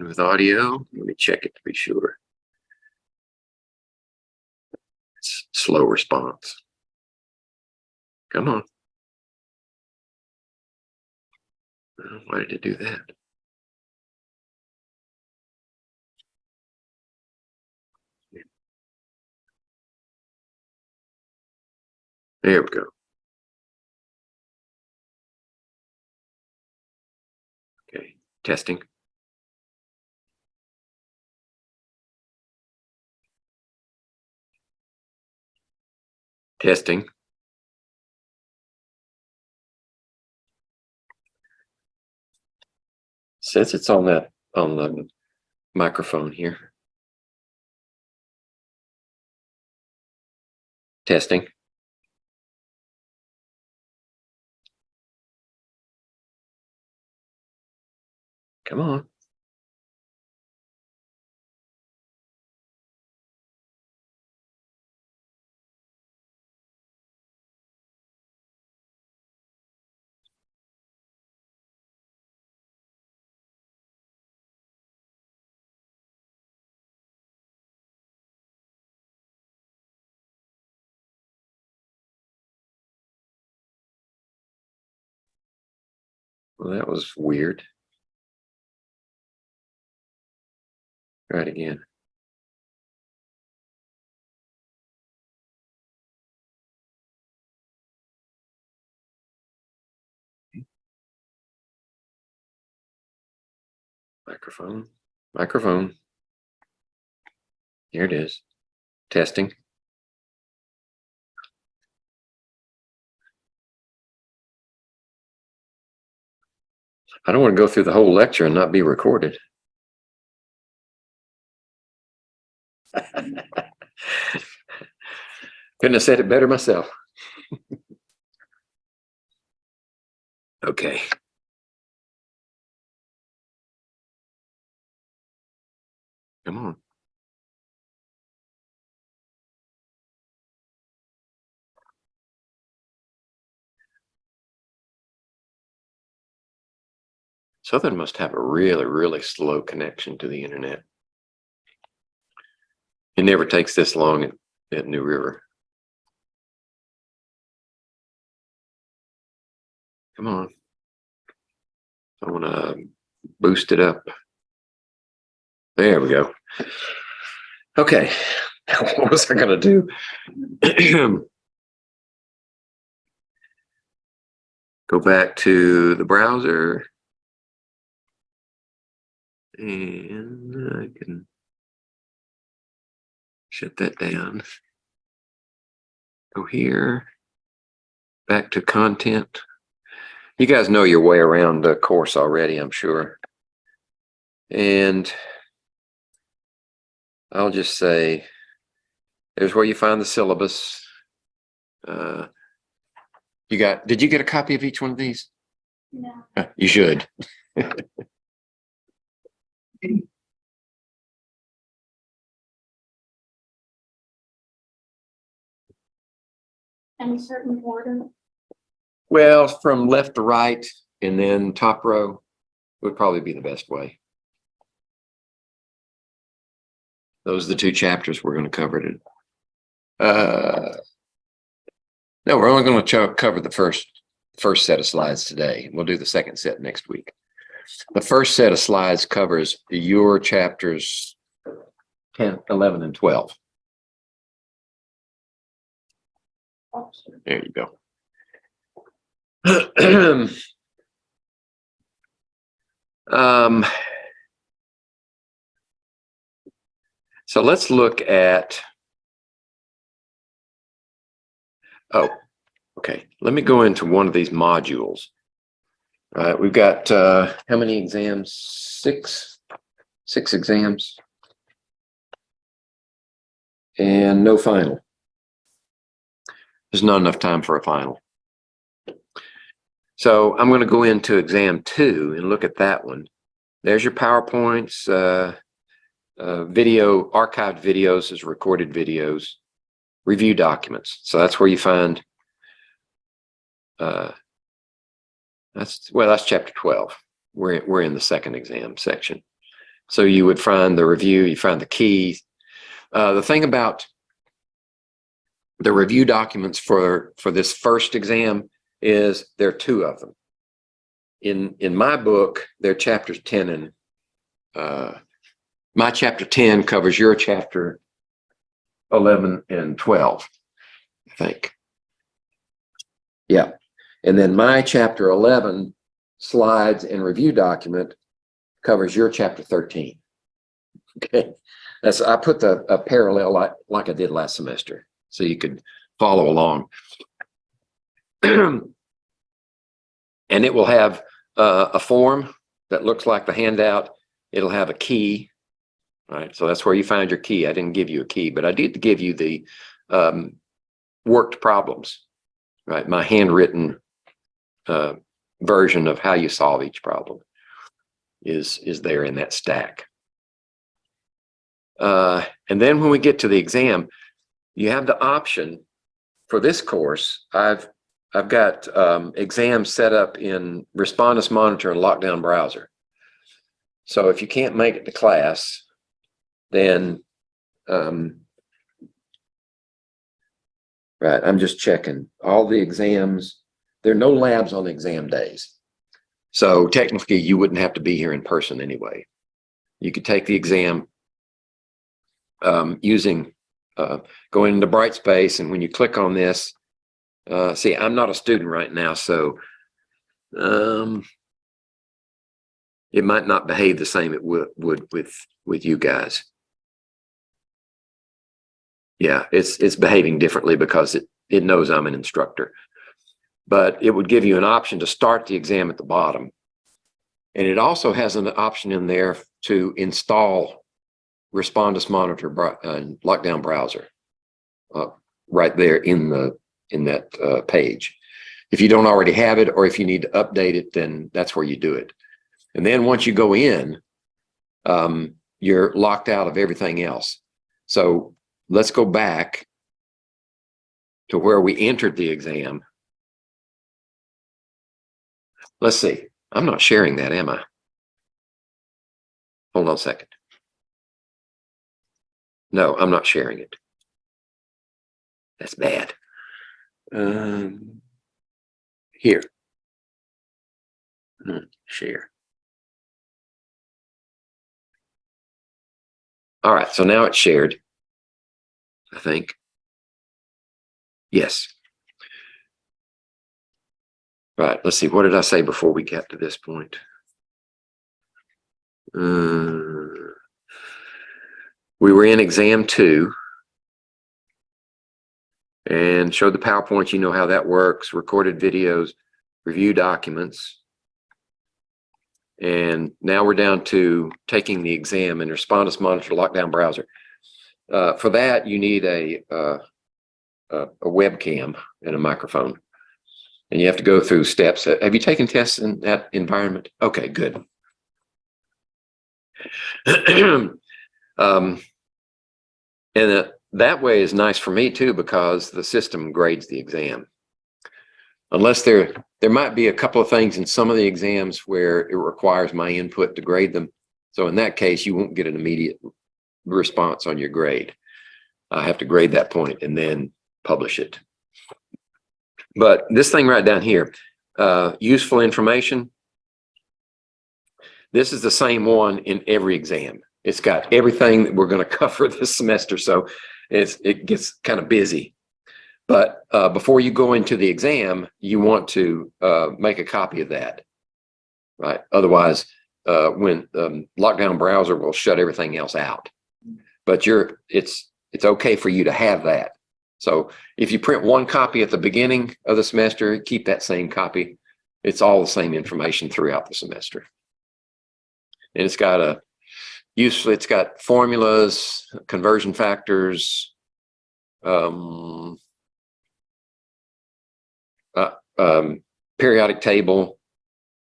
with audio. Let me check it to be sure. It's slow response. Come on. Why did it do that? There we go. Okay, testing. Testing. Since it's on the microphone here. Testing. Come on. Well, that was weird. Try it again. Microphone. Microphone. Here it is. Testing. I don't want to go through the whole lecture and not be recorded. Couldn't have said it better myself. Okay. Come on. Southern must have a really, really slow connection to the internet. It never takes this long at New River. Come on. I want to boost it up. There we go. Okay. What was I going to do? Go back to the browser. And I can shut that down. Go here. Back to content. You guys know your way around the course already, I'm sure. And I'll just say, there's where you find the syllabus. Did you get a copy of each one of these? No. You should. Any certain order? Well, from left to right and then top row would probably be the best way. Those are the two chapters we're going to cover today. No, we're only going to cover the first set of slides today. We'll do the second set next week. The first set of slides covers your chapters 10, 11, and 12. There you go. So let's look at, okay, let me go into one of these modules. All right, we've got how many exams? Six exams and no final. There's not enough time for a final. So I'm going to go into exam 2 and look at that one. There's your PowerPoints, video, archived videos as recorded videos, review documents. So that's where you find, that's chapter 12. We're in the second exam section. So you would find the review, you find the keys. The thing about the review documents for this first exam is there are two of them. In my book, they're chapters 10 and my chapter 10 covers your chapter 11 and 12, I think. Yeah. And then my chapter 11 slides and review document covers your chapter 13. Okay. I put a parallel like I did last semester, so you could follow along. And it will have a form that looks like the handout. It'll have a key, right? So that's where you find your key. I didn't give you a key, but I did give you the worked problems, right? My handwritten version of how you solve each problem is there in that stack. And then when we get to the exam, you have the option for this course. I've got exams set up in Respondus Monitor and Lockdown Browser. So if you can't make it to class, then right, I'm just checking all the exams. There are no labs on exam days. So technically you wouldn't have to be here in person anyway. You could take the exam using going into Brightspace, and when you click on this, see, I'm not a student right now, so it might not behave the same it would with you guys. Yeah, it's behaving differently because it knows I'm an instructor. But it would give you an option to start the exam at the bottom. And it also has an option in there to install Respondus Monitor and Lockdown Browser right there in that page. If you don't already have it, or if you need to update it, then that's where you do it. And then once you go in, you're locked out of everything else. So let's go back to where we entered the exam. Let's see. I'm not sharing that, am I? Hold on a second. No, I'm not sharing it. That's bad. Here. Share. All right, so now it's shared, I think. Yes. Right, let's see. What did I say before we got to this point? We were in exam 2 and showed the PowerPoint. You know how that works. Recorded videos, review documents. And now we're down to taking the exam in Respondus Monitor Lockdown Browser. For that, you need a webcam and a microphone. And you have to go through steps. Have you taken tests in that environment? Okay, good. And that way is nice for me too, because the system grades the exam. Unless there might be a couple of things in some of the exams where it requires my input to grade them. So in that case, you won't get an immediate response on your grade. I have to grade that point and then publish it. But this thing right down here, useful information. This is the same one in every exam. It's got everything that we're going to cover this semester, so it gets kind of busy. But before you go into the exam, you want to make a copy of that, right? Otherwise, when Lockdown Browser will shut everything else out. But it's okay for you to have that. So if you print one copy at the beginning of the semester, keep that same copy. It's all the same information throughout the semester. And it's got it's got formulas, conversion factors, periodic table,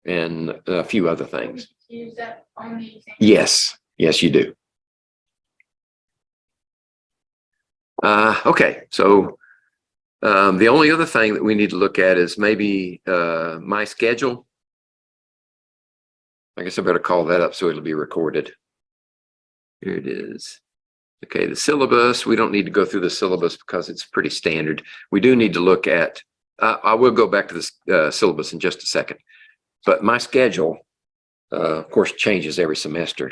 and a few other things. Use that on the exam? Yes, yes, you do. Okay, so the only other thing that we need to look at is maybe my schedule. I guess I better call that up so it'll be recorded. Here it is. Okay, the syllabus, we don't need to go through the syllabus because it's pretty standard. We do need to look at, I will go back to the syllabus in just a second, but my schedule, of course, changes every semester.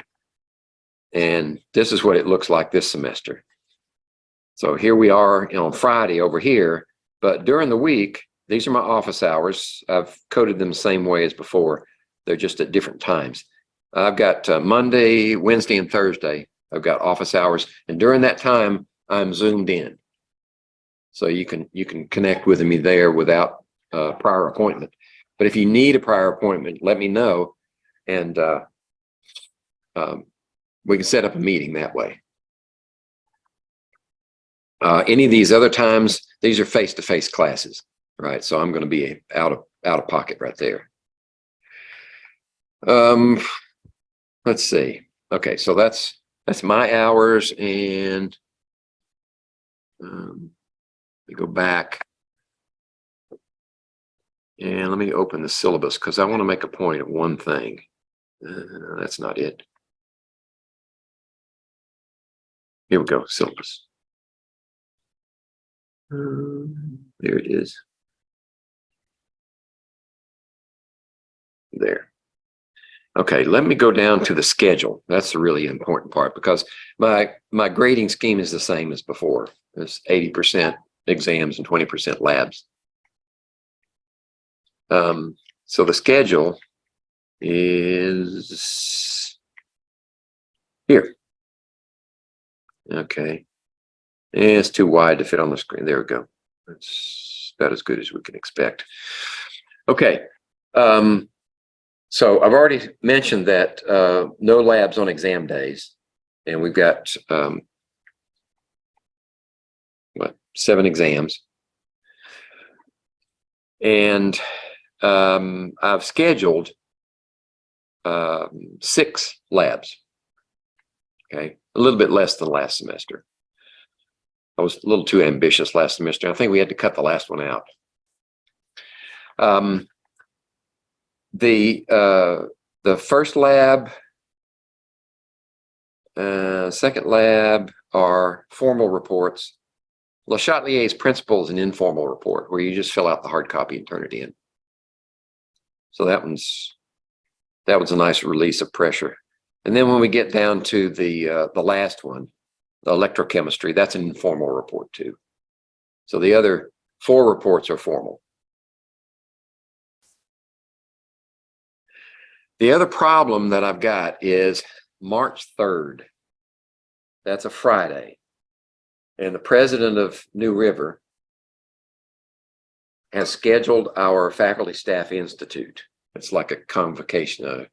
And this is what it looks like this semester. So here we are on Friday over here, but during the week, these are my office hours. I've coded them the same way as before. They're just at different times. I've got Monday, Wednesday, and Thursday. I've got office hours, and during that time, I'm zoomed in. So you can connect with me there without prior appointment. But if you need a prior appointment, let me know, and we can set up a meeting that way. Any of these other times, these are face-to-face classes, right? So I'm going to be out of pocket right there. Let's see. Okay, so that's my hours, and let me go back and let me open the syllabus because I want to make a point of one thing. That's not it. Here we go, syllabus. There it is. There. Okay, let me go down to the schedule. That's the really important part because my grading scheme is the same as before. It's 80% exams and 20% labs. So the schedule is here. Okay. It's too wide to fit on the screen. There we go. That's about as good as we can expect. Okay. So I've already mentioned that no labs on exam days, and we've got 7 exams, and I've scheduled 6 labs. Okay, a little bit less than last semester. I was a little too ambitious last semester. I think we had to cut the last one out. The first lab, second lab are formal reports. Le Chatelier's principle is an informal report where you just fill out the hard copy and turn it in. So that was a nice release of pressure. And then when we get down to the last one, the electrochemistry, that's an informal report too. So the other 4 reports are formal. The other problem that I've got is March 3rd. That's a Friday. And the president of New River has scheduled our Faculty Staff Institute. It's like a convocation, a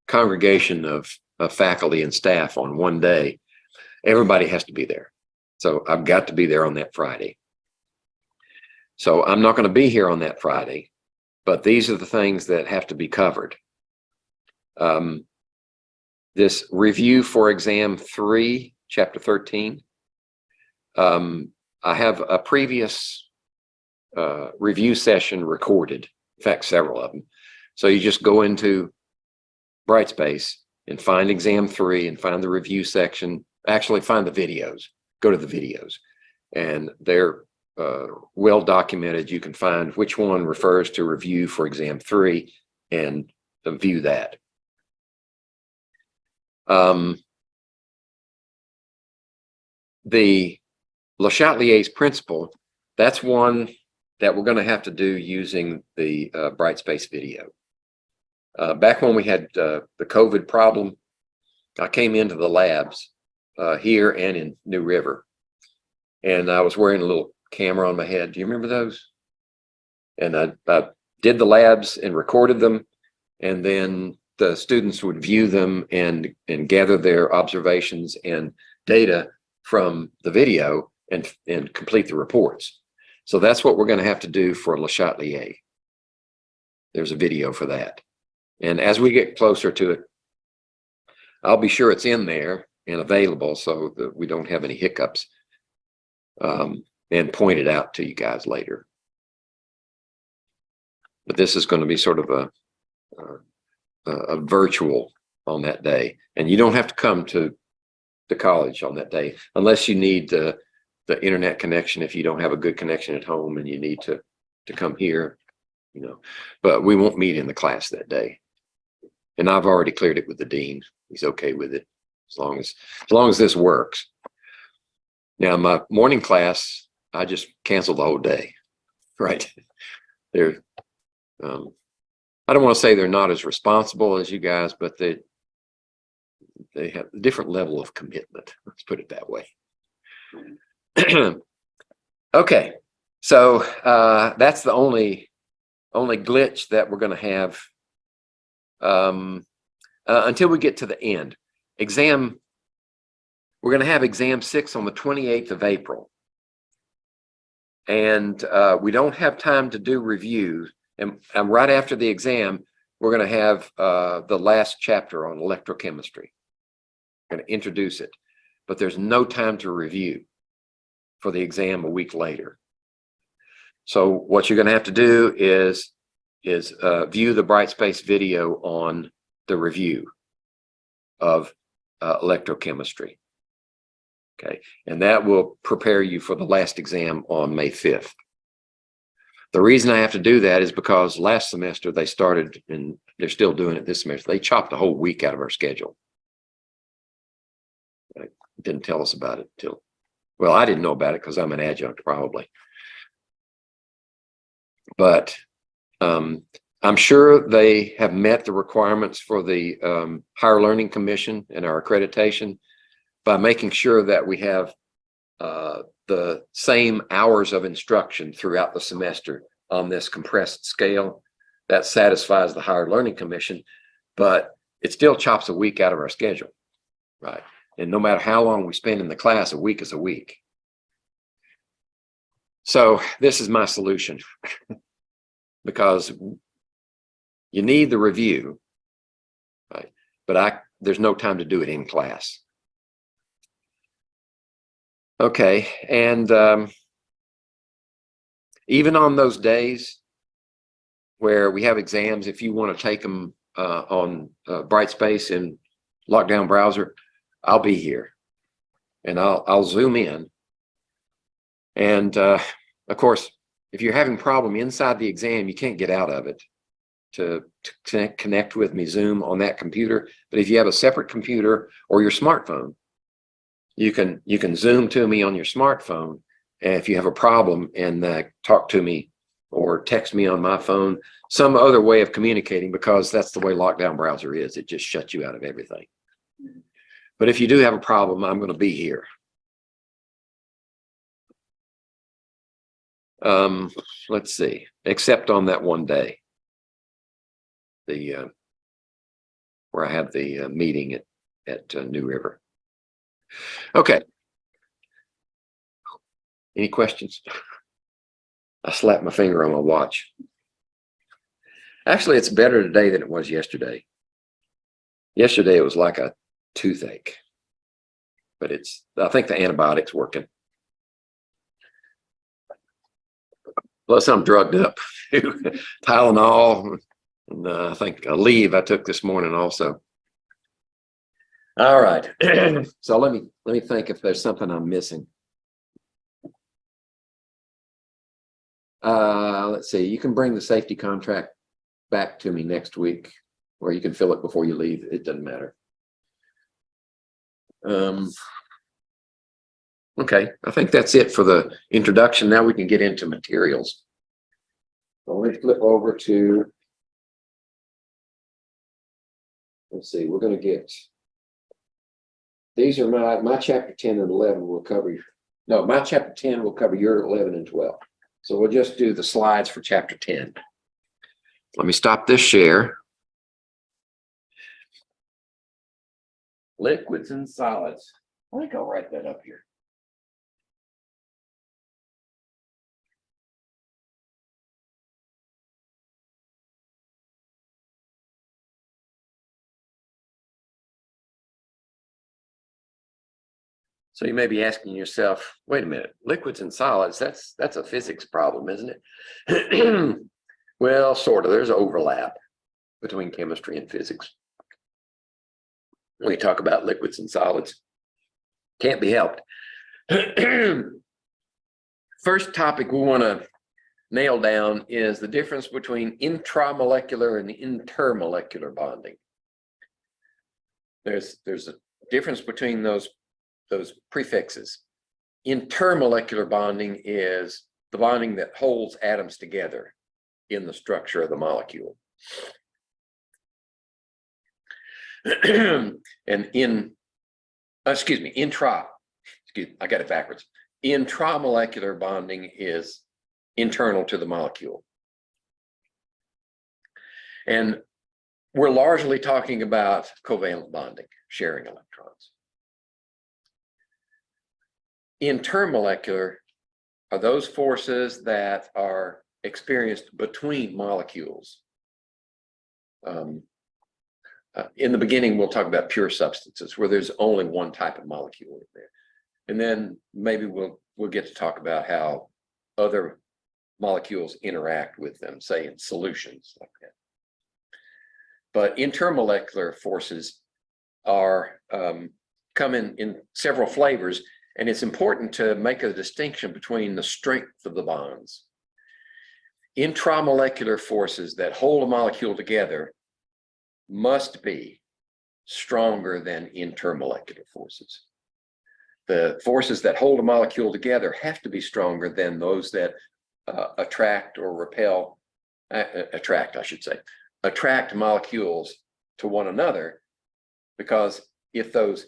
congregation of faculty and staff on one day. Everybody has to be there. So I've got to be there on that Friday. So I'm not going to be here on that Friday, but these are the things that have to be covered. This review for exam 3, chapter 13. I have a previous review session recorded, in fact, several of them. So you just go into Brightspace and find exam 3 and find the review section. Actually find the videos, go to the videos, and they're well documented. You can find which one refers to review for exam 3 and view that. The Le Chatelier's principle, that's one that we're going to have to do using the Brightspace video. Back when we had the COVID problem, I came into the labs here and in New River, and I was wearing a little camera on my head. Do you remember those? And I did the labs and recorded them, and then the students would view them and gather their observations and data from the video and complete the reports. So that's what we're going to have to do for Le Chatelier. There's a video for that. And as we get closer to it, I'll be sure it's in there and available so that we don't have any hiccups, and point it out to you guys later. But this is going to be sort of a virtual on that day. And you don't have to come to college on that day, unless you need the internet connection. If you don't have a good connection at home and you need to come here, you know, but we won't meet in the class that day. And I've already cleared it with the dean. He's okay with it as long as this works. Now, my morning class, I just canceled the whole day, right? They're, I don't want to say they're not as responsible as you guys, but they have a different level of commitment. Let's put it that way. Okay, so that's the only glitch that we're going to have until we get to the end. We're going to have exam 6 on the 28th of April. And we don't have time to do reviews. And right after the exam, we're going to have the last chapter on electrochemistry. We're going to introduce it, but there's no time to review for the exam a week later. So what you're going to have to do is view the Brightspace video on the review of electrochemistry. Okay, and that will prepare you for the last exam on May 5th. The reason I have to do that is because last semester they started, and they're still doing it this semester, they chopped a whole week out of our schedule. They didn't tell us about it till, well, I didn't know about it because I'm an adjunct probably. But I'm sure they have met the requirements for the Higher Learning Commission and our accreditation by making sure that we have the same hours of instruction throughout the semester on this compressed scale. That satisfies the Higher Learning Commission, but it still chops a week out of our schedule, right? And no matter how long we spend in the class, a week is a week. So this is my solution because you need the review, right? But there's no time to do it in class. Okay, and even on those days where we have exams, if you want to take them on Brightspace and Lockdown Browser, I'll be here, and I'll zoom in. And of course, if you're having a problem inside the exam, you can't get out of it to connect with me Zoom on that computer. But if you have a separate computer or your smartphone, you can Zoom to me on your smartphone. And if you have a problem, and talk to me or text me on my phone, some other way of communicating, because that's the way Lockdown Browser is. It just shuts you out of everything. But if you do have a problem, I'm going to be here. Let's see, except on that one day, where I have the meeting at New River. Okay. Any questions? I slapped my finger on my watch. Actually, it's better today than it was yesterday. Yesterday, it was like a toothache, but I think the antibiotic's working. Plus, I'm drugged up. Tylenol, and I think a leave I took this morning also. All right. So let me think if there's something I'm missing. Let's see. You can bring the safety contract back to me next week, or you can fill it before you leave. It doesn't matter. Okay, I think that's it for the introduction. Now we can get into materials. So let me flip over to, let's see, we're going to get, these are my chapter 10 and 11 will cover, no, my chapter 10 will cover your 11 and 12. So we'll just do the slides for chapter 10. Let me stop this share. Liquids and solids. I think I'll write that up here. So you may be asking yourself, wait a minute, liquids and solids, that's a physics problem, isn't it? Well, sort of. There's overlap between chemistry and physics when we talk about liquids and solids. Can't be helped. First topic we want to nail down is the difference between intramolecular and intermolecular bonding. There's a difference between those prefixes. Intermolecular bonding is the bonding that holds atoms together in the structure of the molecule. And I got it backwards. Intramolecular bonding is internal to the molecule. And we're largely talking about covalent bonding, sharing electrons. Intermolecular are those forces that are experienced between molecules. In the beginning, we'll talk about pure substances where there's only one type of molecule in there. And then maybe we'll get to talk about how other molecules interact with them, say in solutions like that. But intermolecular forces are come in several flavors, and it's important to make a distinction between the strength of the bonds. Intramolecular forces that hold a molecule together must be stronger than intermolecular forces. The forces that hold a molecule together have to be stronger than those that attract or repel, attract molecules to one another, because if those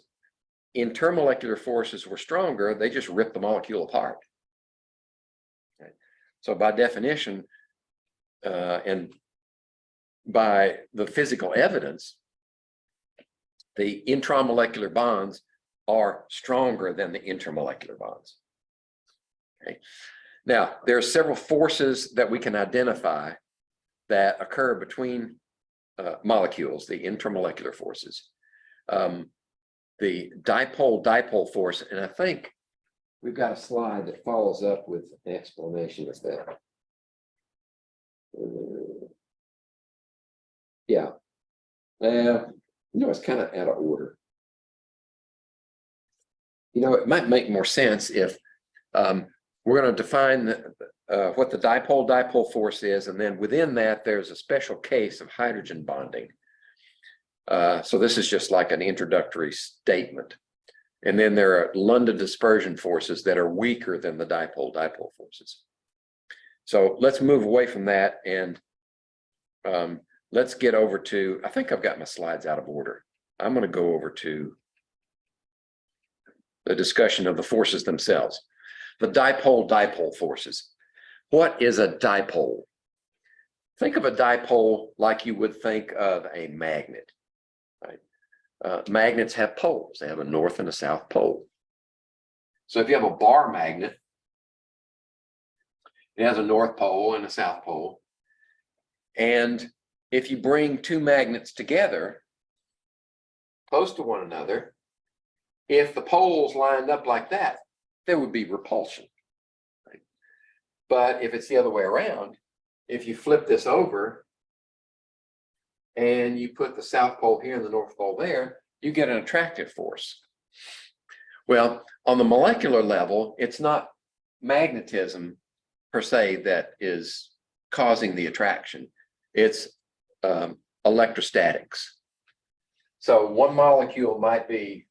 intermolecular forces were stronger, they just rip the molecule apart. Okay. So by definition, and by the physical evidence, the intramolecular bonds are stronger than the intermolecular bonds. Okay. Now, there are several forces that we can identify that occur between molecules, the intermolecular forces. The dipole-dipole force, and I think we've got a slide that follows up with an explanation of that. Yeah. It's kind of out of order. It might make more sense if we're going to define what the dipole-dipole force is, and then within that, there's a special case of hydrogen bonding. So this is just like an introductory statement. And then there are London dispersion forces that are weaker than the dipole-dipole forces. So let's move away from that and let's get over to, I think I've got my slides out of order. I'm going to go over to the discussion of the forces themselves. The dipole-dipole forces. What is a dipole? Think of a dipole like you would think of a magnet. Right? Magnets have poles. They have a north and a south pole. So if you have a bar magnet, it has a north pole and a south pole. And if you bring two magnets together, close to one another, if the poles lined up like that, there would be repulsion. Right? But if it's the other way around, if you flip this over and you put the south pole here and the north pole there, you get an attractive force. Well, on the molecular level, it's not magnetism per se that is causing the attraction. It's electrostatics. So one molecule might be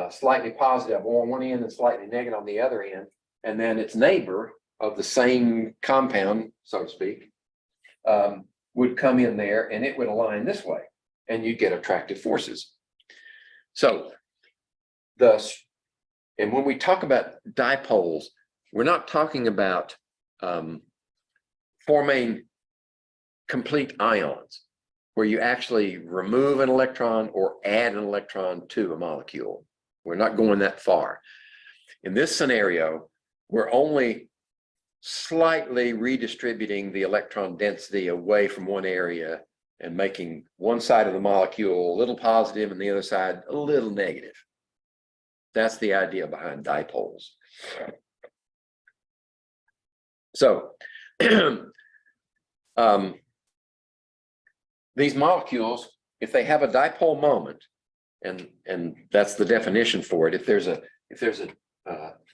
slightly positive on one end and slightly negative on the other end, and then its neighbor of the same compound, so to speak, would come in there and it would align this way, and you get attractive forces. So and when we talk about dipoles, we're not talking about forming complete ions where you actually remove an electron or add an electron to a molecule. We're not going that far. In this scenario, we're only slightly redistributing the electron density away from one area and making one side of the molecule a little positive and the other side a little negative. That's the idea behind dipoles. So these molecules, if they have a dipole moment, And that's the definition for it. If there's a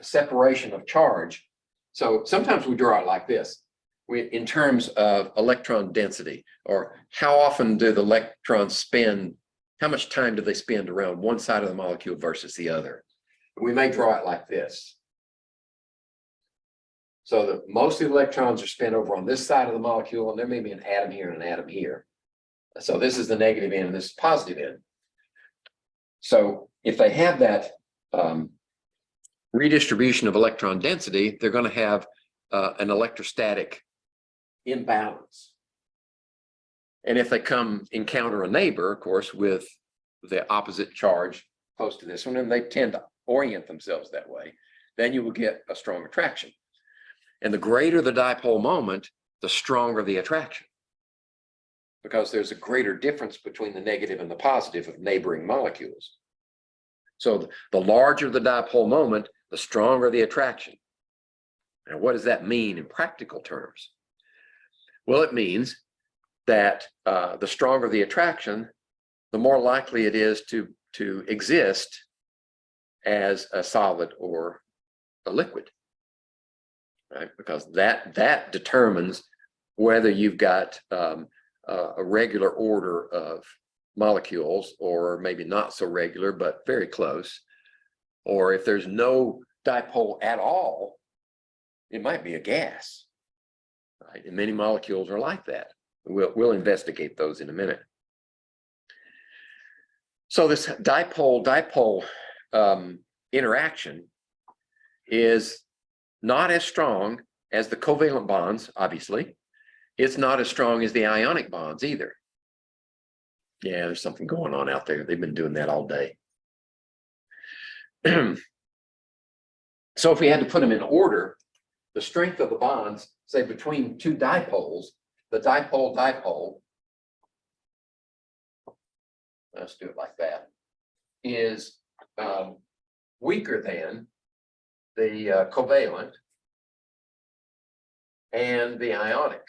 separation of charge, so sometimes we draw it like this. In terms of electron density, or how often do the electrons spend, how much time do they spend around one side of the molecule versus the other? We may draw it like this. So that most of the electrons are spent over on this side of the molecule, and there may be an atom here and an atom here. So this is the negative end and this is positive end. So if they have that redistribution of electron density, they're going to have an electrostatic imbalance. And if they encounter a neighbor, of course, with the opposite charge close to this one, and they tend to orient themselves that way, then you will get a strong attraction. And the greater the dipole moment, the stronger the attraction, because there's a greater difference between the negative and the positive of neighboring molecules. So the larger the dipole moment, the stronger the attraction. Now, what does that mean in practical terms? Well, it means that the stronger the attraction, the more likely it is to exist as a solid or a liquid, right? Because that determines whether you've got a regular order of molecules, or maybe not so regular, but very close. Or if there's no dipole at all, it might be a gas, right? And many molecules are like that. We'll investigate those in a minute. So this dipole-dipole interaction is not as strong as the covalent bonds, obviously. It's not as strong as the ionic bonds either. Yeah, there's something going on out there. They've been doing that all day. So if we had to put them in order, the strength of the bonds, say between two dipoles, the dipole-dipole, let's do it like that, is weaker than the covalent and the ionic.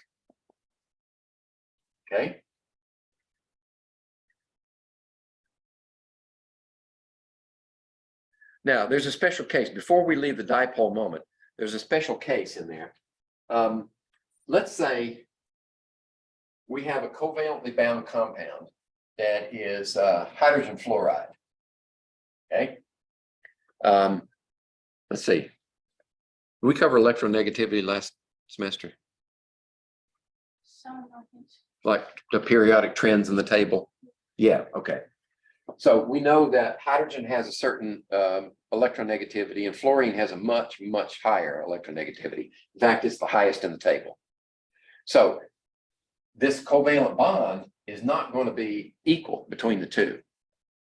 Okay. Now, there's a special case. Before we leave the dipole moment, there's a special case in there. Let's say we have a covalently bound compound that is hydrogen fluoride. Okay. Let's see. Did we cover electronegativity last semester? Like the periodic trends in the table? Yeah, okay. So we know that hydrogen has a certain electronegativity, and fluorine has a much, much higher electronegativity. In fact, it's the highest in the table. So this covalent bond is not going to be equal between the two.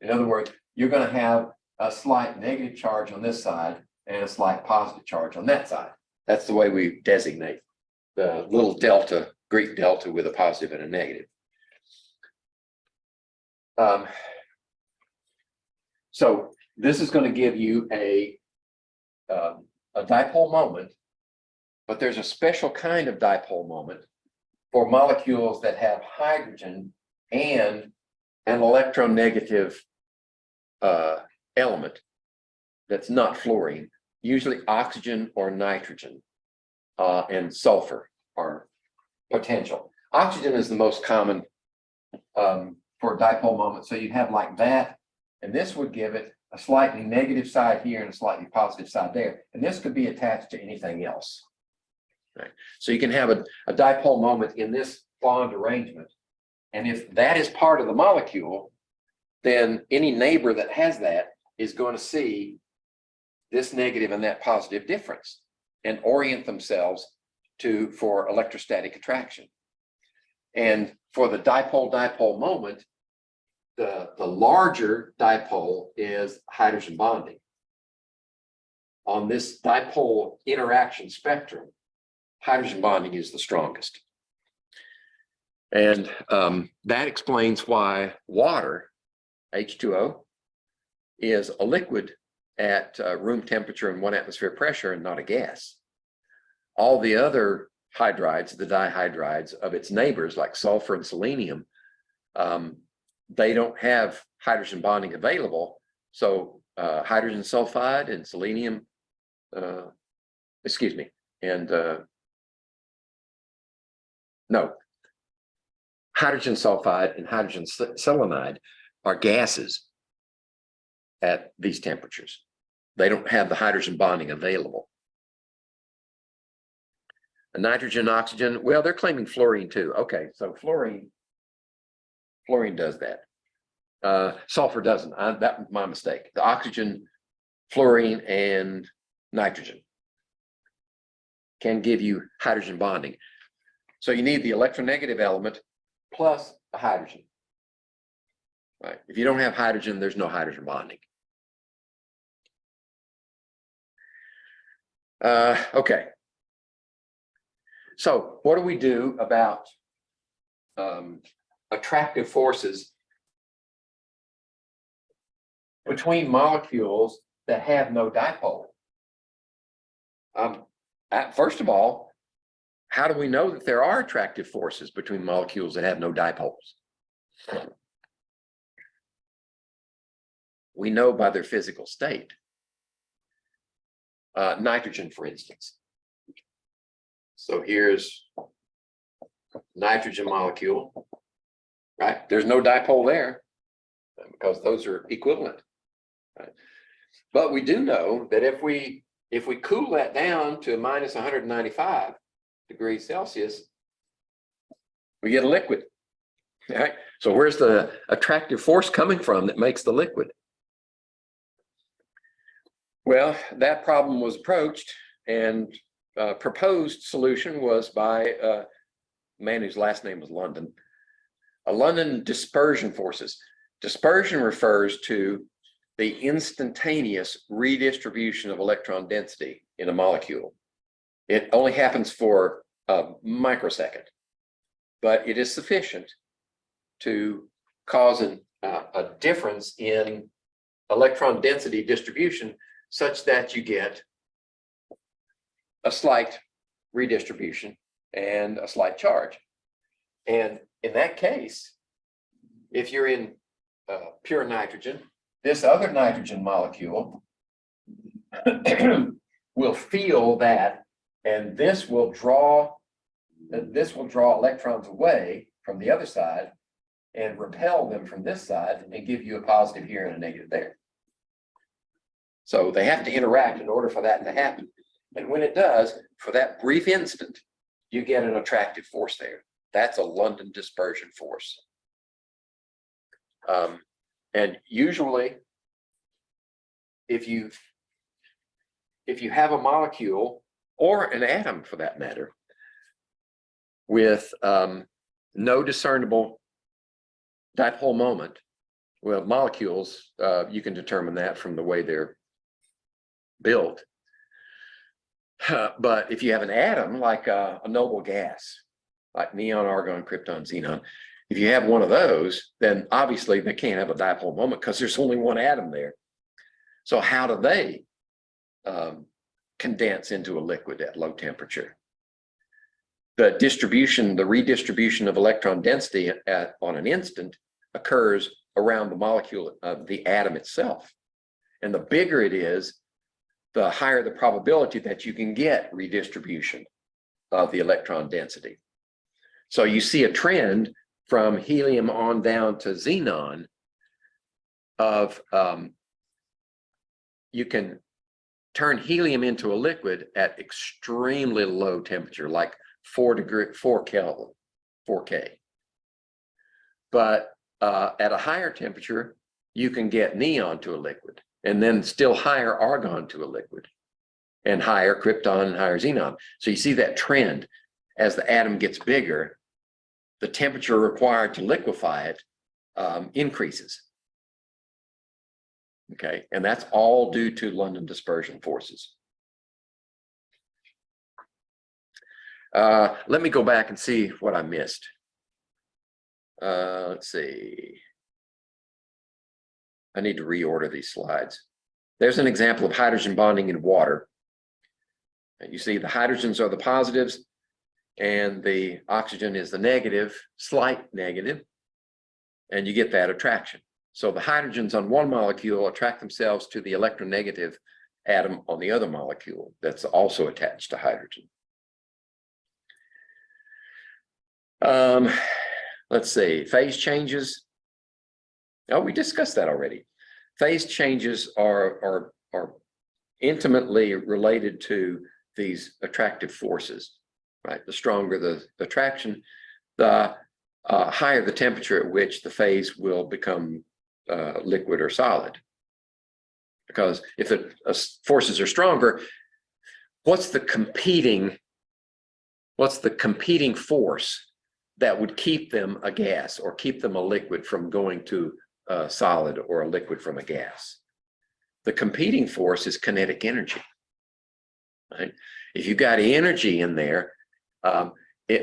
In other words, you're going to have a slight negative charge on this side and a slight positive charge on that side. That's the way we designate the little delta, Greek delta, with a positive and a negative. So this is going to give you a dipole moment, but there's a special kind of dipole moment for molecules that have hydrogen and an electronegative element that's not fluorine, usually oxygen or nitrogen, and sulfur are potential. Oxygen is the most common for dipole moment. So you have like that, and this would give it a slightly negative side here and a slightly positive side there. And this could be attached to anything else. Right. So you can have a dipole moment in this bond arrangement. And if that is part of the molecule, then any neighbor that has that is going to see this negative and that positive difference and orient themselves for electrostatic attraction. And for the dipole-dipole moment, the larger dipole is hydrogen bonding. On this dipole interaction spectrum, hydrogen bonding is the strongest. And that explains why water, H2O, is a liquid at room temperature and 1 atmosphere pressure and not a gas. All the other hydrides, the dihydrides of its neighbors like sulfur and selenium, they don't have hydrogen bonding available. So hydrogen sulfide and selenium, excuse me, and no, hydrogen sulfide and hydrogen selenide are gases at these temperatures. They don't have the hydrogen bonding available. A nitrogen, oxygen, well, they're claiming fluorine too. Okay, so fluorine does that. Sulfur doesn't. That was my mistake. The oxygen, fluorine, and nitrogen can give you hydrogen bonding. So you need the electronegative element plus a hydrogen. Right. If you don't have hydrogen, there's no hydrogen bonding. Okay. So what do we do about attractive forces between molecules that have no dipole? First of all, how do we know that there are attractive forces between molecules that have no dipoles? We know by their physical state. Nitrogen, for instance. So here's nitrogen molecule, right? There's no dipole there because those are equivalent. Right? But we do know that if we cool that down to minus 195 degrees Celsius, we get a liquid. Right? So where's the attractive force coming from that makes the liquid? Well, that problem was approached, and proposed solution was by a man whose last name was London. London dispersion forces. Dispersion refers to the instantaneous redistribution of electron density in a molecule. It only happens for a microsecond, but it is sufficient to cause a difference in electron density distribution such that you get a slight redistribution and a slight charge. And in that case, if you're in pure nitrogen, this other nitrogen molecule will feel that, and this will draw electrons away from the other side and repel them from this side and give you a positive here and a negative there. So they have to interact in order for that to happen. And when it does, for that brief instant, you get an attractive force there. That's a London dispersion force. And usually, if you have a molecule, or an atom for that matter, with no discernible dipole moment, well, molecules, you can determine that from the way they're built. But if you have an atom like a noble gas, like neon, argon, krypton, xenon, if you have one of those, then obviously they can't have a dipole moment because there's only one atom there. So how do they condense into a liquid at low temperature? The redistribution of electron density on an instant occurs around the molecule of the atom itself. And the bigger it is, the higher the probability that you can get redistribution of the electron density. So you see a trend from helium on down to xenon of you can turn helium into a liquid at extremely low temperature, like 4 Kelvin, 4K. But at a higher temperature, you can get neon to a liquid, and then still higher argon to a liquid, and higher krypton and higher xenon. So you see that trend. As the atom gets bigger, the temperature required to liquefy it increases. Okay, and that's all due to London dispersion forces. Let me go back and see what I missed. Let's see. I need to reorder these slides. There's an example of hydrogen bonding in water. You see the hydrogens are the positives and the oxygen is the negative, slight negative. and you get that attraction. So the hydrogens on one molecule attract themselves to the electronegative atom on the other molecule that's also attached to hydrogen. Let's see, phase changes. Oh, we discussed that already. Phase changes are intimately related to these attractive forces, right? The stronger the attraction, the higher the temperature at which the phase will become liquid or solid. Because if the forces are stronger, what's the competing force that would keep them a gas or keep them a liquid from going to a solid or a liquid from a gas? The competing force is kinetic energy, right? If you've got energy in there,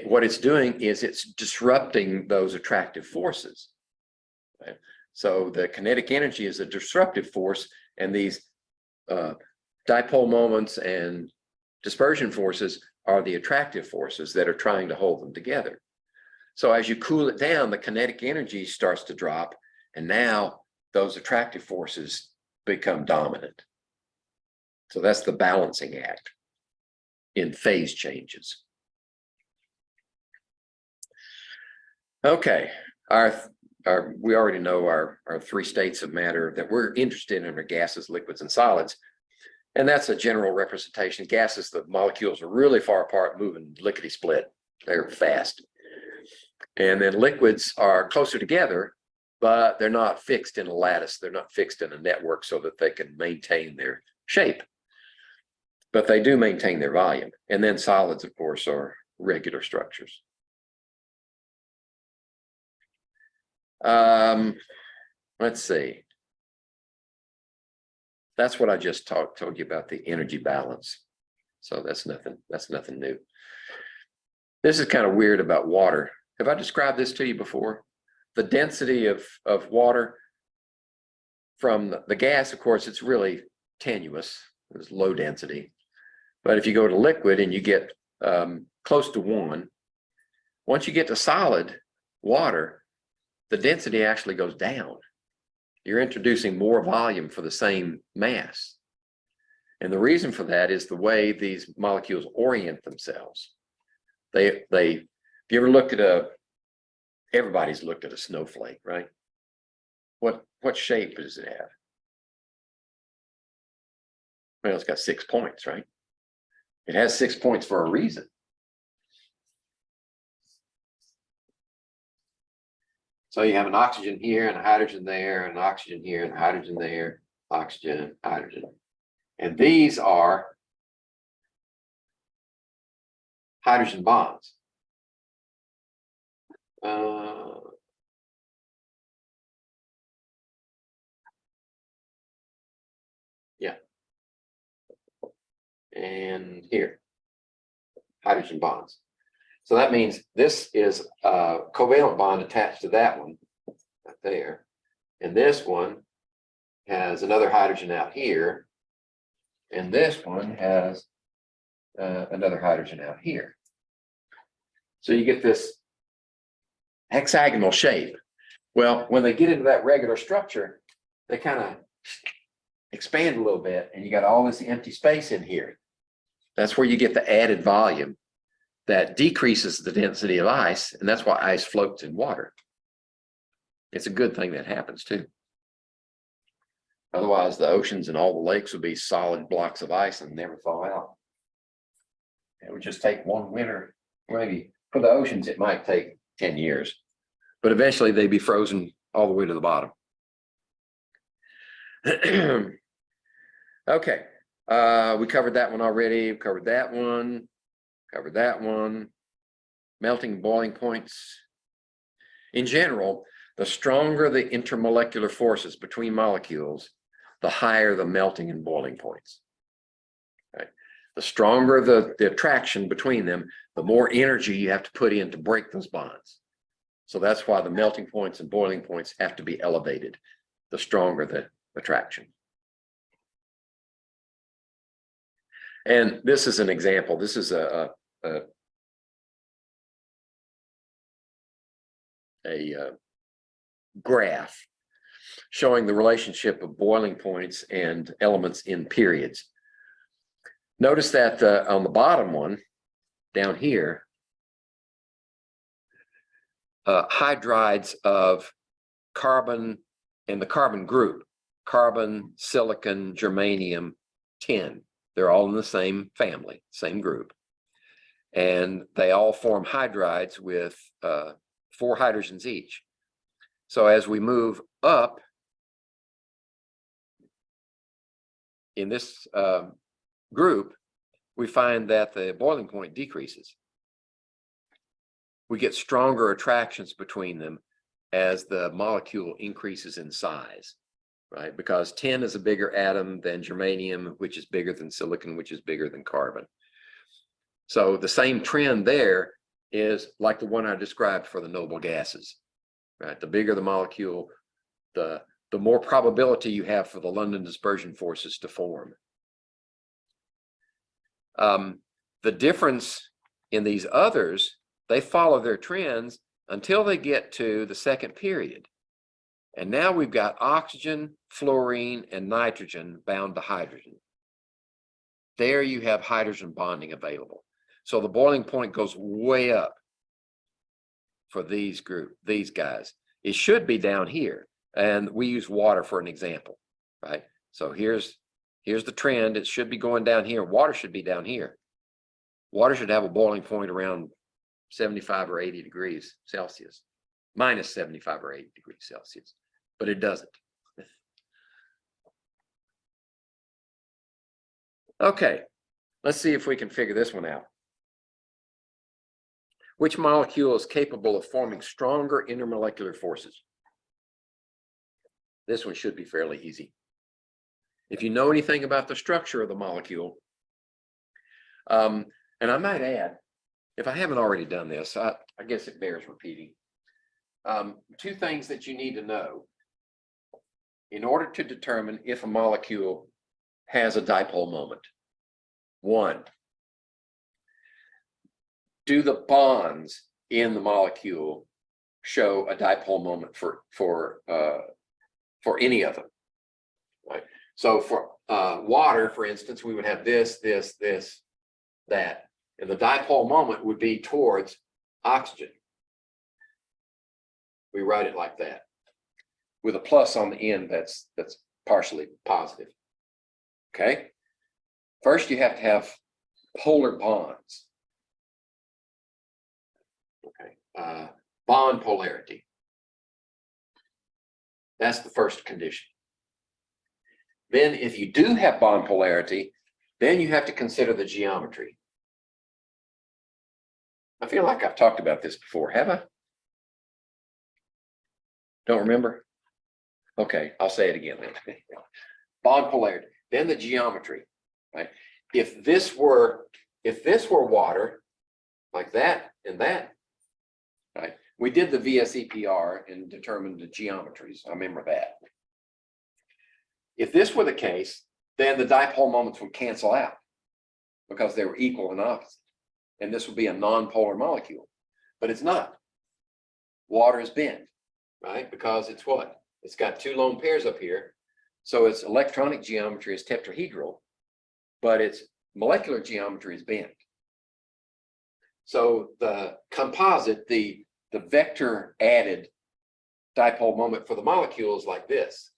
what it's doing is it's disrupting those attractive forces, right? So the kinetic energy is a disruptive force, and these dipole moments and dispersion forces are the attractive forces that are trying to hold them together. So as you cool it down, the kinetic energy starts to drop, and now those attractive forces become dominant. So that's the balancing act in phase changes. Okay, we already know our three states of matter that we're interested in are gases, liquids, and solids. And that's a general representation. Gases, the molecules are really far apart, moving lickety split. They're fast. And then liquids are closer together, but they're not fixed in a lattice. They're not fixed in a network so that they can maintain their shape. But they do maintain their volume. And then solids, of course, are regular structures. Let's see. That's what I just told you about, the energy balance. So that's nothing new. This is kind of weird about water. Have I described this to you before? The density of water from the gas, of course, it's really tenuous. It's low density. But if you go to liquid and you get close to 1, once you get to solid water, the density actually goes down. You're introducing more volume for the same mass. And the reason for that is the way these molecules orient themselves. If you ever looked at everybody's looked at a snowflake, right? What shape does it have? Well, it's got 6 points, right? It has 6 points for a reason. So you have an oxygen here and a hydrogen there, and an oxygen here and a hydrogen there, oxygen, hydrogen. And these are hydrogen bonds. Yeah. And here, hydrogen bonds. So that means this is a covalent bond attached to that one right there. And this one has another hydrogen out here. And this one has another hydrogen out here. So you get this hexagonal shape. Well, when they get into that regular structure, they kind of expand a little bit, and you got all this empty space in here. That's where you get the added volume that decreases the density of ice, and that's why ice floats in water. It's a good thing that happens too. Otherwise, the oceans and all the lakes would be solid blocks of ice and never thaw out. It would just take one winter. Maybe for the oceans, it might take 10 years, but eventually they'd be frozen all the way to the bottom. Okay, we covered that one already. We covered that one. Covered that one. Melting, boiling points. In general, the stronger the intermolecular forces between molecules, the higher the melting and boiling points. Right? The stronger the attraction between them, the more energy you have to put in to break those bonds. So that's why the melting points and boiling points have to be elevated, the stronger the attraction. And this is an example. This is a graph showing the relationship of boiling points and elements in periods. Notice that on the bottom one, down here, hydrides of carbon and the carbon group, carbon, silicon, germanium, tin. They're all in the same family, same group. And they all form hydrides with 4 hydrogens each. So as we move up in this group, we find that the boiling point decreases. We get stronger attractions between them as the molecule increases in size, right? Because tin is a bigger atom than germanium, which is bigger than silicon, which is bigger than carbon. So the same trend there is like the one I described for the noble gases, right? The bigger the molecule, the more probability you have for the London dispersion forces to form. The difference in these others, they follow their trends until they get to the second period. And now we've got oxygen, fluorine, and nitrogen bound to hydrogen. There you have hydrogen bonding available. So the boiling point goes way up for these guys. It should be down here. And we use water for an example, right? So here's the trend. It should be going down here. Water should be down here. Water should have a boiling point around 75 or 80 degrees Celsius, minus 75 or 80 degrees Celsius, but it doesn't. Okay, let's see if we can figure this one out. Which molecule is capable of forming stronger intermolecular forces? This one should be fairly easy. If you know anything about the structure of the molecule, and I might add, if I haven't already done this, I guess it bears repeating. 2 things that you need to know in order to determine if a molecule has a dipole moment. 1, do the bonds in the molecule show a dipole moment for any of them? Right. So for water, for instance, we would have this, that, and the dipole moment would be towards oxygen. We write it like that, with a plus on the end that's partially positive. Okay. First, you have to have polar bonds. Okay. Bond polarity. That's the first condition. Then if you do have bond polarity, then you have to consider the geometry. I feel like I've talked about this before, have I? Don't remember? Okay, I'll say it again then. Bond polarity, then the geometry, right? If this were water, like that and that, right? We did the VSEPR and determined the geometries. I remember that. If this were the case, then the dipole moments would cancel out because they were equal and opposite. And this would be a non-polar molecule, but it's not. Water is bent, right? Because it's what? It's got 2 lone pairs up here. So its electronic geometry is tetrahedral, but its molecular geometry is bent. So the composite, the vector added dipole moment for the molecule is like this.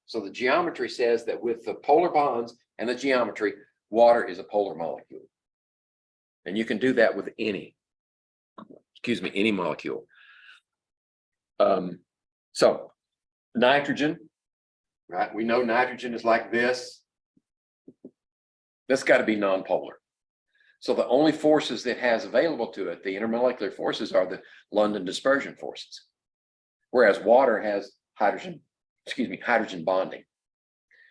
So the geometry says that with the polar bonds and the geometry, water is a polar molecule. And you can do that with any molecule. So nitrogen, right? We know nitrogen is like this. That's got to be nonpolar. So the only forces that has available to it, the intermolecular forces, are the London dispersion forces. Whereas water has hydrogen bonding.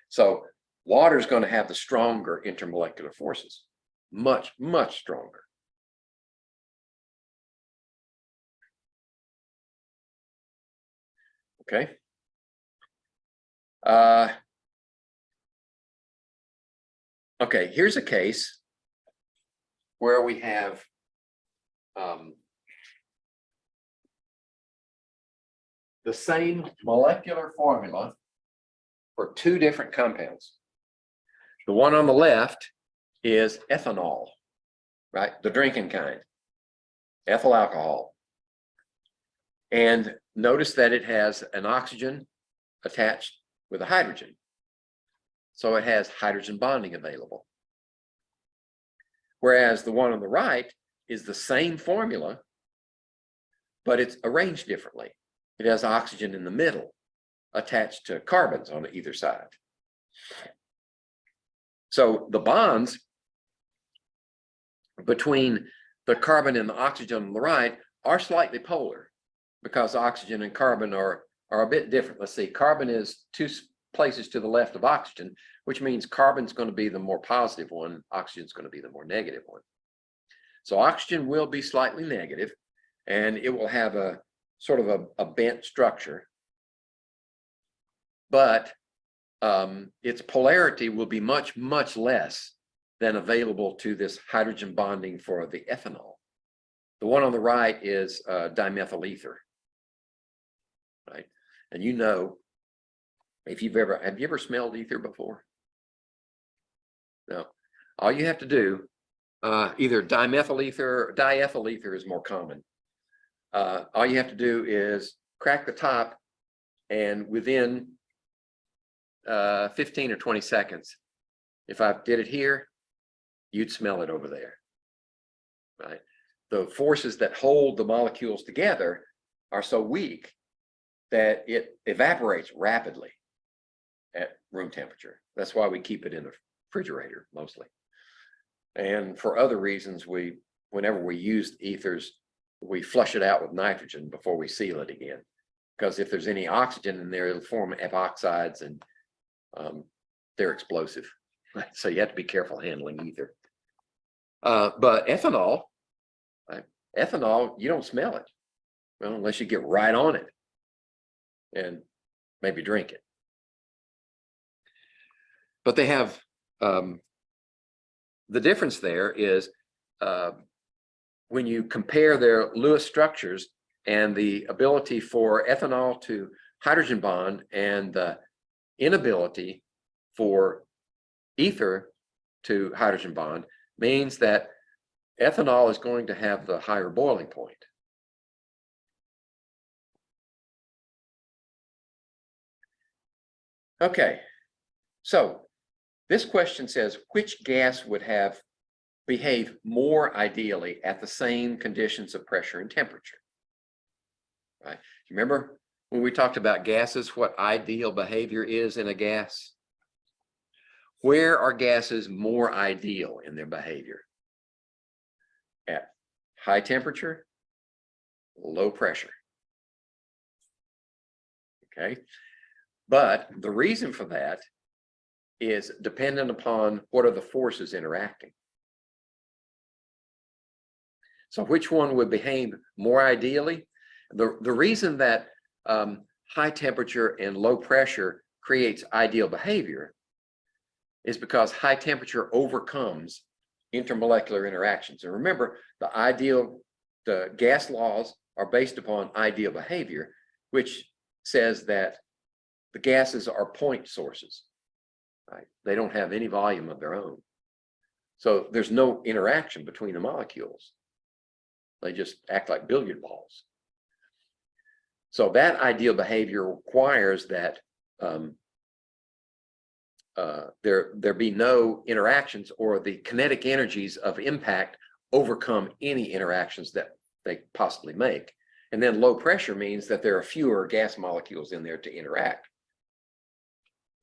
So water is going to have the stronger intermolecular forces, much, much stronger. Okay. Okay, here's a case where we have the same molecular formula for two different compounds. The one on the left is ethanol, right? The drinking kind, ethyl alcohol. And notice that it has an oxygen attached with a hydrogen. So it has hydrogen bonding available. Whereas the one on the right is the same formula, but it's arranged differently. It has oxygen in the middle attached to carbons on either side. So the bonds between the carbon and the oxygen on the right are slightly polar because oxygen and carbon are a bit different. Let's see, carbon is two places to the left of oxygen, which means carbon's going to be the more positive one, oxygen's going to be the more negative one. So oxygen will be slightly negative, and it will have a sort of a bent structure, but its polarity will be much, much less than available to this hydrogen bonding for the ethanol. The one on the right is dimethyl ether, right? And you know, if you've ever, have you ever smelled ether before? No. All you have to do, either dimethyl ether or diethyl ether is more common. All you have to do is crack the top, and within 15 or 20 seconds, if I did it here, you'd smell it over there, right? The forces that hold the molecules together are so weak that it evaporates rapidly at room temperature. That's why we keep it in the refrigerator mostly. And for other reasons, whenever we use ethers, we flush it out with nitrogen before we seal it again. Because if there's any oxygen in there, it'll form epoxides, and they're explosive. So you have to be careful handling ether. But ethanol, you don't smell it, well, unless you get right on it and maybe drink it. But they have, the difference there is when you compare their Lewis structures and the ability for ethanol to hydrogen bond and the inability for ether to hydrogen bond, means that ethanol is going to have the higher boiling point. Okay, so this question says, which gas would have behave more ideally at the same conditions of pressure and temperature? Right? Remember when we talked about gases, what ideal behavior is in a gas? Where are gases more ideal in their behavior? At high temperature, low pressure. Okay, but the reason for that is dependent upon what are the forces interacting. So which one would behave more ideally? The reason that high temperature and low pressure creates ideal behavior is because high temperature overcomes intermolecular interactions. And remember, the gas laws are based upon ideal behavior, which says that the gases are point sources, right? They don't have any volume of their own. So there's no interaction between the molecules. They just act like billiard balls. So that ideal behavior requires that there be no interactions, or the kinetic energies of impact overcome any interactions that they possibly make. And then low pressure means that there are fewer gas molecules in there to interact.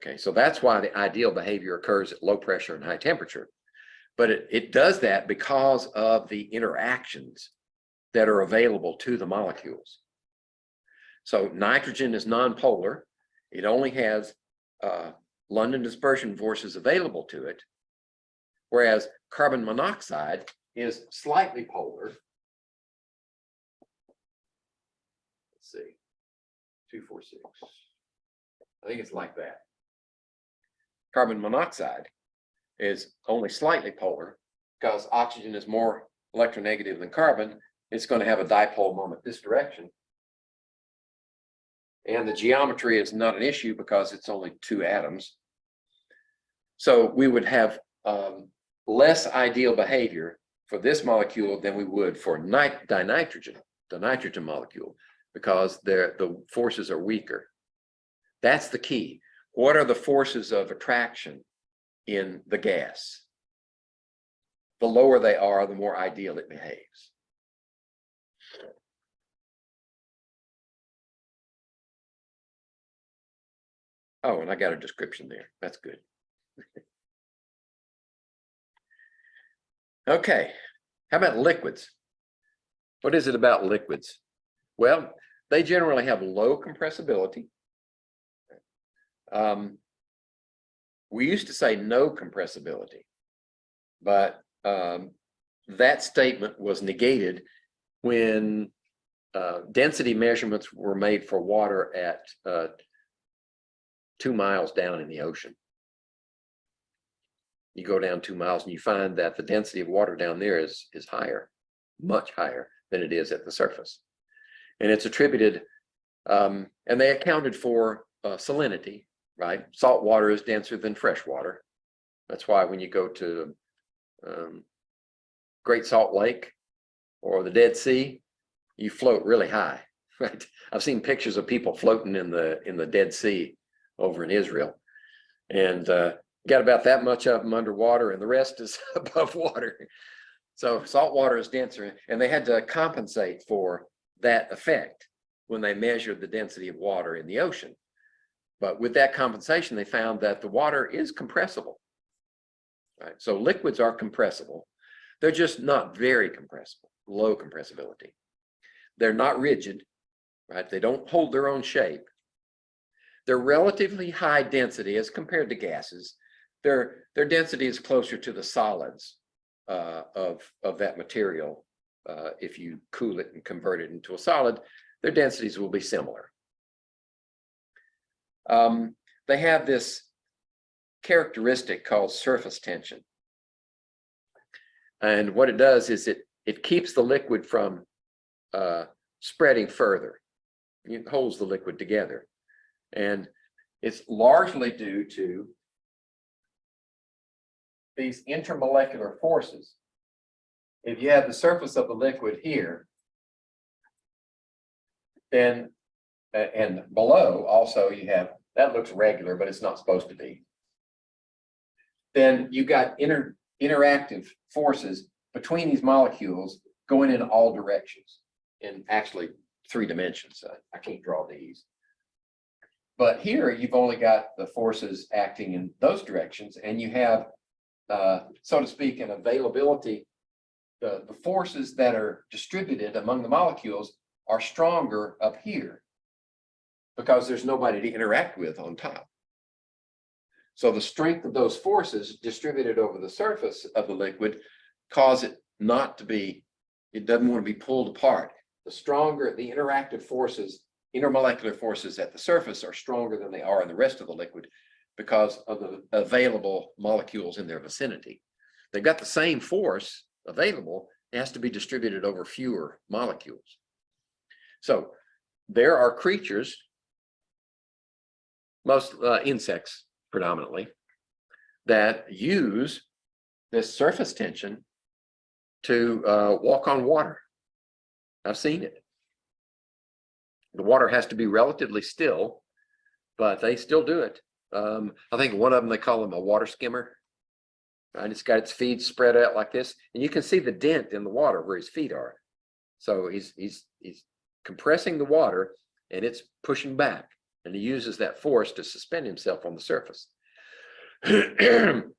Okay, so that's why the ideal behavior occurs at low pressure and high temperature. But it does that because of the interactions that are available to the molecules. So nitrogen is nonpolar. It only has London dispersion forces available to it, whereas carbon monoxide is slightly polar. Let's see, 246. I think it's like that. Carbon monoxide is only slightly polar because oxygen is more electronegative than carbon. It's going to have a dipole moment this direction. And the geometry is not an issue because it's only 2 atoms. So we would have less ideal behavior for this molecule than we would for dinitrogen, the nitrogen molecule, because the forces are weaker. That's the key. What are the forces of attraction in the gas? The lower they are, the more ideal it behaves. Oh, and I got a description there. That's good. Okay, how about liquids? What is it about liquids? Well, they generally have low compressibility. We used to say no compressibility, but that statement was negated when density measurements were made for water at 2 miles down in the ocean. You go down 2 miles and you find that the density of water down there is higher, much higher than it is at the surface. And it's attributed, and they accounted for salinity, right? Salt water is denser than fresh water. That's why when you go to Great Salt Lake or the Dead Sea, you float really high, right? I've seen pictures of people floating in the Dead Sea over in Israel, and got about that much of them underwater, and the rest is above water. So salt water is denser, and they had to compensate for that effect when they measured the density of water in the ocean. But with that compensation, they found that the water is compressible. Right? So liquids are compressible. They're just not very compressible, low compressibility. They're not rigid, right? They don't hold their own shape. They're relatively high density as compared to gases. Their density is closer to the solids of that material. If you cool it and convert it into a solid, their densities will be similar. They have this characteristic called surface tension. And what it does is it keeps the liquid from spreading further. It holds the liquid together. And it's largely due to these intermolecular forces. If you have the surface of the liquid here, then, and below also you have, that looks regular, but it's not supposed to be. Then you got interactive forces between these molecules going in all directions, in actually 3 dimensions. I can't draw these. But here you've only got the forces acting in those directions, and you have, so to speak, an availability. The forces that are distributed among the molecules are stronger up here because there's nobody to interact with on top. So the strength of those forces distributed over the surface of the liquid cause it not to be, it doesn't want to be pulled apart. The stronger the interactive forces, intermolecular forces at the surface are stronger than they are in the rest of the liquid because of the available molecules in their vicinity. They've got the same force available, it has to be distributed over fewer molecules. So there are creatures, most insects predominantly, that use this surface tension to walk on water. I've seen it. The water has to be relatively still, but they still do it. I think one of them, they call them a water skimmer. And it's got its feet spread out like this, and you can see the dent in the water where his feet are. So he's compressing the water, and it's pushing back, and he uses that force to suspend himself on the surface. And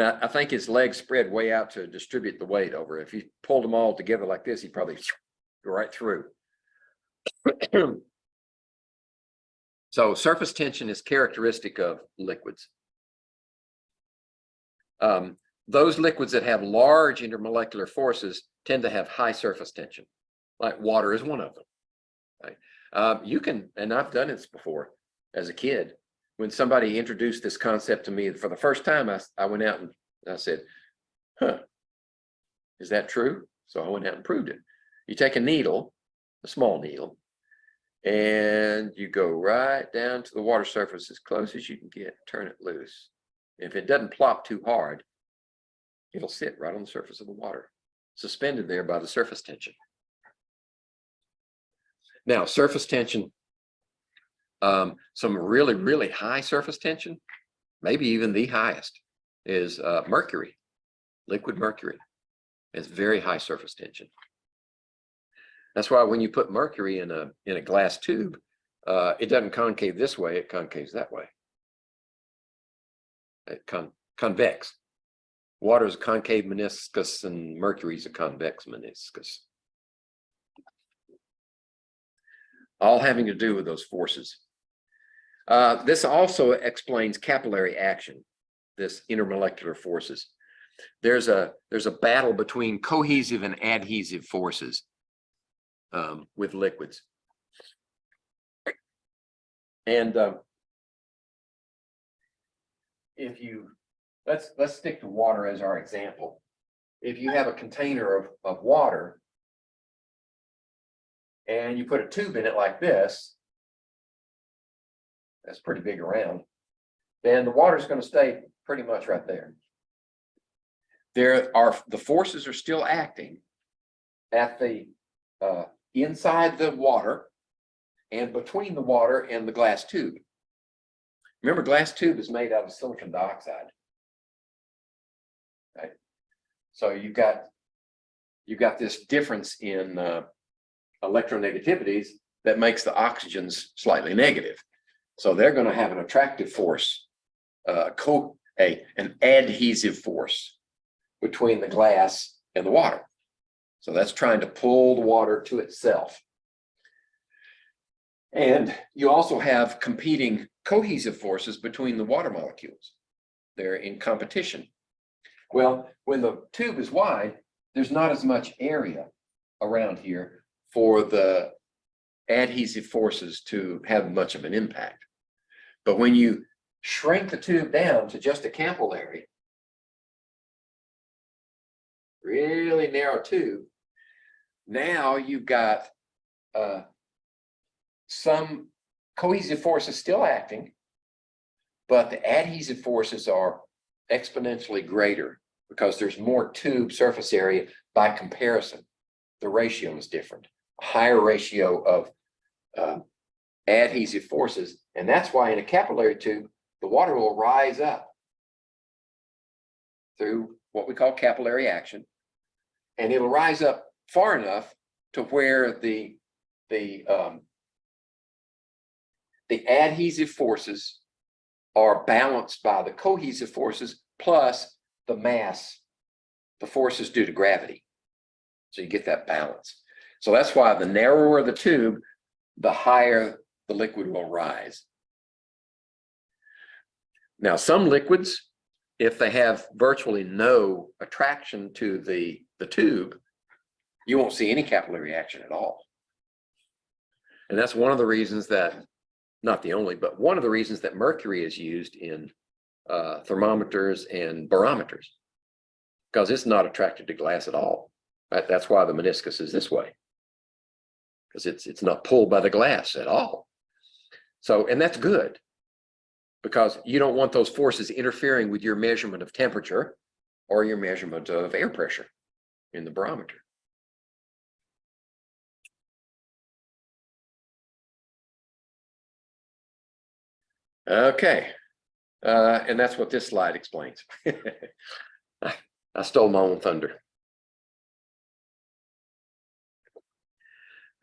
I think his legs spread way out to distribute the weight over. If you pulled them all together like this, he'd probably go right through. So surface tension is characteristic of liquids. Those liquids that have large intermolecular forces tend to have high surface tension, like water is one of them. Right? You can, and I've done this before as a kid, when somebody introduced this concept to me for the first time, I went out and I said, huh, is that true? So I went out and proved it. You take a needle, a small needle, And you go right down to the water surface as close as you can get, turn it loose. If it doesn't plop too hard, it'll sit right on the surface of the water, suspended there by the surface tension. Now, surface tension, some really, really high surface tension, maybe even the highest, is mercury, liquid mercury. It's very high surface tension. That's why when you put mercury in a glass tube, it doesn't concave this way, it concaves that way. It convex. Water is a concave meniscus and mercury is a convex meniscus. All having to do with those forces. This also explains capillary action, this intermolecular forces. There's a battle between cohesive and adhesive forces with liquids. And if you let's stick to water as our example. If you have a container of water and you put a tube in it like this, that's pretty big around, then the water is going to stay pretty much right there. The forces are still acting at the inside the water and between the water and the glass tube. Remember, glass tube is made out of silicon dioxide. Right? So you've got this difference in electronegativities that makes the oxygens slightly negative. So they're going to have an attractive force, an adhesive force between the glass and the water. So that's trying to pull the water to itself. And you also have competing cohesive forces between the water molecules. They're in competition. Well, when the tube is wide, there's not as much area around here for the adhesive forces to have much of an impact. But when you shrink the tube down to just a capillary, really narrow tube, now you've got some cohesive forces still acting, but the adhesive forces are exponentially greater because there's more tube surface area by comparison. The ratio is different, a higher ratio of adhesive forces. And that's why in a capillary tube, the water will rise up through what we call capillary action. And it'll rise up far enough to where the adhesive forces are balanced by the cohesive forces plus the mass, the forces due to gravity. So you get that balance. So that's why the narrower the tube, the higher the liquid will rise. Now, some liquids, if they have virtually no attraction to the tube, you won't see any capillary action at all. And that's one of the reasons that, not the only, but one of the reasons that mercury is used in thermometers and barometers, because it's not attracted to glass at all. That's why the meniscus is this way, because it's not pulled by the glass at all. So, and that's good, because you don't want those forces interfering with your measurement of temperature or your measurement of air pressure in the barometer. Okay, and that's what this slide explains. I stole my own thunder.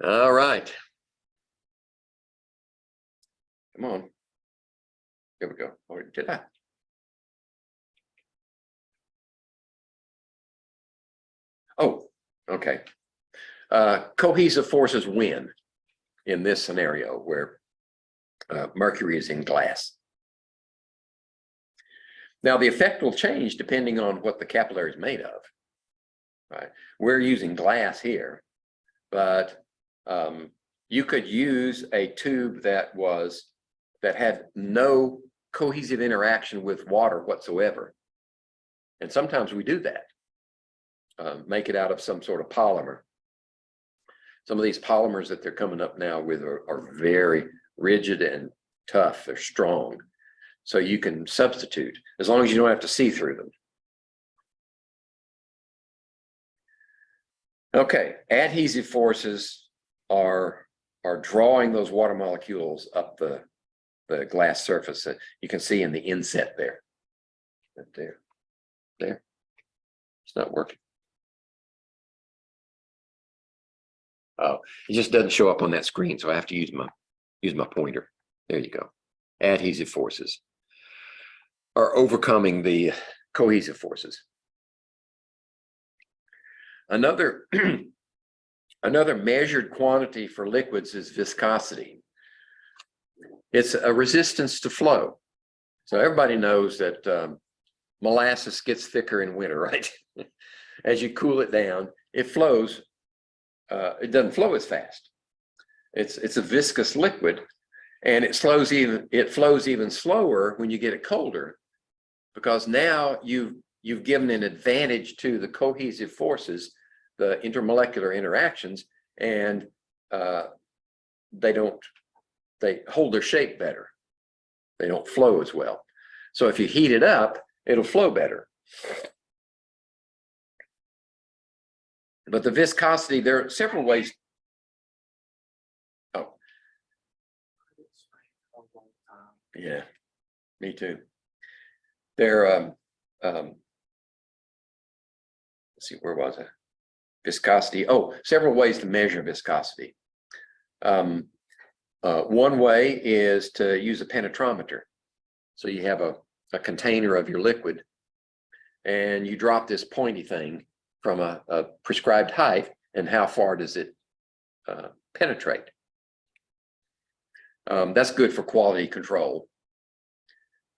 All right. Come on. Here we go. Or did I? Oh, okay. Cohesive forces win in this scenario where mercury is in glass. Now, the effect will change depending on what the capillary is made of. Right? We're using glass here, but you could use a tube that had no cohesive interaction with water whatsoever. And sometimes we do that, make it out of some sort of polymer. Some of these polymers that they're coming up now with are very rigid and tough. They're strong. So you can substitute as long as you don't have to see through them. Okay, adhesive forces are drawing those water molecules up the glass surface that you can see in the inset there. Right there. It's not working. Oh, it just doesn't show up on that screen, so I have to use my pointer. There you go. Adhesive forces are overcoming the cohesive forces. Another measured quantity for liquids is viscosity. It's a resistance to flow. So everybody knows that molasses gets thicker in winter, right? As you cool it down, it flows. It doesn't flow as fast. It's a viscous liquid, and it flows even slower when you get it colder, because now you've given an advantage to the cohesive forces, the intermolecular interactions, and they hold their shape better. They don't flow as well. So if you heat it up, it'll flow better. But the viscosity, there are several ways. Oh, yeah, me too. There, let's see, where was I? Viscosity. Oh, several ways to measure viscosity. One way is to use a penetrometer. So you have a container of your liquid, and you drop this pointy thing from a prescribed height, and how far does it penetrate? That's good for quality control.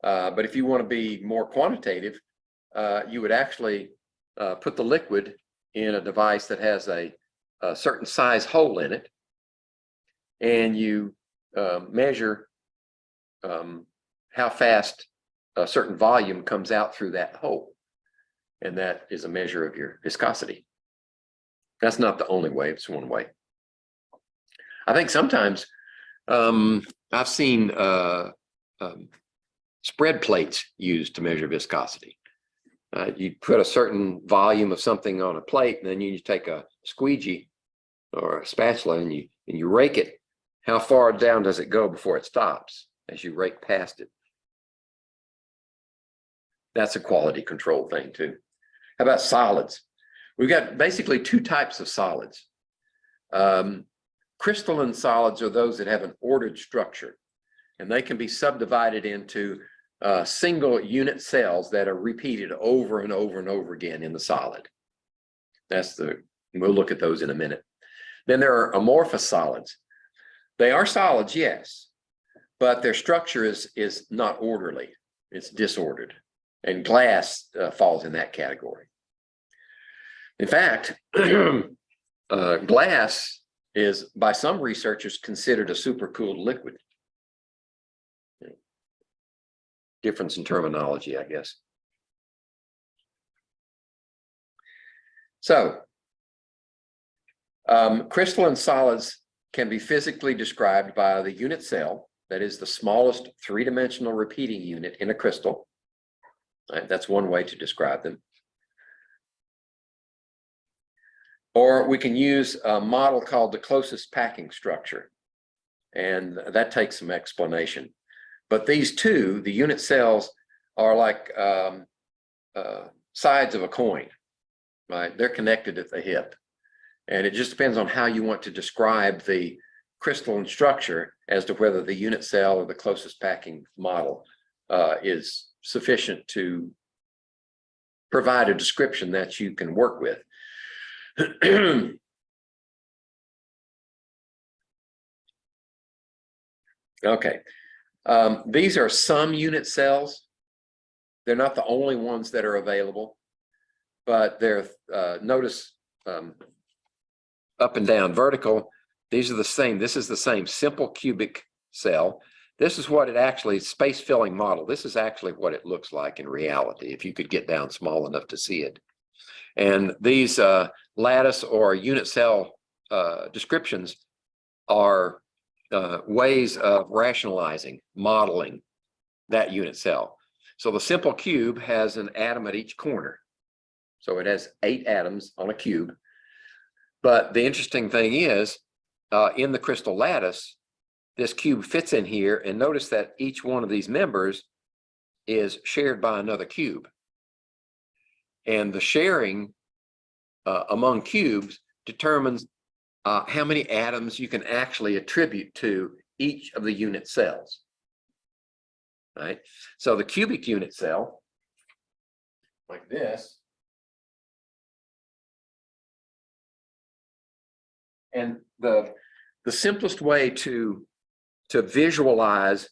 But if you want to be more quantitative, you would actually put the liquid in a device that has a certain size hole in it, and you measure how fast a certain volume comes out through that hole. And that is a measure of your viscosity. That's not the only way, it's one way. I think sometimes I've seen spread plates used to measure viscosity. You put a certain volume of something on a plate, and then you take a squeegee or a spatula and you rake it. How far down does it go before it stops as you rake past it? That's a quality control thing too. How about solids? We've got basically two types of solids. Crystalline solids are those that have an ordered structure, and they can be subdivided into single unit cells that are repeated over and over and over again in the solid. We'll look at those in a minute. Then there are amorphous solids. They are solids, yes, but their structure is not orderly. It's disordered, and glass falls in that category. In fact, glass is, by some researchers, considered a supercooled liquid. Difference in terminology, I guess. So, crystalline solids can be physically described by the unit cell, that is the smallest three-dimensional repeating unit in a crystal. Right, that's one way to describe them. Or we can use a model called the closest packing structure, and that takes some explanation. But these two, the unit cells, are like sides of a coin, right? They're connected at the hip. And it just depends on how you want to describe the crystalline structure as to whether the unit cell or the closest packing model is sufficient to provide a description that you can work with. Okay. These are some unit cells. They're not the only ones that are available, but they're, notice up and down vertical, these are the same. This is the same simple cubic cell. This is what it actually, space filling model. This is actually what it looks like in reality, if you could get down small enough to see it. And these lattice or unit cell descriptions are ways of rationalizing, modeling that unit cell. So the simple cube has an atom at each corner. So it has 8 atoms on a cube. But the interesting thing is, in the crystal lattice, this cube fits in here, and notice that each one of these members is shared by another cube. And the sharing among cubes determines how many atoms you can actually attribute to each of the unit cells. Right? So the cubic unit cell, like this, and the simplest way to visualize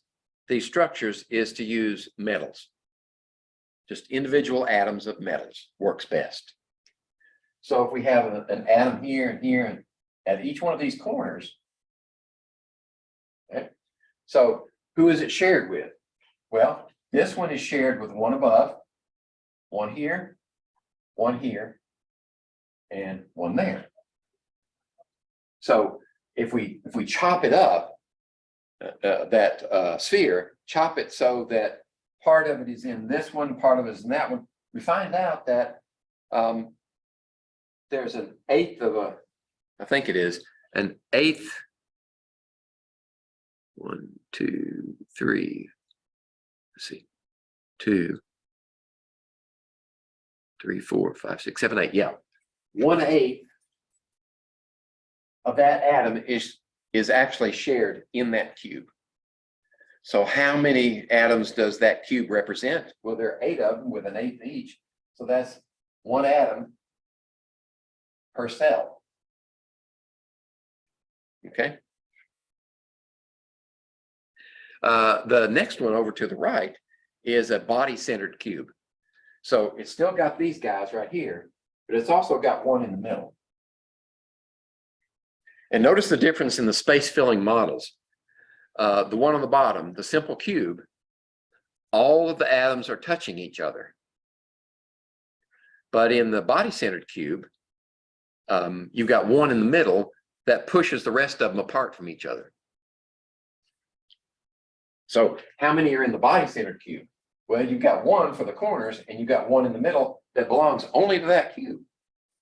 these structures is to use metals. Just individual atoms of metals works best. So if we have an atom here and here, and at each one of these corners, okay, so who is it shared with? Well, this one is shared with one above, one here, and one there. So if we chop it up, that sphere, chop it so that part of it is in this one, part of it is in that one, we find out that there's an eighth of a, I think it is, an eighth, 1, 2, 3, let's see, 2, 3, 4, 5, 6, 7, 8, yeah. 1/8 of that atom is actually shared in that cube. So how many atoms does that cube represent? Well, there are 8 of them with an eighth each. So that's 1 atom per cell. Okay. The next one over to the right is a body-centered cube. So it's still got these guys right here, but it's also got one in the middle. And notice the difference in the space-filling models. The one on the bottom, the simple cube, all of the atoms are touching each other. But in the body-centered cube, you've got one in the middle that pushes the rest of them apart from each other. So how many are in the body-centered cube? Well, you've got one for the corners, and you've got one in the middle that belongs only to that cube.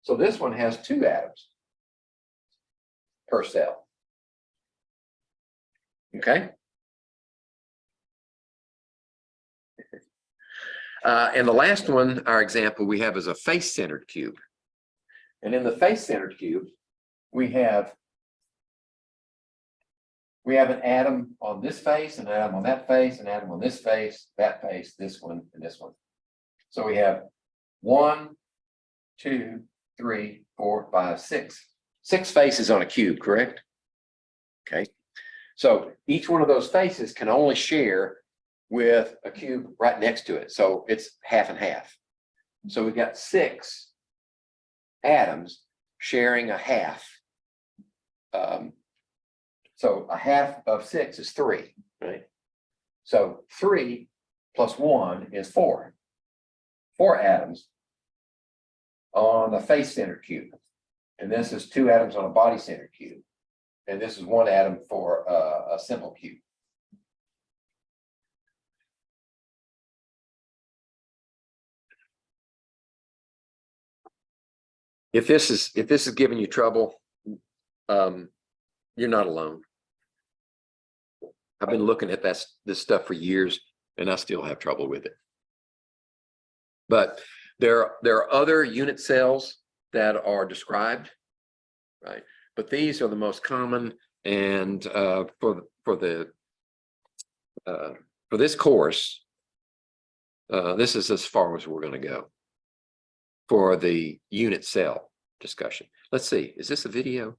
So this one has 2 atoms per cell. Okay. And the last one, our example we have is a face-centered cube. And in the face-centered cube, we have an atom on this face, an atom on that face, an atom on this face, that face, this one, and this one. So we have 1, 2, 3, 4, 5, 6. 6 faces on a cube, correct? Okay. So each one of those faces can only share with a cube right next to it. So it's half and half. So we've got 6 atoms sharing a half. So a half of 6 is 3, right? So 3 plus 1 is 4. 4 atoms on a face-centered cube. And this is 2 atoms on a body-centered cube. And this is 1 atom for a simple cube. If this is giving you trouble, you're not alone. I've been looking at this stuff for years, and I still have trouble with it. But there are other unit cells that are described, right? But these are the most common, and for this course, this is as far as we're going to go for the unit cell discussion. Let's see, is this a video?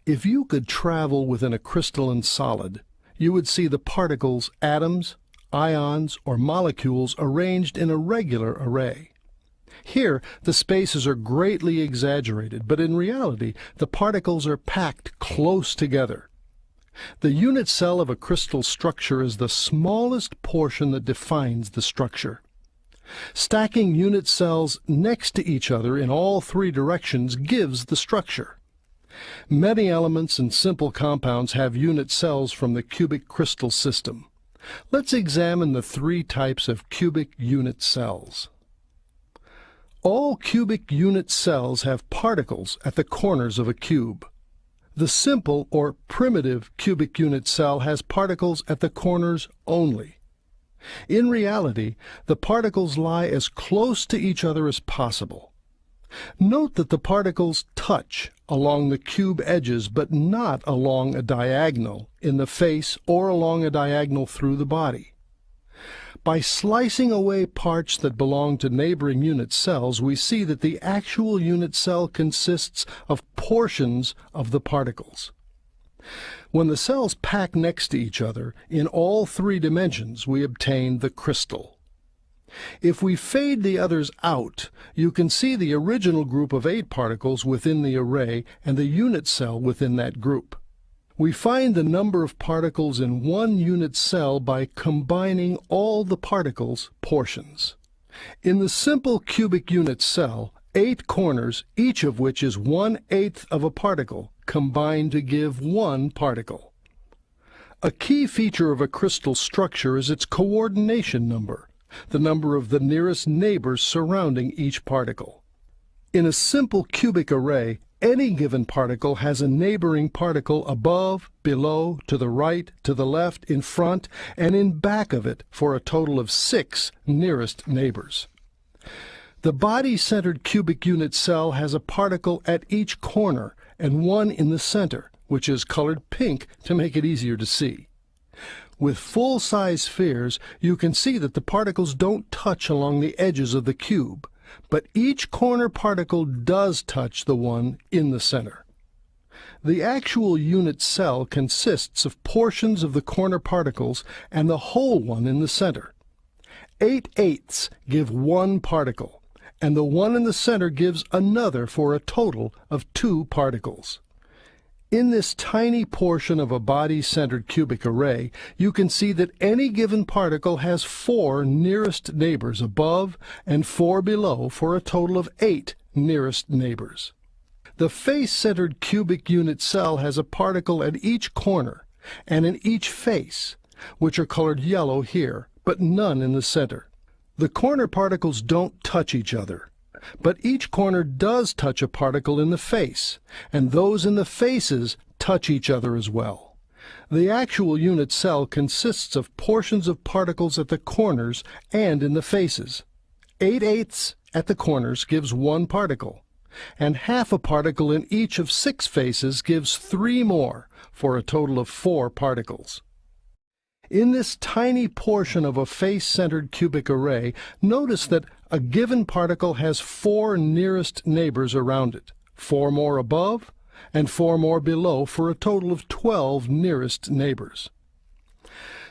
If you could travel within a crystalline solid, you would see the particles, atoms, ions, or molecules arranged in a regular array. Here, the spaces are greatly exaggerated, but in reality, the particles are packed close together. The unit cell of a crystal structure is the smallest portion that defines the structure. Stacking unit cells next to each other in all three directions gives the structure. Many elements and simple compounds have unit cells from the cubic crystal system. Let's examine the three types of cubic unit cells. All cubic unit cells have particles at the corners of a cube. The simple or primitive cubic unit cell has particles at the corners only. In reality, the particles lie as close to each other as possible. Note that the particles touch along the cube edges but not along a diagonal in the face or along a diagonal through the body. By slicing away parts that belong to neighboring unit cells, we see that the actual unit cell consists of portions of the particles. When the cells pack next to each other in all three dimensions, we obtain the crystal. If we fade the others out, you can see the original group of 8 particles within the array and the unit cell within that group. We find the number of particles in one unit cell by combining all the particles' portions. In the simple cubic unit cell, 8 corners, each of which is 1/8 of a particle, combine to give 1 particle. A key feature of a crystal structure is its coordination number, the number of the nearest neighbors surrounding each particle. In a simple cubic array, any given particle has a neighboring particle above, below, to the right, to the left, in front, and in back of it for a total of 6 nearest neighbors. The body-centered cubic unit cell has a particle at each corner and one in the center, which is colored pink to make it easier to see. With full-size spheres, you can see that the particles don't touch along the edges of the cube, but each corner particle does touch the one in the center. The actual unit cell consists of portions of the corner particles and the whole one in the center. 8/8 give 1 particle, and the one in the center gives another for a total of 2 particles. In this tiny portion of a body-centered cubic array, you can see that any given particle has 4 nearest neighbors above and 4 below for a total of 8 nearest neighbors. The face-centered cubic unit cell has a particle at each corner and in each face, which are colored yellow here, but none in the center. The corner particles don't touch each other, but each corner does touch a particle in the face, and those in the faces touch each other as well. The actual unit cell consists of portions of particles at the corners and in the faces. 8/8 at the corners gives 1 particle, and half a particle in each of 6 faces gives 3 more, for a total of 4 particles. In this tiny portion of a face-centered cubic array, notice that a given particle has 4 nearest neighbors around it, 4 more above and 4 more below for a total of 12 nearest neighbors.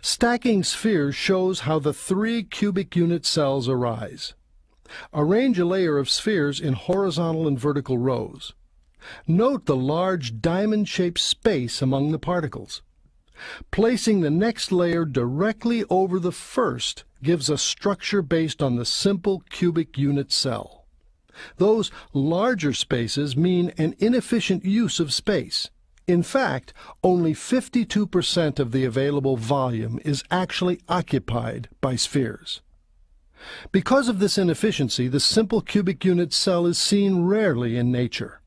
Stacking spheres shows how the 3 cubic unit cells arise. Arrange a layer of spheres in horizontal and vertical rows. Note the large diamond-shaped space among the particles. Placing the next layer directly over the first gives a structure based on the simple cubic unit cell. Those larger spaces mean an inefficient use of space. In fact, only 52% of the available volume is actually occupied by spheres. Because of this inefficiency, the simple cubic unit cell is seen rarely in nature.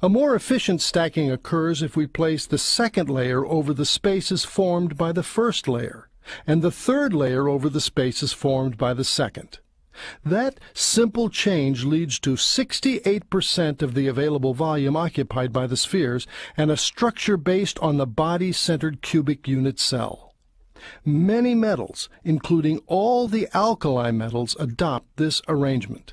A more efficient stacking occurs if we place the second layer over the spaces formed by the first layer, and the third layer over the spaces formed by the second. That simple change leads to 68% of the available volume occupied by the spheres and a structure based on the body-centered cubic unit cell. Many metals, including all the alkali metals, adopt this arrangement.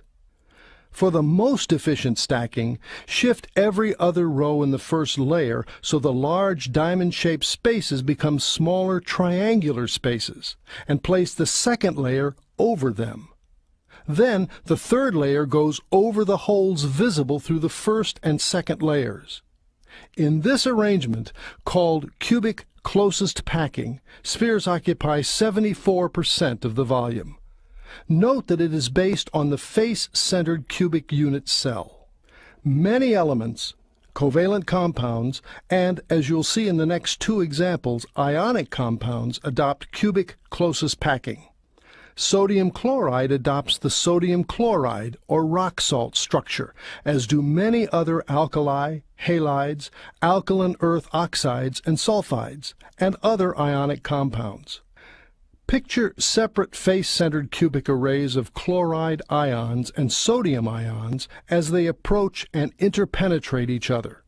For the most efficient stacking, shift every other row in the first layer so the large diamond-shaped spaces become smaller triangular spaces, and place the second layer over them. Then the third layer goes over the holes visible through the first and second layers. In this arrangement, called cubic closest packing, spheres occupy 74% of the volume. Note that it is based on the face-centered cubic unit cell. Many elements, covalent compounds, and, as you'll see in the next two examples, ionic compounds adopt cubic closest packing. Sodium chloride adopts the sodium chloride or rock salt structure, as do many other alkali, halides, alkaline earth oxides and sulfides, and other ionic compounds. Picture separate face-centered cubic arrays of chloride ions and sodium ions as they approach and interpenetrate each other.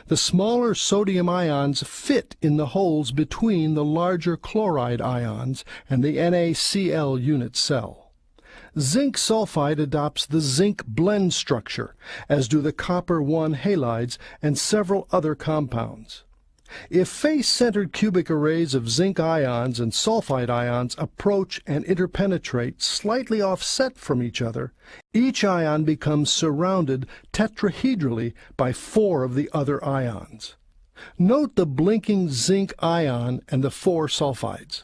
The smaller sodium ions fit in the holes between the larger chloride ions and the NaCl unit cell. Zinc sulfide adopts the zinc blend structure, as do the copper-1 halides and several other compounds. If face-centered cubic arrays of zinc ions and sulfide ions approach and interpenetrate slightly offset from each other, each ion becomes surrounded tetrahedrally by 4 of the other ions. Note the blinking zinc ion and the 4 sulfides.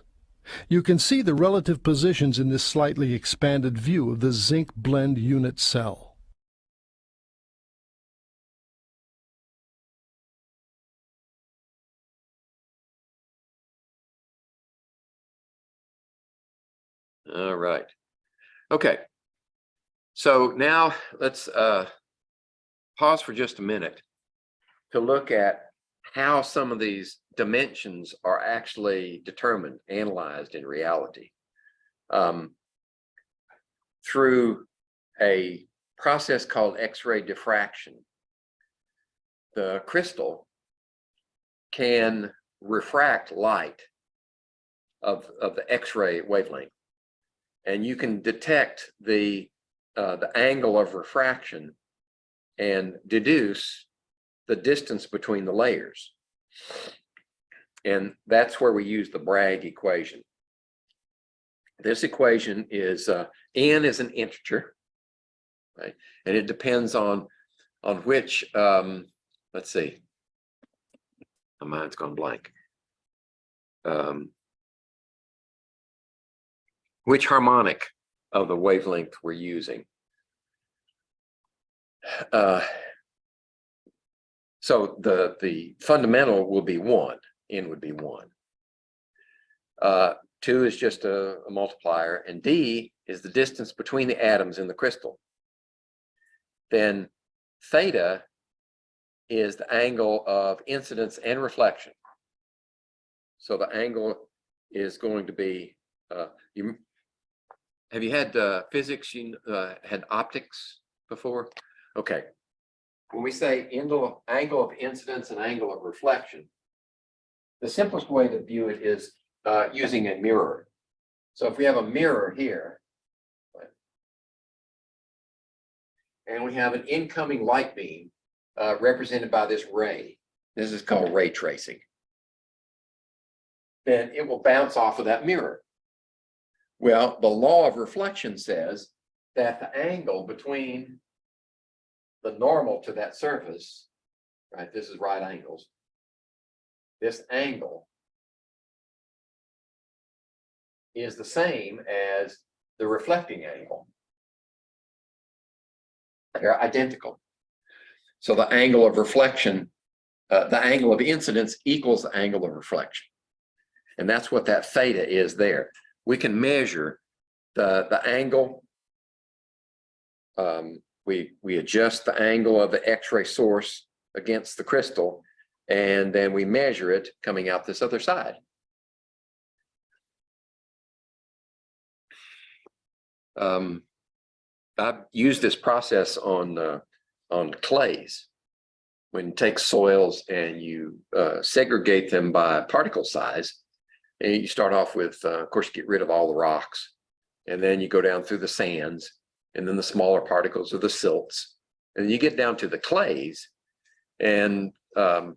You can see the relative positions in this slightly expanded view of the zinc blend unit cell. All right. Okay. So now let's pause for just a minute to look at how some of these dimensions are actually determined, analyzed in reality, through a process called X-ray diffraction. The crystal can refract light of the X-ray wavelength, and you can detect the angle of refraction and deduce the distance between the layers. And that's where we use the Bragg equation. This equation is n is an integer, right? And it depends on which let's see, my mind's gone blank. Which harmonic of the wavelength we're using. So the fundamental will be 1, n would be 1. 2 is just a multiplier, and d is the distance between the atoms in the crystal. Then theta is the angle of incidence and reflection. So the angle is going to be, have you had physics, had optics before? Okay. When we say angle of incidence and angle of reflection, the simplest way to view it is using a mirror. So if we have a mirror here, right, and we have an incoming light beam represented by this ray, this is called ray tracing, then it will bounce off of that mirror. Well, the law of reflection says that the angle between the normal to that surface, right, this is right angles, this angle is the same as the reflecting angle. They're identical. So the angle of reflection, the angle of incidence equals the angle of reflection. And that's what that theta is there. We can measure the angle. We adjust the angle of the X-ray source against the crystal, and then we measure it coming out this other side. I've used this process on clays. When you take soils and you segregate them by particle size, and you start off with, of course, you get rid of all the rocks, and then you go down through the sands, and then the smaller particles are the silts, and you get down to the clays. And I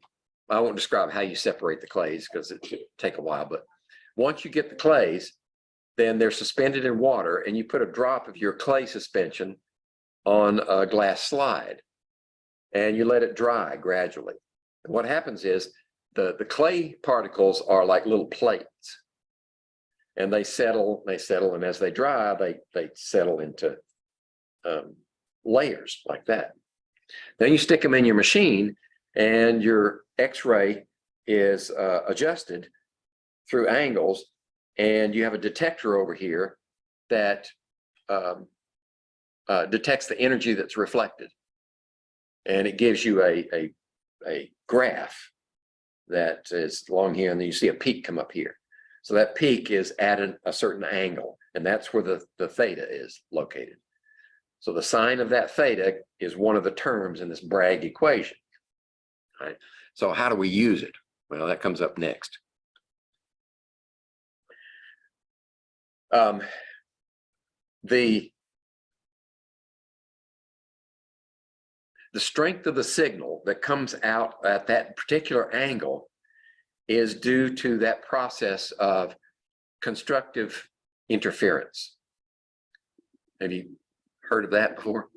won't describe how you separate the clays because it should take a while, but once you get the clays, then they're suspended in water, and you put a drop of your clay suspension on a glass slide, and you let it dry gradually. And what happens is the clay particles are like little plates, and they settle, and as they dry, they settle into layers like that. Then you stick them in your machine, and your X-ray is adjusted through angles, and you have a detector over here that detects the energy that's reflected, and it gives you a graph that is along here, and then you see a peak come up here. So that peak is at a certain angle, and that's where the theta is located. So the sine of that theta is one of the terms in this Bragg equation. Right? So how do we use it? Well, that comes up next. The strength of the signal that comes out at that particular angle is due to that process of constructive interference. Have you heard of that before?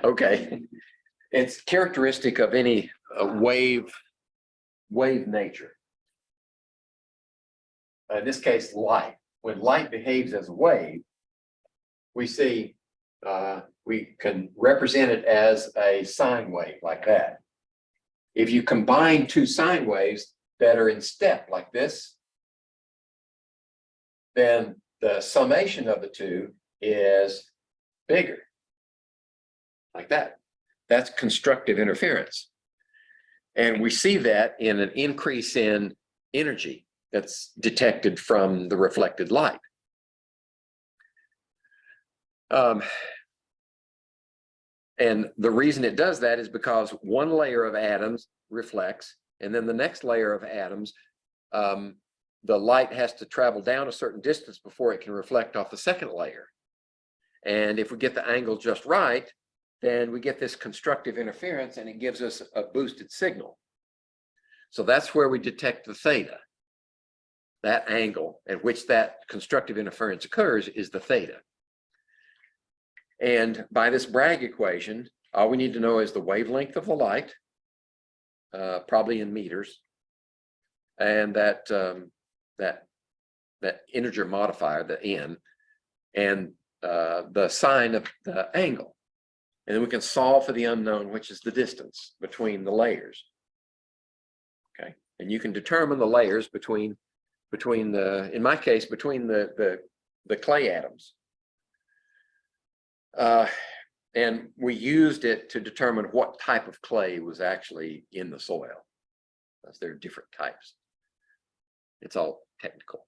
Okay. It's characteristic of any wave nature. In this case, light. When light behaves as a wave, we see we can represent it as a sine wave like that. If you combine two sine waves that are in step like this, then the summation of the two is bigger, like that. That's constructive interference. And we see that in an increase in energy that's detected from the reflected light. And the reason it does that is because one layer of atoms reflects, and then the next layer of atoms, the light has to travel down a certain distance before it can reflect off the second layer. And if we get the angle just right, then we get this constructive interference, and it gives us a boosted signal. So that's where we detect the theta. That angle at which that constructive interference occurs is the theta. And by this Bragg equation, all we need to know is the wavelength of the light, probably in meters, and that integer modifier, the n, and the sine of the angle. And then we can solve for the unknown, which is the distance between the layers. Okay, and you can determine the layers between the, in my case, between the clay atoms. And we used it to determine what type of clay was actually in the soil, because there are different types. It's all technical.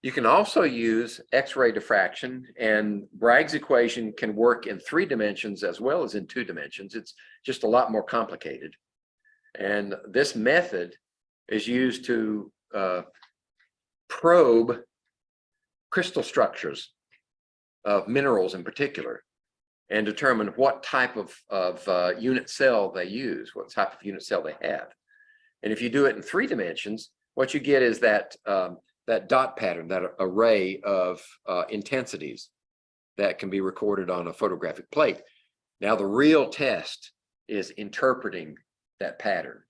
You can also use X-ray diffraction, and Bragg's equation can work in 3 dimensions as well as in 2 dimensions. It's just a lot more complicated. And this method is used to probe crystal structures of minerals in particular, and determine what type of unit cell they use, what type of unit cell they have. And if you do it in 3 dimensions, what you get is that that dot pattern, that array of intensities that can be recorded on a photographic plate. Now, the real test is interpreting that pattern.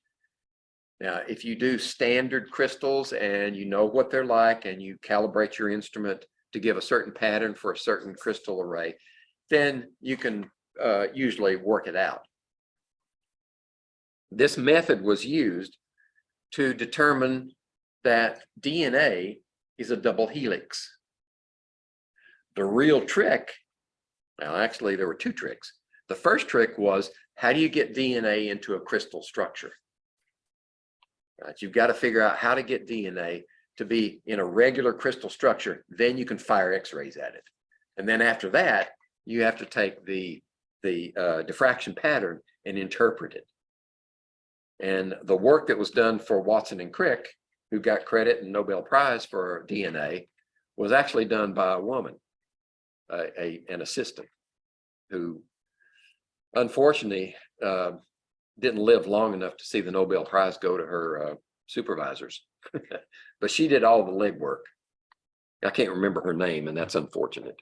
Now, if you do standard crystals and you know what they're like, and you calibrate your instrument to give a certain pattern for a certain crystal array, then you can usually work it out. This method was used to determine that DNA is a double helix. The real trick, now actually there were 2 tricks. The first trick was, how do you get DNA into a crystal structure? Right, you've got to figure out how to get DNA to be in a regular crystal structure, then you can fire X-rays at it. And then after that, you have to take the diffraction pattern and interpret it. And the work that was done for Watson and Crick, who got credit and Nobel Prize for DNA, was actually done by a woman, an assistant, who unfortunately didn't live long enough to see the Nobel Prize go to her supervisors. But she did all the legwork. I can't remember her name, and that's unfortunate.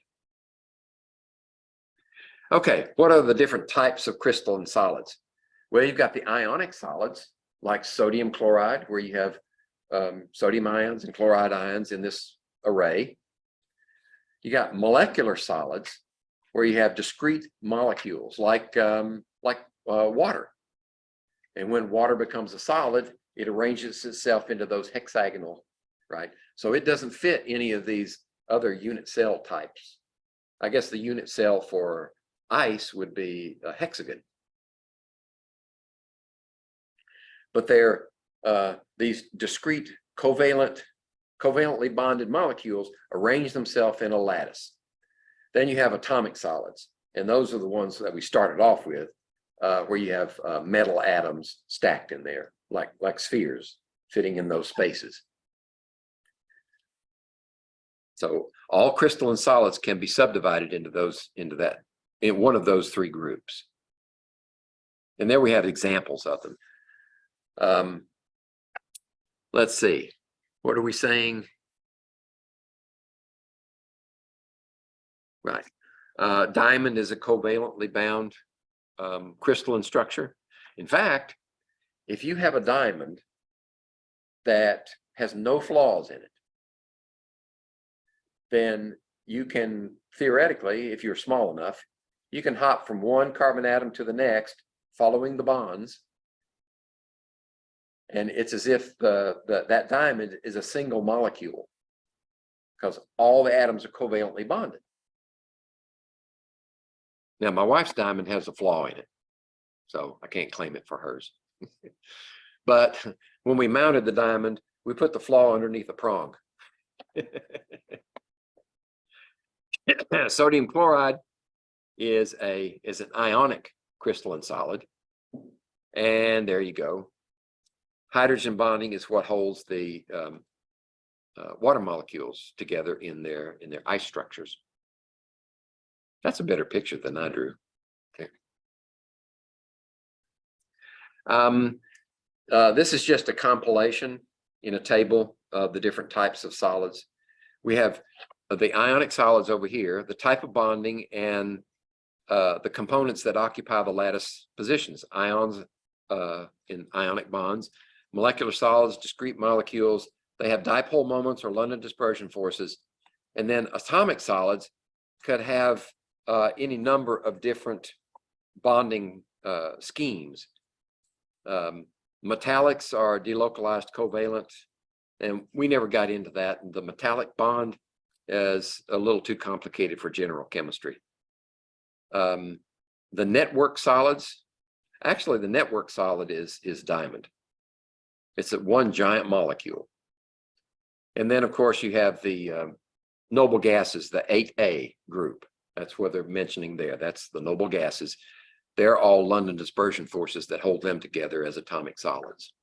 Okay, what are the different types of crystalline solids? Well, you've got the ionic solids, like sodium chloride, where you have sodium ions and chloride ions in this array. You got molecular solids, where you have discrete molecules like water. And when water becomes a solid, it arranges itself into those hexagonal, right? So it doesn't fit any of these other unit cell types. I guess the unit cell for ice would be a hexagon. But they're these discrete covalently bonded molecules arrange themselves in a lattice. Then you have atomic solids, and those are the ones that we started off with, where you have metal atoms stacked in there, like spheres fitting in those spaces. So all crystalline solids can be subdivided in one of those three groups. And there we have examples of them. Let's see, what are we saying? Right. Diamond is a covalently bound crystalline structure. In fact, if you have a diamond that has no flaws in it, then you can theoretically, if you're small enough, you can hop from one carbon atom to the next, following the bonds. And it's as if that diamond is a single molecule, because all the atoms are covalently bonded. Now, my wife's diamond has a flaw in it, so I can't claim it for hers. But when we mounted the diamond, we put the flaw underneath a prong. Sodium chloride is an ionic crystalline solid. And there you go. Hydrogen bonding is what holds the water molecules together in their ice structures. That's a better picture than I drew. Okay. This is just a compilation in a table of the different types of solids. We have the ionic solids over here, the type of bonding, and the components that occupy the lattice positions. Ions in ionic bonds, molecular solids, discrete molecules. They have dipole moments or London dispersion forces. And then atomic solids could have any number of different bonding schemes. Metallics are delocalized covalent, and we never got into that. The metallic bond is a little too complicated for general chemistry. The network solids, actually the network solid is diamond. It's one giant molecule. And then of course you have the noble gases, the 8A group. That's what they're mentioning there. That's the noble gases. They're all London dispersion forces that hold them together as atomic solids.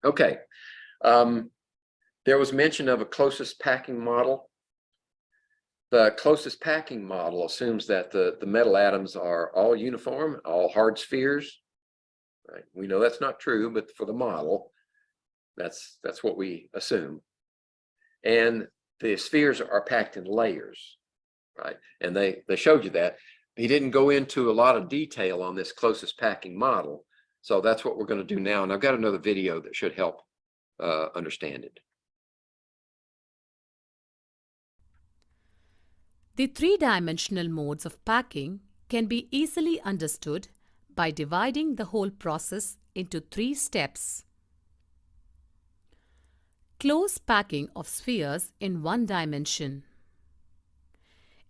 Okay. There was mention of a closest packing model. The closest packing model assumes that the metal atoms are all uniform, all hard spheres. Right? We know that's not true, but for the model, that's what we assume. And the spheres are packed in layers, right? And they showed you that. He didn't go into a lot of detail on this closest packing model. So that's what we're going to do now. And I've got another video that should help understand it. The three-dimensional modes of packing can be easily understood by dividing the whole process into 3 steps. Close packing of spheres in one dimension.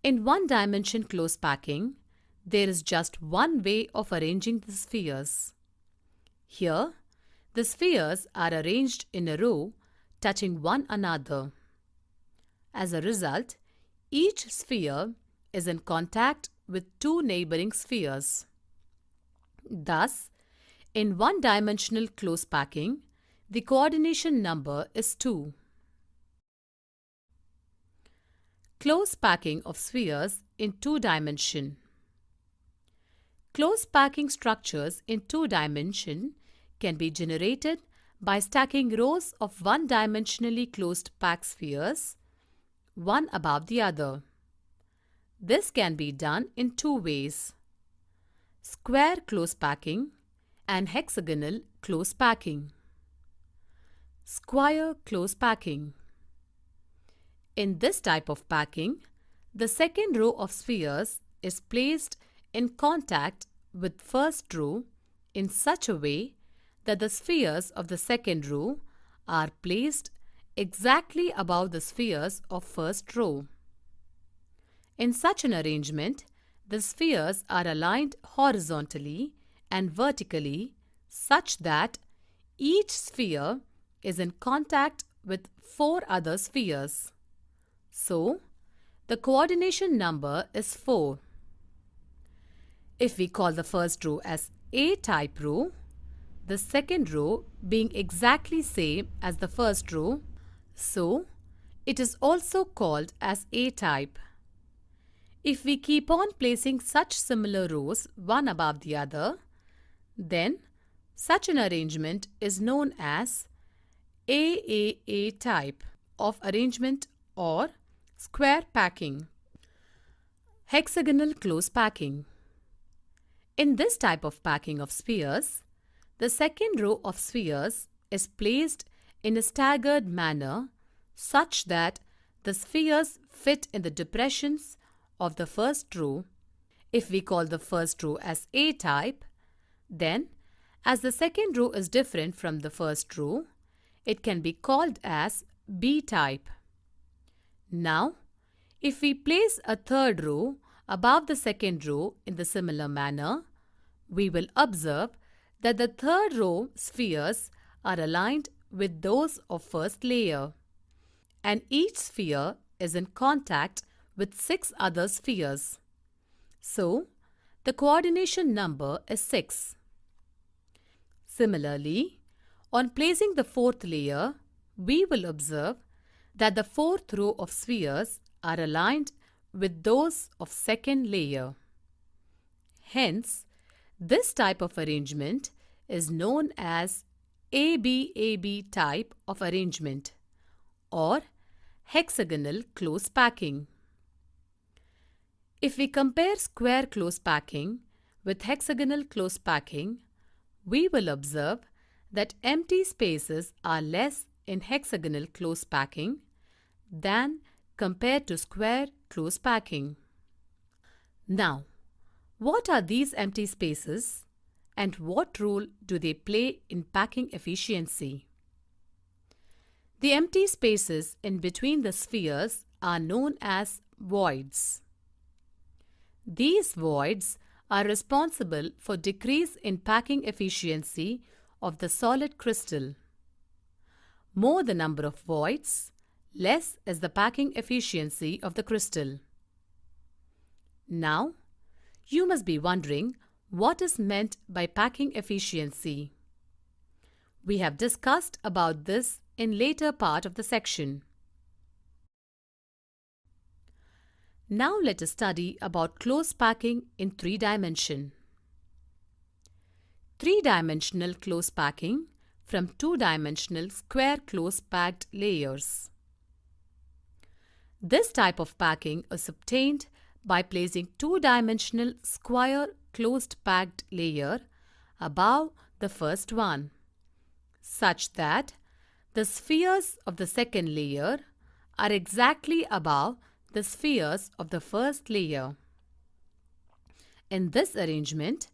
In one-dimension close packing, there is just one way of arranging the spheres. Here, the spheres are arranged in a row touching one another. As a result, each sphere is in contact with 2 neighboring spheres. Thus, in one-dimensional close packing, the coordination number is 2. Close packing of spheres in 2 dimension. Close packing structures in 2 dimension can be generated by stacking rows of one-dimensionally closed packed spheres, one above the other. This can be done in 2 ways. square close packing, and hexagonal close packing. Square close packing. In this type of packing, the second row of spheres is placed in contact with first row in such a way that the spheres of the second row are placed exactly above the spheres of first row. In such an arrangement, the spheres are aligned horizontally and vertically such that each sphere is in contact with 4 other spheres. So, the coordination number is 4. If we call the first row as A-type row, the second row being exactly same as the first row, so it is also called as A-type. If we keep on placing such similar rows one above the other, then such an arrangement is known as AAA type of arrangement or square packing. Hexagonal close packing. In this type of packing of spheres, the second row of spheres is placed in a staggered manner such that the spheres fit in the depressions of the first row. If we call the first row as A-type, then as the second row is different from the first row, it can be called as B-type. Now, if we place a third row above the second row in the similar manner, we will observe that the third row spheres are aligned with those of first layer, and each sphere is in contact with 6 other spheres. So, the coordination number is 6. Similarly, on placing the fourth layer, we will observe that the fourth row of spheres are aligned with those of second layer. Hence, this type of arrangement is known as ABAB type of arrangement or hexagonal close packing. If we compare square close packing with hexagonal close packing, we will observe that empty spaces are less in hexagonal close packing than compared to square close packing. Now, what are these empty spaces and what role do they play in packing efficiency? The empty spaces in between the spheres are known as voids. These voids are responsible for decrease in packing efficiency of the solid crystal. More the number of voids, less is the packing efficiency of the crystal. Now, you must be wondering what is meant by packing efficiency. We have discussed about this in later part of the section. Now let us study about close packing in 3 dimension. 3-dimensional close packing from 2-dimensional square close packed layers. This type of packing is obtained by placing 2-dimensional square closed packed layer above the first one, such that the spheres of the second layer are exactly above the spheres of the first layer. In this arrangement,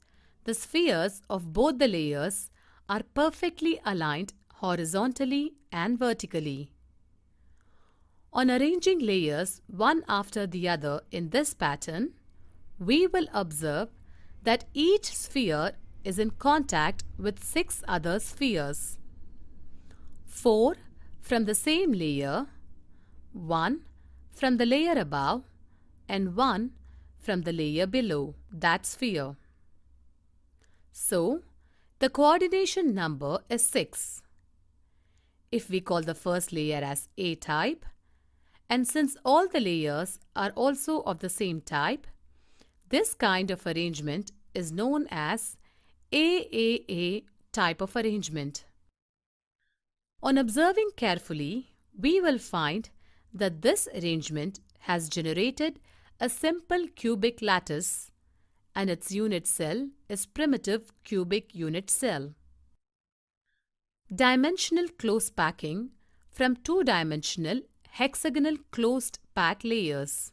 the spheres of both the layers are perfectly aligned horizontally and vertically. On arranging layers one after the other in this pattern, we will observe that each sphere is in contact with 6 other spheres. 4 from the same layer, 1 from the layer above, and 1 from the layer below that sphere. So, the coordination number is 6. If we call the first layer as A-type, and since all the layers are also of the same type, this kind of arrangement is known as AAA type of arrangement. On observing carefully, we will find that this arrangement has generated a simple cubic lattice and its unit cell is primitive cubic unit cell. Dimensional close packing from two-dimensional hexagonal closed pack layers.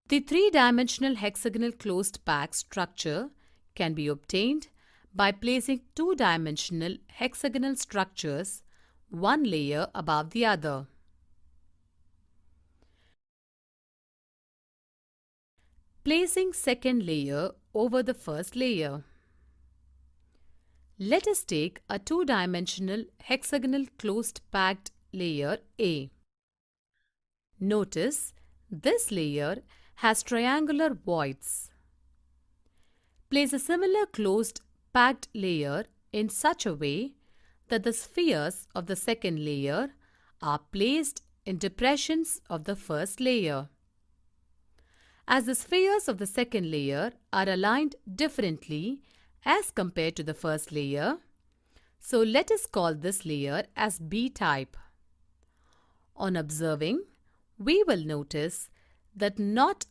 The three-dimensional hexagonal closed pack structure can be obtained by placing two-dimensional hexagonal structures one layer above the other. Placing second layer over the first layer. Let us take a two-dimensional hexagonal closed packed layer A. Notice this layer has triangular voids. Place a similar closed packed layer in such a way that the spheres of the second layer are placed in depressions of the first layer. As the spheres of the second layer are aligned differently as compared to the first layer, so let us call this layer as B type. On observing, we will notice that not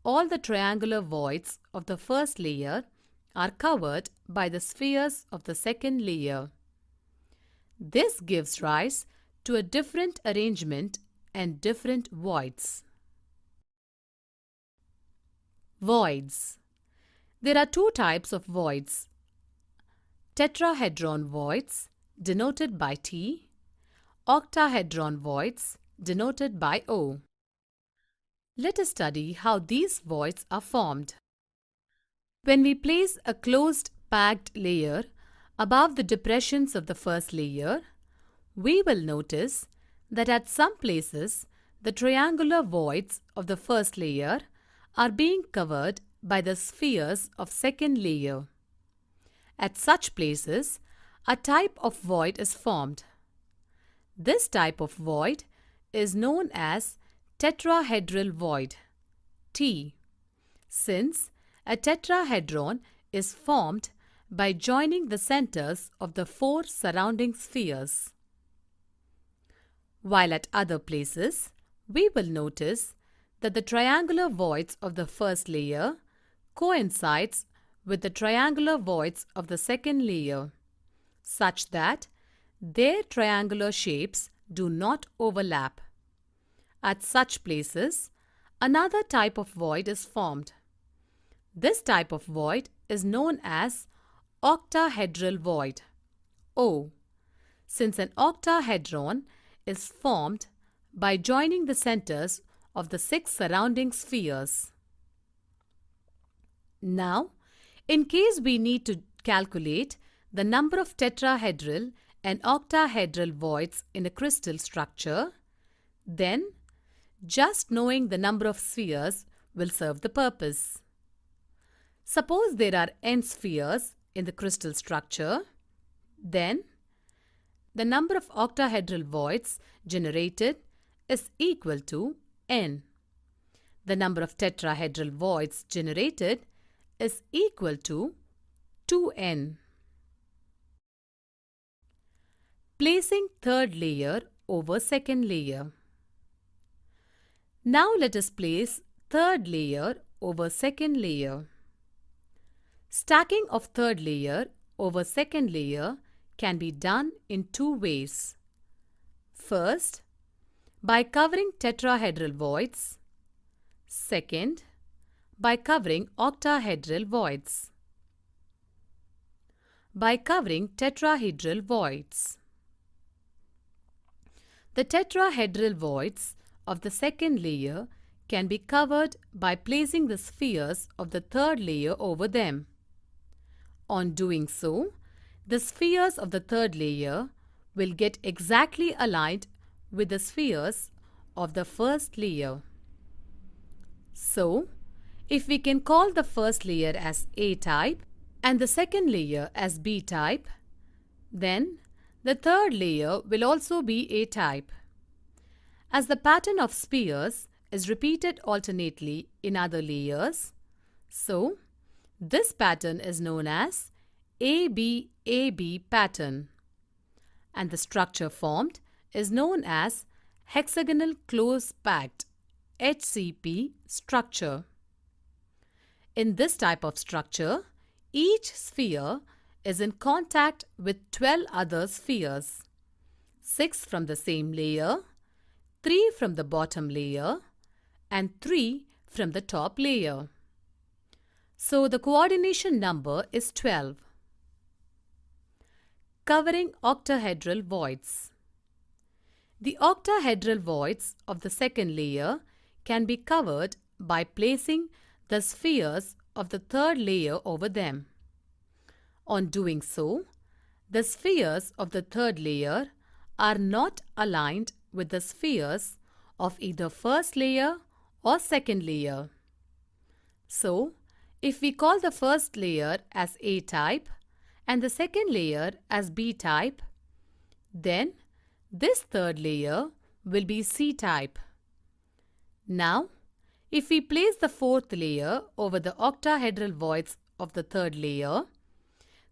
all the triangular voids of the first layer are covered by the spheres of the second layer. This gives rise to a different arrangement and different voids. Voids. There are two types of voids: tetrahedron voids, denoted by T, octahedron voids, denoted by O. Let us study how these voids are formed. When we place a closed packed layer above the depressions of the first layer, we will notice that at some places the triangular voids of the first layer are being covered by the spheres of second layer. At such places, a type of void is formed. This type of void is known as tetrahedral void, T, since a tetrahedron is formed by joining the centers of the four surrounding spheres. While at other places, we will notice that the triangular voids of the first layer coincides with the triangular voids of the second layer, such that their triangular shapes do not overlap. At such places, another type of void is formed. This type of void is known as octahedral void, O, since an octahedron is formed by joining the centers of the six surrounding spheres. Now, in case we need to calculate the number of tetrahedral and octahedral voids in a crystal structure, then just knowing the number of spheres will serve the purpose. Suppose there are n spheres in the crystal structure, then the number of octahedral voids generated is equal to n. The number of tetrahedral voids generated is equal to 2n. Placing third layer over second layer. Now let us place third layer over second layer. Stacking of third layer over second layer can be done in two ways. First, by covering tetrahedral voids. Second, by covering octahedral voids. By covering tetrahedral voids. The tetrahedral voids of the second layer can be covered by placing the spheres of the third layer over them. On doing so, the spheres of the third layer will get exactly aligned with the spheres of the first layer. So, if we can call the first layer as A type and the second layer as B type, then the third layer will also be A type. As the pattern of spheres is repeated alternately in other layers, so this pattern is known as AB-AB pattern, and the structure formed is known as hexagonal close packed HCP structure. In this type of structure, each sphere is in contact with 12 other spheres, 6 from the same layer, 3 from the bottom layer, and 3 from the top layer. So the coordination number is 12. Covering octahedral voids. The octahedral voids of the second layer can be covered by placing the spheres of the third layer over them. On doing so, the spheres of the third layer are not aligned with the spheres of either first layer or second layer. So, if we call the first layer as A type and the second layer as B type, then this third layer will be C type. Now, if we place the fourth layer over the octahedral voids of the third layer,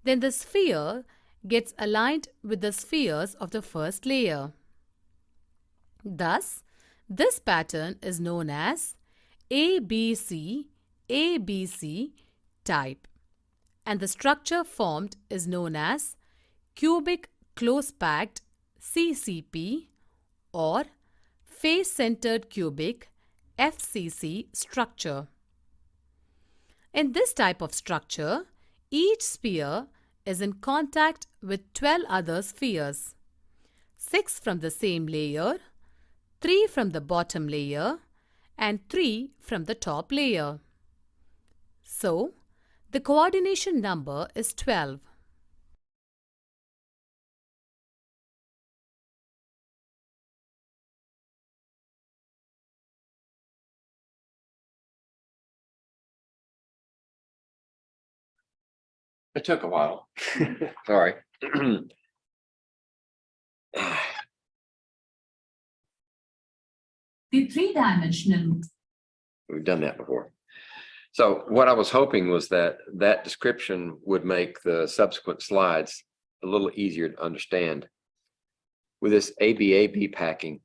then the sphere gets aligned with the spheres of the first layer. Thus, this pattern is known as ABC type, and the structure formed is known as cubic close-packed CCP or face-centered cubic FCC structure. In this type of structure, each sphere is in contact with 12 other spheres, 6 from the same layer, 3 from the bottom layer, and 3 from the top layer. So, the coordination number is 12. It took a while. Sorry. The three-dimensional. We've done that before. So what I was hoping was that that description would make the subsequent slides a little easier to understand. With this ABAB packing,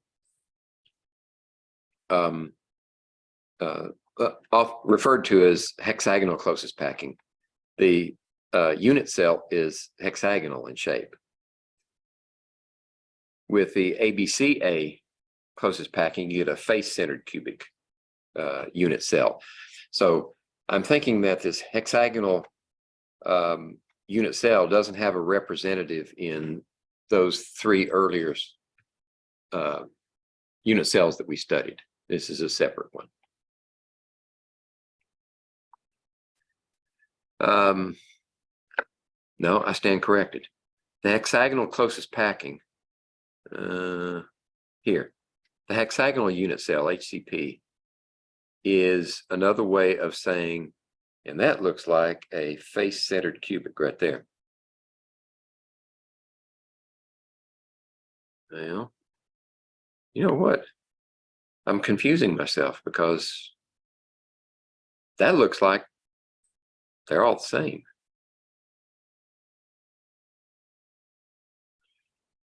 referred to as hexagonal closest packing, the unit cell is hexagonal in shape. With the ABCA closest packing, you get a face-centered cubic unit cell. So I'm thinking that this hexagonal unit cell doesn't have a representative in those three earlier unit cells that we studied. This is a separate one. No, I stand corrected. The hexagonal closest packing here, the hexagonal unit cell, HCP, is another way of saying, and that looks like a face-centered cubic right there. Well, you know what? I'm confusing myself because that looks like they're all the same.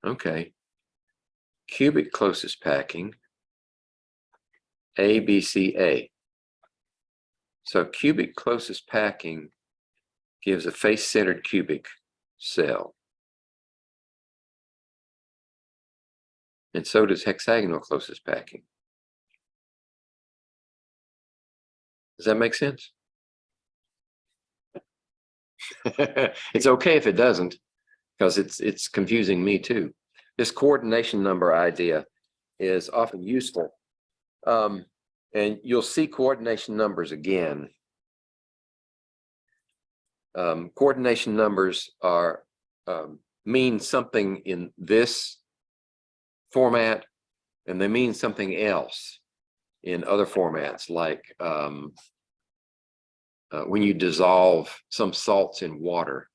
Okay. Cubic closest packing, ABCA. So cubic closest packing gives a face-centered cubic cell. And so does hexagonal closest packing. Does that make sense? It's okay if it doesn't, because it's confusing me too. This coordination number idea is often useful. And you'll see coordination numbers again. Coordination numbers are mean something in this format, and they mean something else in other formats, like when you dissolve some salts in water,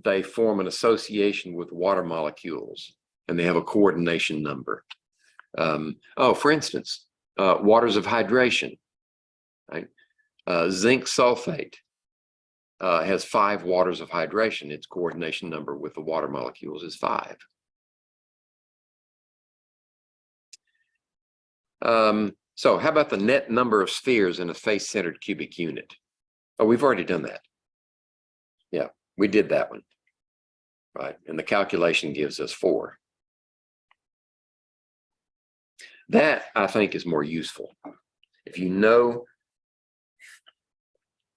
they form an association with water molecules, and they have a coordination number. For instance, waters of hydration, right? Zinc sulfate has 5 waters of hydration. Its coordination number with the water molecules is 5. So how about the net number of spheres in a face-centered cubic unit? Oh, we've already done that. Yeah, we did that one. Right, and the calculation gives us 4. That, I think, is more useful. If you know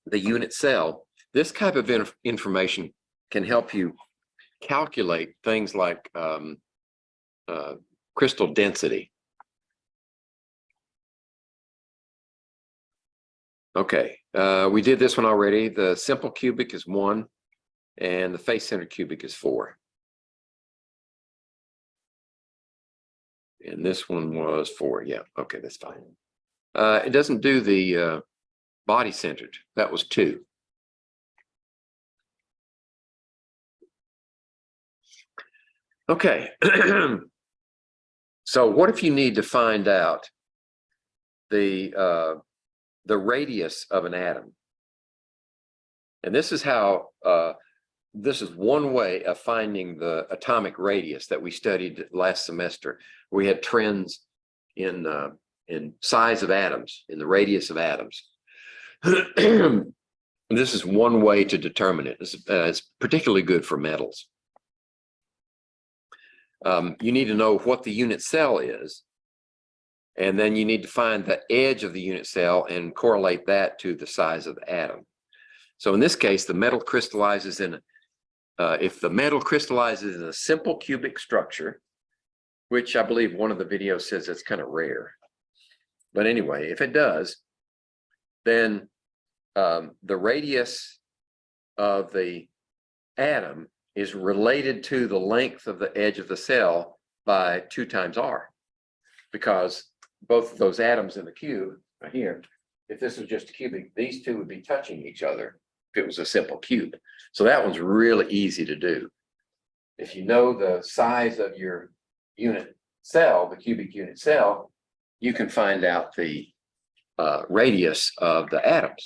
the unit cell, this type of information can help you calculate things like crystal density. Okay, we did this one already. The simple cubic is 1, and the face-centered cubic is 4. And this one was 4. Yeah, okay, that's fine. It doesn't do the body-centered. That was 2. Okay. So what if you need to find out the radius of an atom? And this is how this is one way of finding the atomic radius that we studied last semester. We had trends in size of atoms, in the radius of atoms. This is one way to determine it. It's particularly good for metals. You need to know what the unit cell is, and then you need to find the edge of the unit cell and correlate that to the size of the atom. So in this case, the metal crystallizes in if the metal crystallizes in a simple cubic structure, which I believe one of the videos says it's kind of rare. But anyway, if it does, then the radius of the atom is related to the length of the edge of the cell by 2 times r, because both of those atoms in the cube right here, if this was just a cubic, these two would be touching each other if it was a simple cube. So that one's really easy to do. If you know the size of your unit cell, the cubic unit cell, you can find out the radius of the atoms.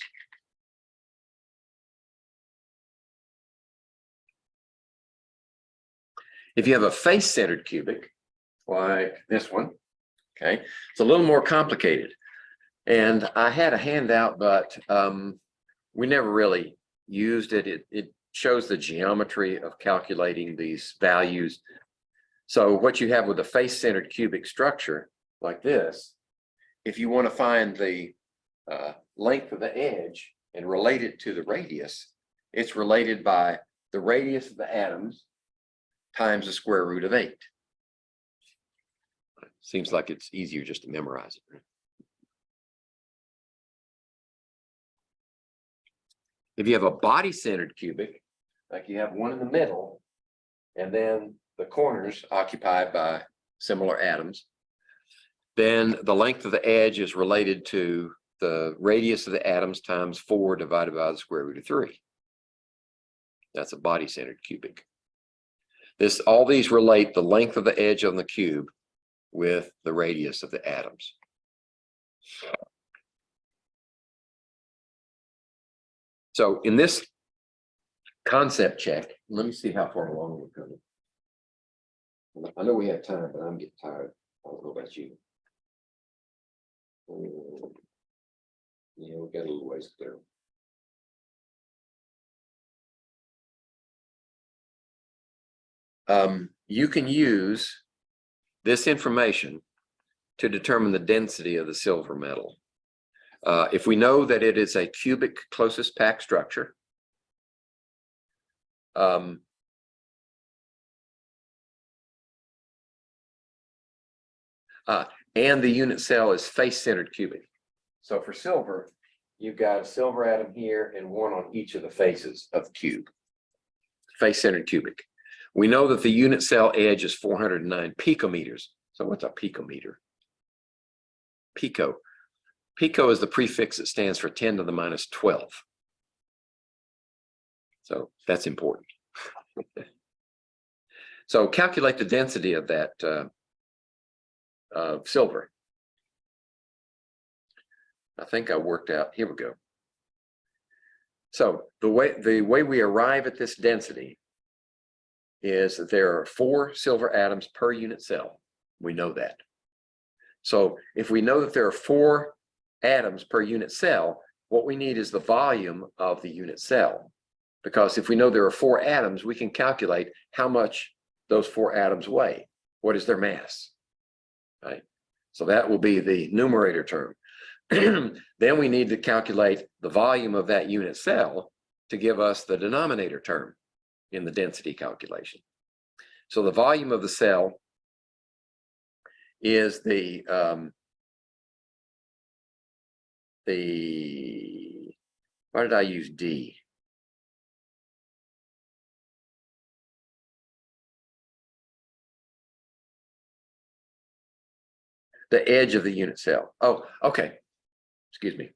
If you have a face-centered cubic, like this one, okay, it's a little more complicated. And I had a handout, but we never really used it. It shows the geometry of calculating these values. So what you have with a face-centered cubic structure like this, if you want to find the length of the edge and relate it to the radius, it's related by the radius of the atoms times the square root of 8. Seems like it's easier just to memorize it. If you have a body-centered cubic, like you have one in the middle, and then the corners occupied by similar atoms, then the length of the edge is related to the radius of the atoms times 4 divided by the square root of 3. That's a body-centered cubic. All these relate the length of the edge on the cube with the radius of the atoms. So in this concept check, let me see how far along we're coming. I know we have time, but I'm getting tired. I don't know about you. Yeah, we've got a little ways to go. You can use this information to determine the density of the silver metal. If we know that it is a cubic closest packed structure, and the unit cell is face-centered cubic. So for silver, you've got a silver atom here and one on each of the faces of the cube. Face-centered cubic. We know that the unit cell edge is 409 picometers. So what's a picometer? Pico. Pico is the prefix that stands for 10 to the minus 12. So that's important. So calculate the density of that silver. I think I worked out, here we go. So the way we arrive at this density is that there are 4 silver atoms per unit cell. We know that. So if we know that there are 4 atoms per unit cell, what we need is the volume of the unit cell. Because if we know there are 4 atoms, we can calculate how much those 4 atoms weigh. What is their mass? Right? So that will be the numerator term. Then we need to calculate the volume of that unit cell to give us the denominator term in the density calculation. So the volume of the cell is the why did I use D? The edge of the unit cell. Oh, okay. Excuse me.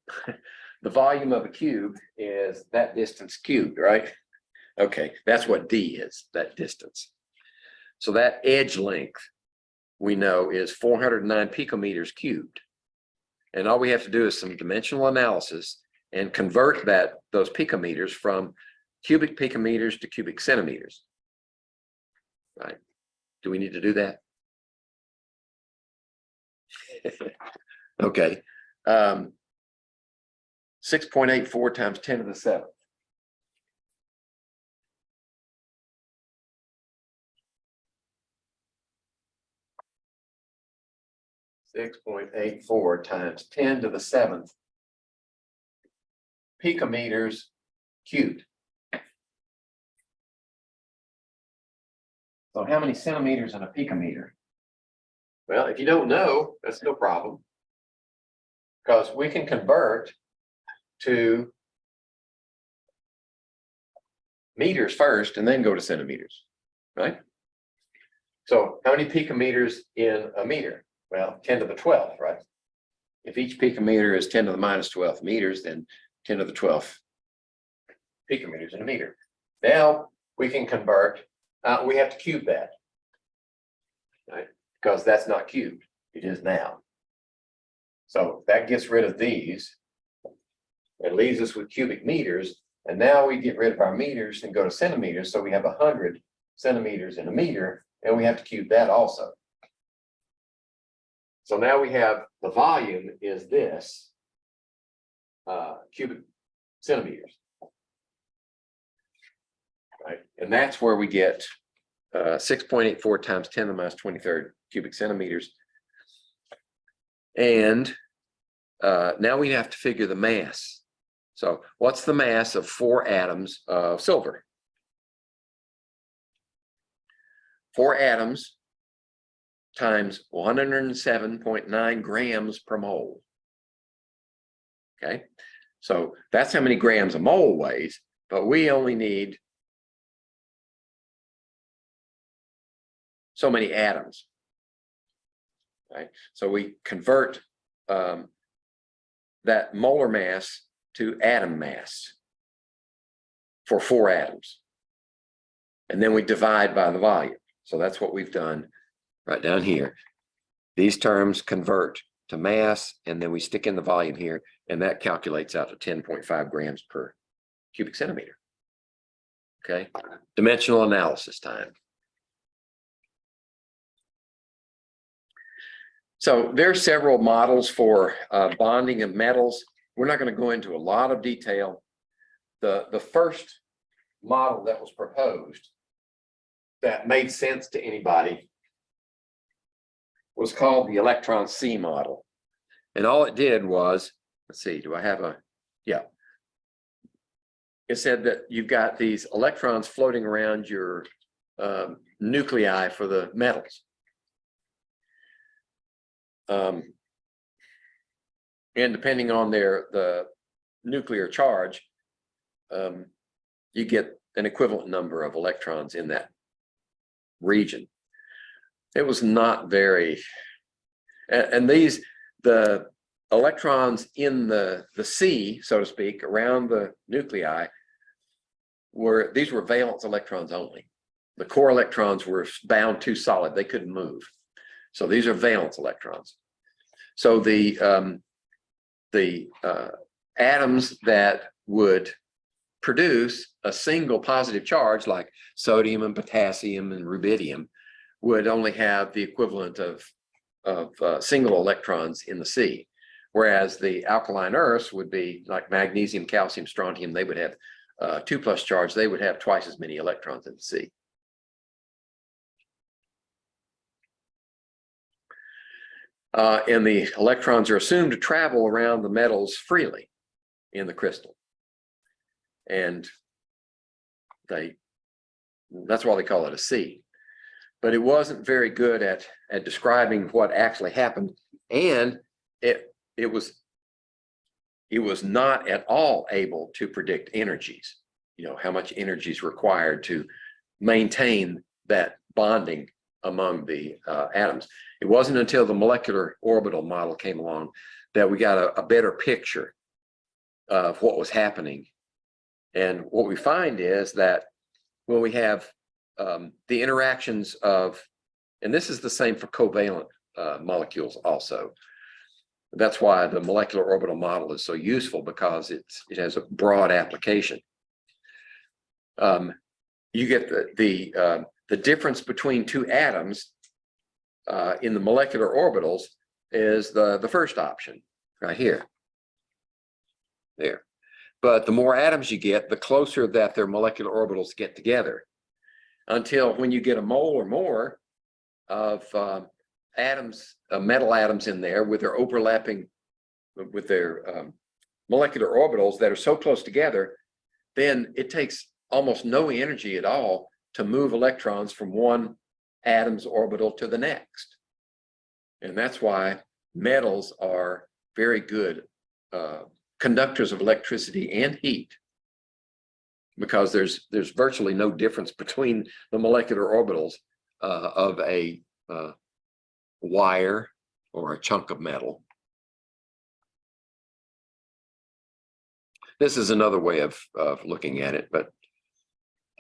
The volume of a cube is that distance cubed, right? Okay, that's what D is, that distance. So that edge length we know is 409 picometers cubed. And all we have to do is some dimensional analysis and convert those picometers from cubic picometers to cubic centimeters. Right? Do we need to do that? Okay. 6.84 times 10 to the 7th. 6.84 times 10 to the 7th picometers cubed. So how many centimeters in a picometer? Well, if you don't know, that's no problem, because we can convert to meters first and then go to centimeters, right? So how many picometers in a meter? Well, 10 to the 12th, right? If each picometer is 10 to the minus 12th meters, then 10 to the 12th picometers in a meter. Now we can convert, we have to cube that, right? Because that's not cubed, it is now. So that gets rid of these. It leaves us with cubic meters, and now we get rid of our meters and go to centimeters. So we have 100 centimeters in a meter, and we have to cube that also. So now we have the volume is this cubic centimeters, right? And that's where we get 6.84 times 10 to the minus 23rd cubic centimeters. And now we have to figure the mass. So what's the mass of 4 atoms of silver? 4 atoms times 107.9 grams per mole. Okay, so that's how many grams a mole weighs, but we only need so many atoms, right? So we convert that molar mass to atom mass for 4 atoms. And then we divide by the volume. So that's what we've done right down here. These terms convert to mass, and then we stick in the volume here, and that calculates out to 10.5 grams per cubic centimeter. Okay, dimensional analysis time. So there are several models for bonding of metals. We're not going to go into a lot of detail. The first model that was proposed that made sense to anybody was called the electron C model. And all it did was, let's see, do I have a, yeah. It said that you've got these electrons floating around your nuclei for the metals. And depending on the nuclear charge, you get an equivalent number of electrons in that region. It was not very, and the electrons in the C, so to speak, around the nuclei these were valence electrons only. The core electrons were bound to solid, they couldn't move. So these are valence electrons. So the atoms that would produce a single positive charge, like sodium and potassium and rubidium, would only have the equivalent of single electrons in the C. Whereas the alkaline earths would be like magnesium, calcium, strontium, they would have 2+ charge, they would have twice as many electrons in the C. And the electrons are assumed to travel around the metals freely in the crystal. And that's why they call it a C. But it wasn't very good at describing what actually happened. And it was not at all able to predict energies, how much energy is required to maintain that bonding among the atoms. It wasn't until the molecular orbital model came along that we got a better picture of what was happening. And what we find is that when we have the interactions of, and this is the same for covalent molecules also. That's why the molecular orbital model is so useful, because it has a broad application. You get the difference between two atoms in the molecular orbitals is the first option right here. There. But the more atoms you get, the closer that their molecular orbitals get together, until when you get a mole or more of atoms, metal atoms in there with their overlapping, with their molecular orbitals that are so close together, then it takes almost no energy at all to move electrons from one atom's orbital to the next. And that's why metals are very good conductors of electricity and heat, because there's virtually no difference between the molecular orbitals of a wire or a chunk of metal. This is another way of looking at it, but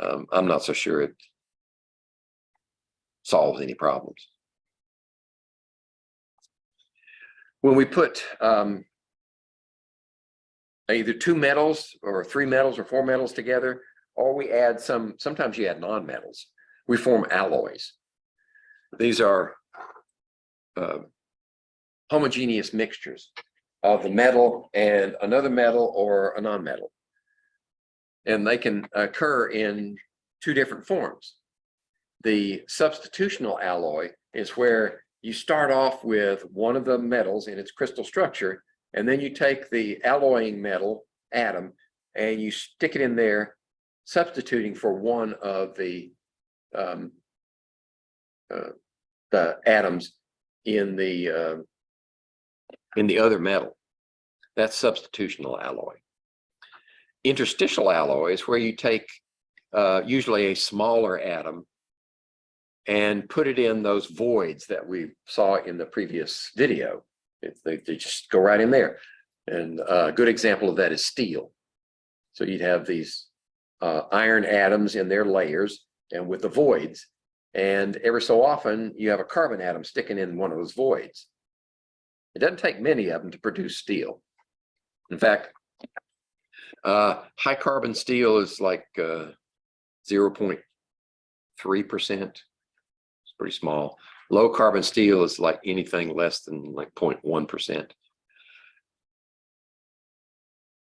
I'm not so sure it solves any problems. When we put either two metals or three metals or four metals together, or we add sometimes you add non-metals, we form alloys. These are homogeneous mixtures of the metal and another metal or a non-metal. And they can occur in two different forms. The substitutional alloy is where you start off with one of the metals in its crystal structure, and then you take the alloying metal atom and you stick it in there, substituting for one of the atoms in the other metal. That's substitutional alloy. Interstitial alloy is where you take usually a smaller atom and put it in those voids that we saw in the previous video. They just go right in there. And a good example of that is steel. So you'd have these iron atoms in their layers and with the voids, and every so often you have a carbon atom sticking in one of those voids. It doesn't take many of them to produce steel. In fact, high carbon steel is like 0.3%. It's pretty small. Low carbon steel is like anything less than like 0.1%.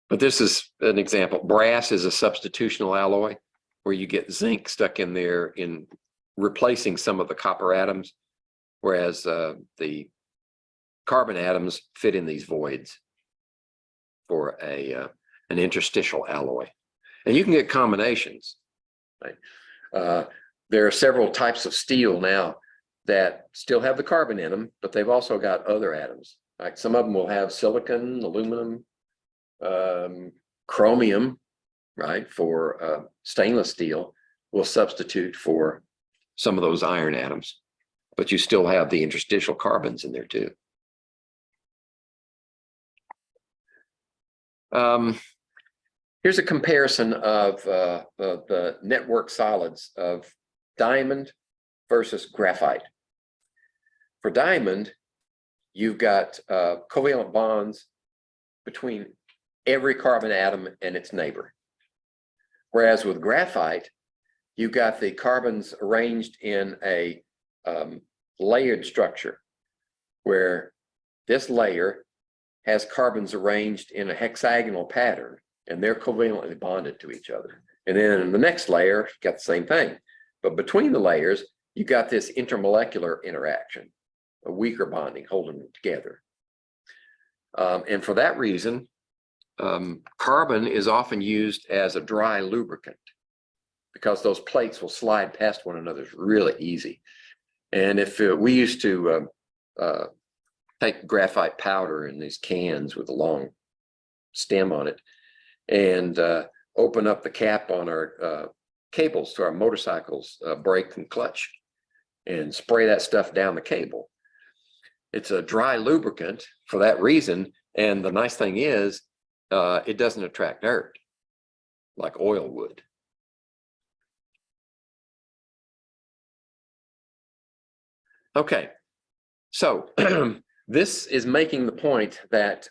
But this is an example. Brass is a substitutional alloy where you get zinc stuck in there in replacing some of the copper atoms, whereas the carbon atoms fit in these voids for an interstitial alloy. And you can get combinations. Right? There are several types of steel now that still have the carbon in them, but they've also got other atoms. Like some of them will have silicon, aluminum, chromium, right? For stainless steel will substitute for some of those iron atoms, but you still have the interstitial carbons in there too. Here's a comparison of the network solids of diamond versus graphite. For diamond, you've got covalent bonds between every carbon atom and its neighbor. Whereas with graphite, you've got the carbons arranged in a layered structure, where this layer has carbons arranged in a hexagonal pattern, and they're covalently bonded to each other. And then in the next layer, you got the same thing. But between the layers, you got this intermolecular interaction, a weaker bonding holding them together. And for that reason, carbon is often used as a dry lubricant because those plates will slide past one another really easy. And if we used to take graphite powder in these cans with a long stem on it and open up the cap on our cables to our motorcycles, brake and clutch, and spray that stuff down the cable. It's a dry lubricant for that reason. And the nice thing is, it doesn't attract dirt like oil would. Okay, so this is making the point that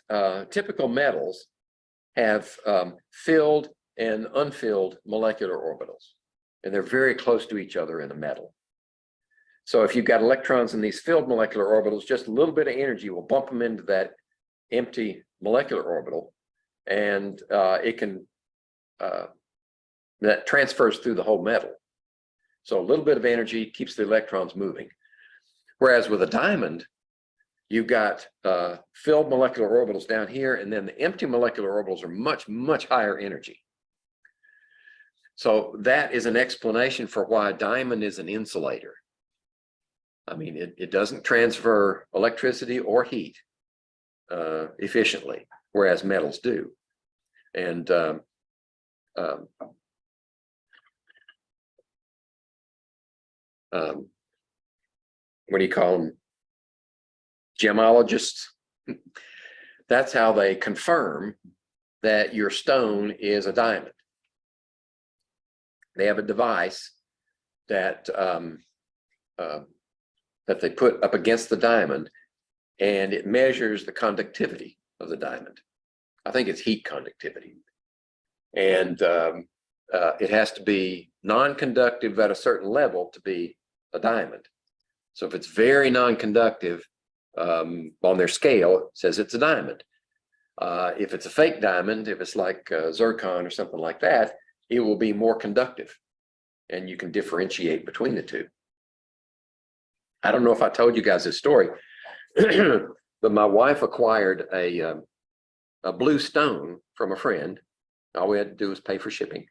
typical metals have filled and unfilled molecular orbitals, and they're very close to each other in a metal. So if you've got electrons in these filled molecular orbitals, just a little bit of energy will bump them into that empty molecular orbital, and it can, that transfers through the whole metal. So a little bit of energy keeps the electrons moving. Whereas with a diamond, you've got filled molecular orbitals down here, and then the empty molecular orbitals are much, much higher energy. So that is an explanation for why a diamond is an insulator. I mean, it doesn't transfer electricity or heat efficiently, whereas metals do. And what do you call them? Gemologists. That's how they confirm that your stone is a diamond. They have a device that that they put up against the diamond, and it measures the conductivity of the diamond. I think it's heat conductivity. And it has to be non-conductive at a certain level to be a diamond. So if it's very non-conductive on their scale, it says it's a diamond. If it's a fake diamond, if it's like zircon or something like that, it will be more conductive, and you can differentiate between the two. I don't know if I told you guys this story, but my wife acquired a blue stone from a friend. All we had to do was pay for shipping.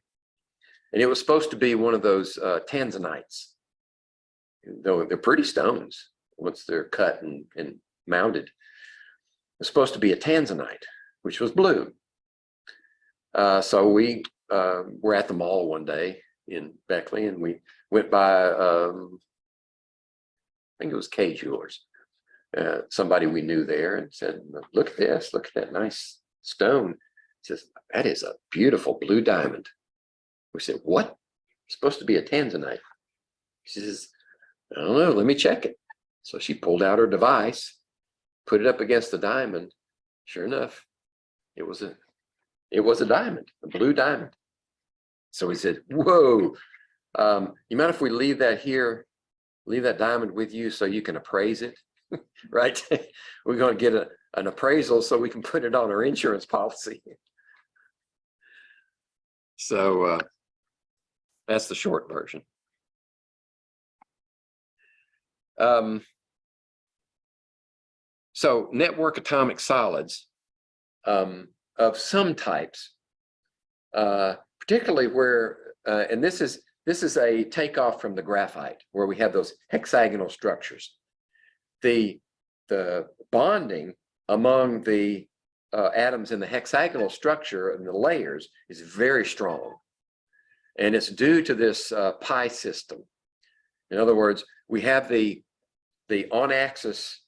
And it was supposed to be one of those tanzanites. Though they're pretty stones once they're cut and mounted. It's supposed to be a tanzanite, which was blue. So we were at the mall one day in Beckley, and we went by, I think it was K Jewelers, somebody we knew there, and said, look at this, look at that nice stone. He says, that is a beautiful blue diamond. We said, what? It's supposed to be a tanzanite. She says, I don't know, let me check it. So she pulled out her device, put it up against the diamond. Sure enough, it was a diamond, a blue diamond. So we said, whoa, you mind if we leave that here, leave that diamond with you so you can appraise it, right? We're going to get an appraisal so we can put it on our insurance policy. So that's the short version. So network atomic solids of some types, particularly where, and this is a takeoff from the graphite, where we have those hexagonal structures. The bonding among the atoms in the hexagonal structure and the layers is very strong, and it's due to this pi system. In other words, we have the on-axis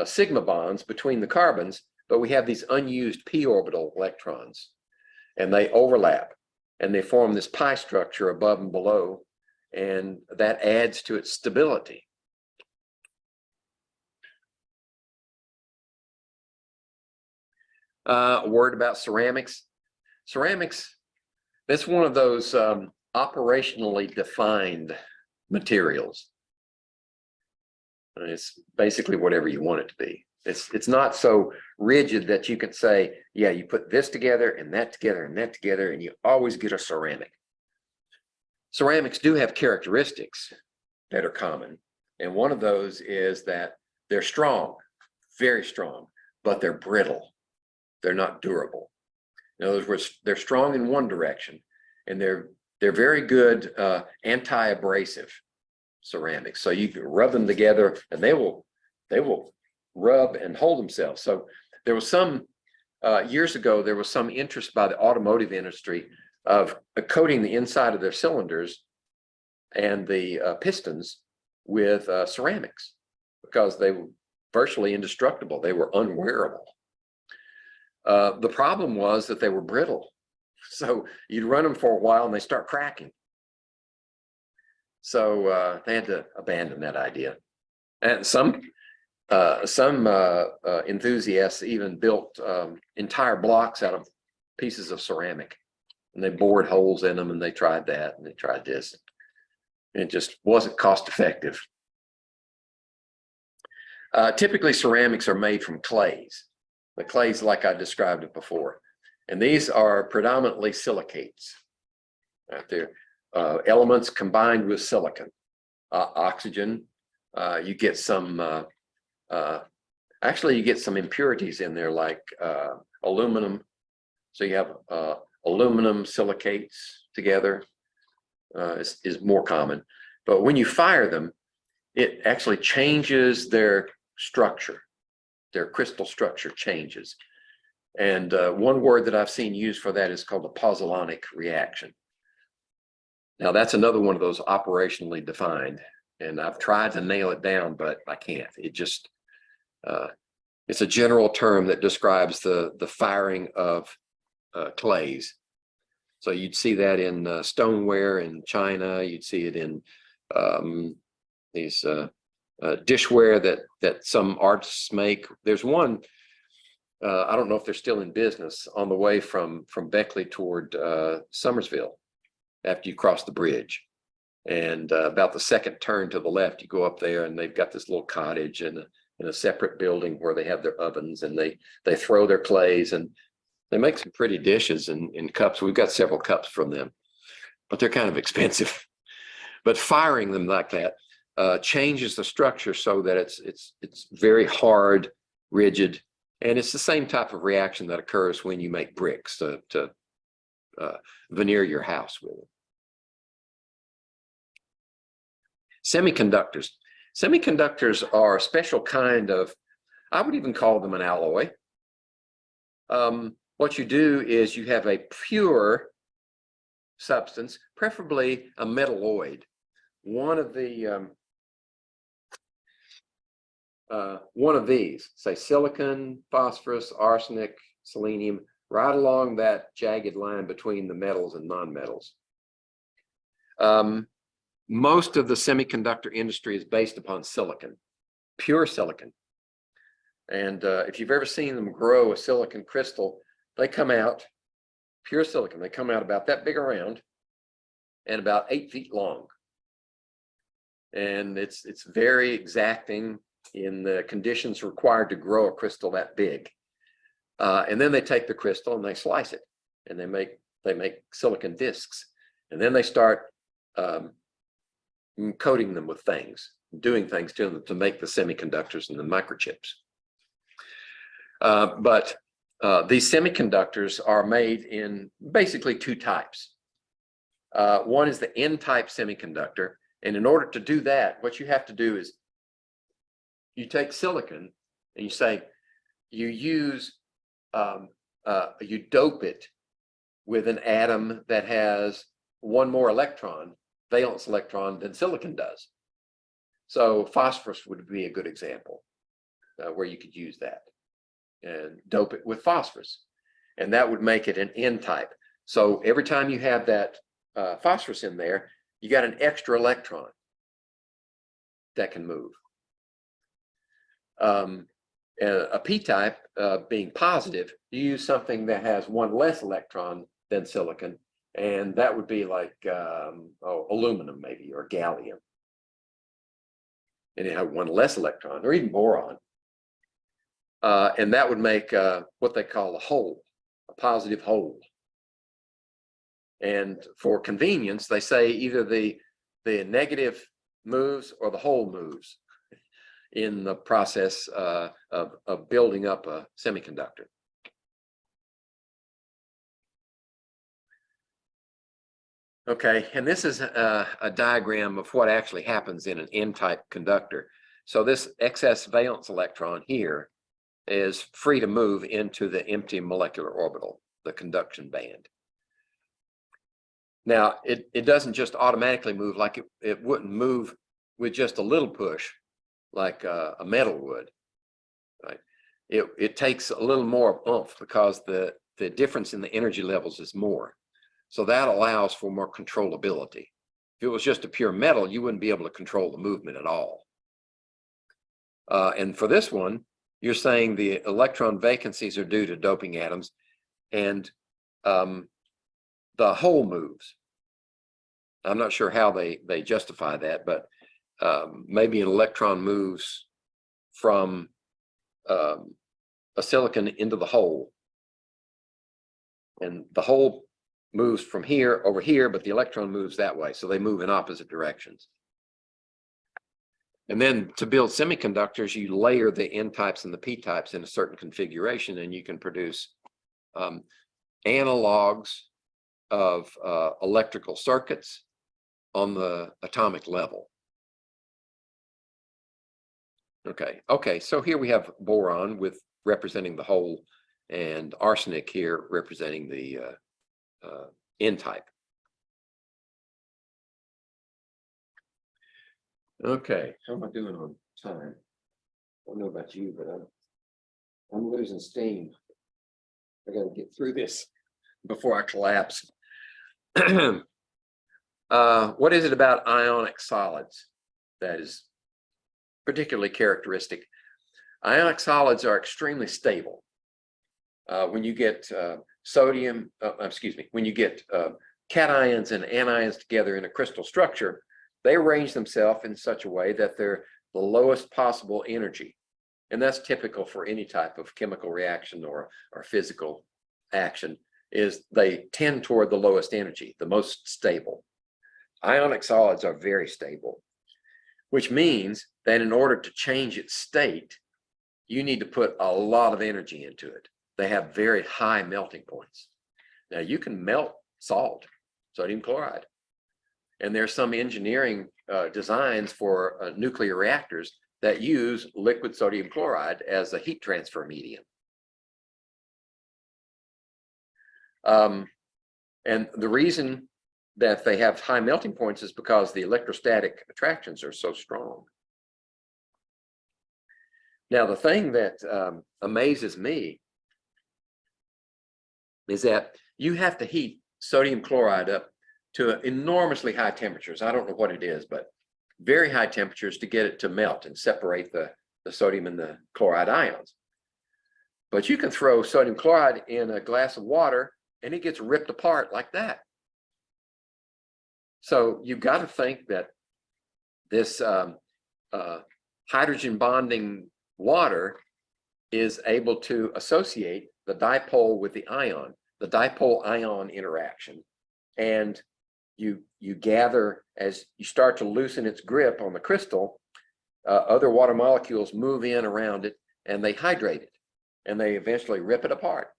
sigma bonds between the carbons, but we have these unused p orbital electrons, and they overlap, and they form this pi structure above and below, and that adds to its stability. A word about ceramics. Ceramics, that's one of those operationally defined materials. It's basically whatever you want it to be. It's not so rigid that you can say, yeah, you put this together and that together and that together, and you always get a ceramic. Ceramics do have characteristics that are common. And one of those is that they're strong, very strong, but they're brittle. They're not durable. In other words, they're strong in one direction, and they're very good anti-abrasive ceramics. So you can rub them together and they will rub and hold themselves. So there was some years ago, there was some interest by the automotive industry of coating the inside of their cylinders and the pistons with ceramics, because they were virtually indestructible. They were unwearable. The problem was that they were brittle. So you'd run them for a while and they start cracking. So they had to abandon that idea. And some enthusiasts even built entire blocks out of pieces of ceramic, and they bored holes in them, and they tried that and they tried this. It just wasn't cost effective. Typically ceramics are made from clays. The clays, like I described it before, and these are predominantly silicates. They're elements combined with silicon, oxygen. You get some, actually you get some impurities in there, like aluminum. So you have aluminum silicates together is more common. But when you fire them, it actually changes their structure. Their crystal structure changes. And one word that I've seen used for that is called a pozzolanic reaction. Now that's another one of those operationally defined, and I've tried to nail it down, but I can't. It just, it's a general term that describes the firing of clays. So you'd see that in stoneware in China. You'd see it in these dishware that some artists make. There's one, I don't know if they're still in business, on the way from Beckley toward Summersville after you cross the bridge. And about the second turn to the left, you go up there and they've got this little cottage in a separate building where they have their ovens, and they throw their clays, and they make some pretty dishes in cups. We've got several cups from them, but they're kind of expensive. But firing them like that changes the structure so that it's very hard, rigid, and it's the same type of reaction that occurs when you make bricks to veneer your house with it. Semiconductors. Semiconductors are a special kind of, I would even call them an alloy. What you do is you have a pure substance, preferably a metalloid. One of these, say silicon, phosphorus, arsenic, selenium, right along that jagged line between the metals and non-metals. Most of the semiconductor industry is based upon silicon, pure silicon. And if you've ever seen them grow a silicon crystal, they come out, pure silicon, they come out about that big around and about 8 feet long. And it's very exacting in the conditions required to grow a crystal that big. And then they take the crystal and they slice it, and they make silicon discs. And then they start coating them with things, doing things to them to make the semiconductors and the microchips. But these semiconductors are made in basically two types. One is the N-type semiconductor. And in order to do that, what you have to do is you take silicon and you say, you use, you dope it with an atom that has one more electron, valence electron, than silicon does. So phosphorus would be a good example where you could use that and dope it with phosphorus. And that would make it an N-type. So every time you have that phosphorus in there, you got an extra electron that can move. A P-type being positive, you use something that has one less electron than silicon, and that would be like aluminum maybe, or gallium. And it had one less electron, or even boron. And that would make what they call a hole, a positive hole. And for convenience, they say either the negative moves or the hole moves in the process of building up a semiconductor. Okay, and this is a diagram of what actually happens in an N-type conductor. So this excess valence electron here is free to move into the empty molecular orbital, the conduction band. Now, it doesn't just automatically move, like it wouldn't move with just a little push like a metal would, right? It takes a little more oomph because the difference in the energy levels is more. So that allows for more controllability. If it was just a pure metal, you wouldn't be able to control the movement at all. And for this one, you're saying the electron vacancies are due to doping atoms, and the hole moves. I'm not sure how they justify that, but maybe an electron moves from a silicon into the hole, and the hole moves from here over here, but the electron moves that way, so they move in opposite directions. And then to build semiconductors, you layer the N-types and the P-types in a certain configuration, and you can produce analogs of electrical circuits on the atomic level. Okay, so here we have boron with representing the hole, and arsenic here representing the N-type. Okay, how am I doing on time? I don't know about you, but I'm losing steam. I got to get through this before I collapse. What is it about ionic solids that is particularly characteristic? Ionic solids are extremely stable. When you get when you get cations and anions together in a crystal structure, they arrange themselves in such a way that they're the lowest possible energy. And that's typical for any type of chemical reaction or physical action, is they tend toward the lowest energy, the most stable. Ionic solids are very stable, which means that in order to change its state, you need to put a lot of energy into it. They have very high melting points. Now, you can melt salt, sodium chloride, and there's some engineering designs for nuclear reactors that use liquid sodium chloride as a heat transfer medium. And the reason that they have high melting points is because the electrostatic attractions are so strong. Now, the thing that amazes me is that you have to heat sodium chloride up to enormously high temperatures. I don't know what it is, but very high temperatures to get it to melt and separate the sodium and the chloride ions. But you can throw sodium chloride in a glass of water and it gets ripped apart like that. So you've got to think that this hydrogen bonding water is able to associate the dipole with the ion, the dipole-ion interaction. And you gather, as you start to loosen its grip on the crystal, other water molecules move in around it and they hydrate it, and they eventually rip it apart,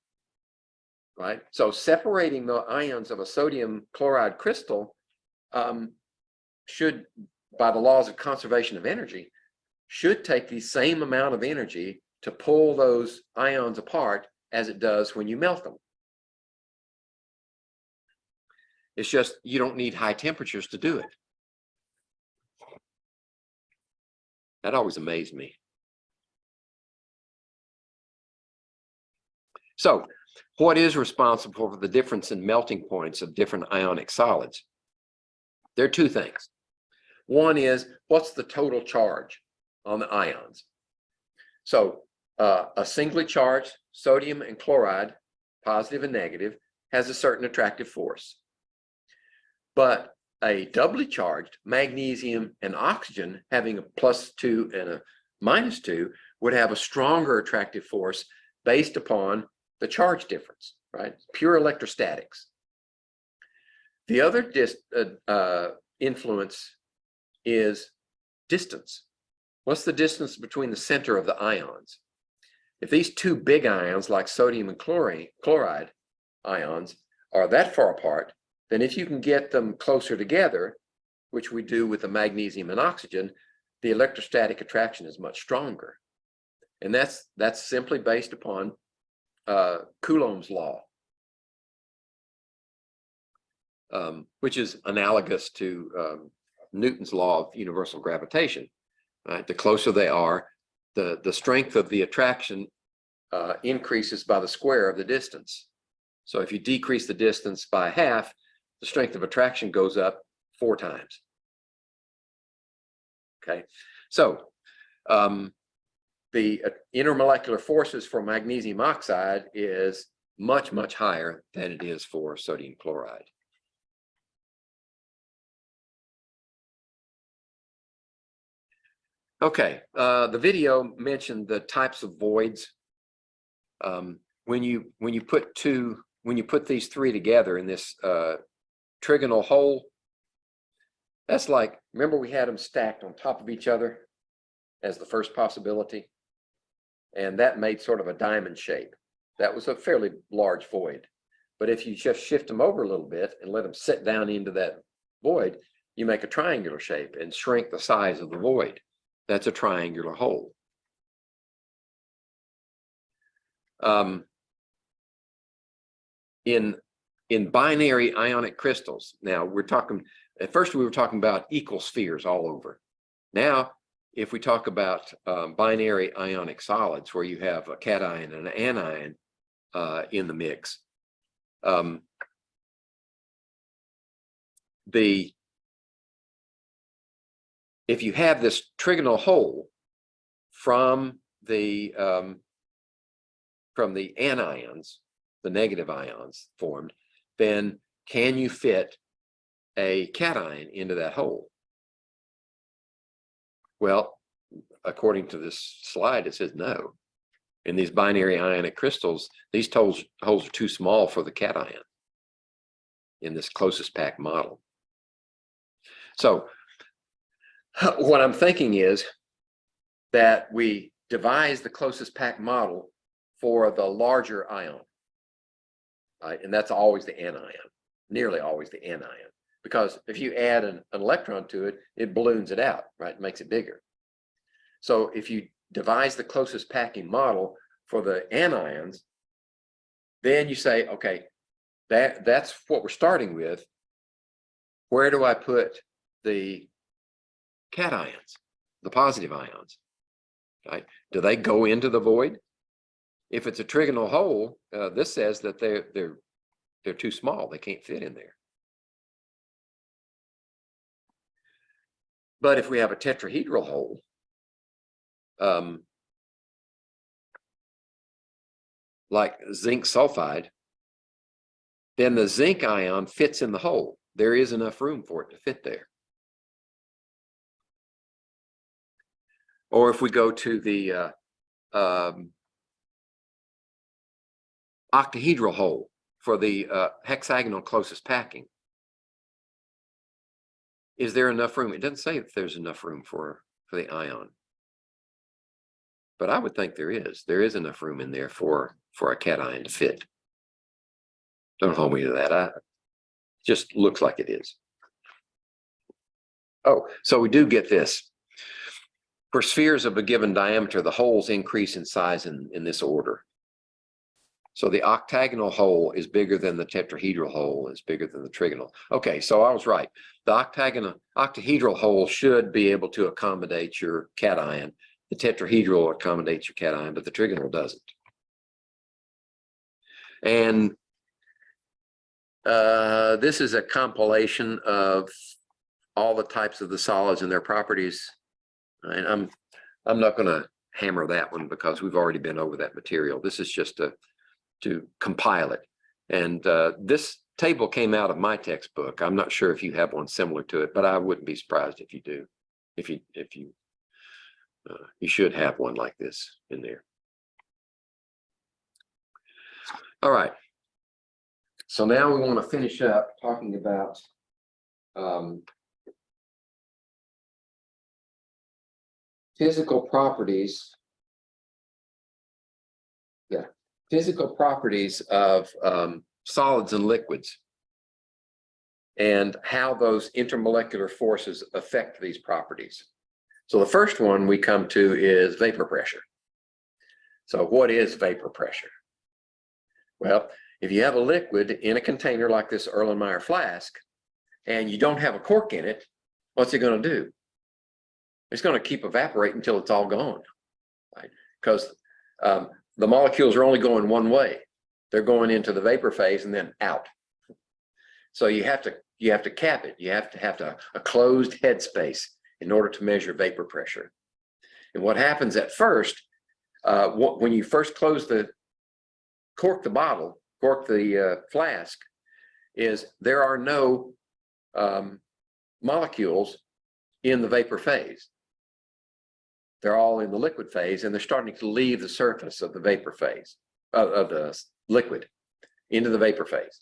right? So separating the ions of a sodium chloride crystal should, by the laws of conservation of energy, should take the same amount of energy to pull those ions apart as it does when you melt them. It's just you don't need high temperatures to do it. That always amazed me. So, what is responsible for the difference in melting points of different ionic solids? There are two things. One is, what's the total charge on the ions? So, a singly charged sodium and chloride, positive and negative, has a certain attractive force. But a doubly charged magnesium and oxygen, having a +2 and a -2, would have a stronger attractive force based upon the charge difference, right? Pure electrostatics. The other influence is distance. What's the distance between the center of the ions? If these two big ions, like sodium and chloride ions, are that far apart, then if you can get them closer together, which we do with the magnesium and oxygen, the electrostatic attraction is much stronger. And that's simply based upon Coulomb's law, which is analogous to Newton's law of universal gravitation. Right? The closer they are, the strength of the attraction increases by the square of the distance. So if you decrease the distance by half, the strength of attraction goes up 4 times. Okay, so the intermolecular forces for magnesium oxide is much, much higher than it is for sodium chloride. Okay, the video mentioned the types of voids. When you put these three together in this trigonal hole, that's like, remember we had them stacked on top of each other as the first possibility, and that made sort of a diamond shape. That was a fairly large void. But if you just shift them over a little bit and let them sit down into that void, you make a triangular shape and shrink the size of the void. That's a triangular hole. In binary ionic crystals, now we're talking, at first we were talking about equal spheres all over. Now, if we talk about binary ionic solids where you have a cation and an anion in the mix, if you have this trigonal hole from the anions, the negative ions formed, then can you fit a cation into that hole? Well, according to this slide, it says no. In these binary ionic crystals, these holes are too small for the cation in this closest packed model. So what I'm thinking is that we devise the closest packed model for the larger ion, right? And that's always the anion, nearly always the anion. Because if you add an electron to it, it balloons it out, right? It makes it bigger. So if you devise the closest packing model for the anions, then you say, okay, that's what we're starting with. Where do I put the cations, the positive ions? Right? Do they go into the void? If it's a trigonal hole, this says that they're too small. They can't fit in there. But if we have a tetrahedral hole, like zinc sulfide, then the zinc ion fits in the hole. There is enough room for it to fit there. Or if we go to the octahedral hole for the hexagonal closest packing, is there enough room? It doesn't say if there's enough room for the ion, but I would think there is. There is enough room in there for a cation to fit. Don't hold me to that. It just looks like it is. Oh, so we do get this. For spheres of a given diameter, the holes increase in size in this order. So the octagonal hole is bigger than the tetrahedral hole, is bigger than the trigonal. Okay, so I was right. The octahedral hole should be able to accommodate your cation. The tetrahedral accommodates your cation, but the trigonal doesn't. And this is a compilation of all the types of the solids and their properties. And I'm not going to hammer that one because we've already been over that material. This is just to compile it. And this table came out of my textbook. I'm not sure if you have one similar to it, but I wouldn't be surprised if you do. If you You should have one like this in there. All right. So now we want to finish up talking about physical properties. Yeah, physical properties of solids and liquids, and how those intermolecular forces affect these properties. So the first one we come to is vapor pressure. So what is vapor pressure? Well, if you have a liquid in a container like this Erlenmeyer flask, and you don't have a cork in it, what's it going to do? It's going to keep evaporating until it's all gone, right? Because the molecules are only going one way. They're going into the vapor phase and then out. So you have to cap it. You have to have a closed headspace in order to measure vapor pressure. And what happens at first, when you first cork the flask, is there are no molecules in the vapor phase. They're all in the liquid phase, and they're starting to leave the surface of the vapor phase, of the liquid, into the vapor phase.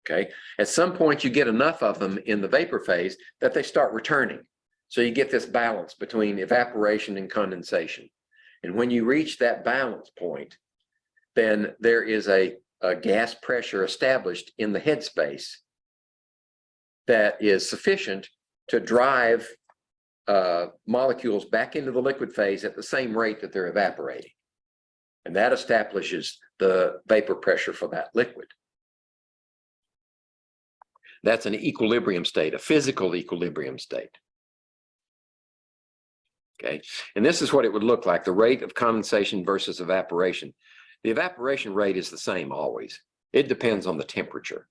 Okay. At some point, you get enough of them in the vapor phase that they start returning. So you get this balance between evaporation and condensation. And when you reach that balance point, then there is a gas pressure established in the headspace that is sufficient to drive molecules back into the liquid phase at the same rate that they're evaporating. And that establishes the vapor pressure for that liquid. That's an equilibrium state, a physical equilibrium state. Okay, and this is what it would look like, the rate of condensation versus evaporation. The evaporation rate is the same always. It depends on the temperature.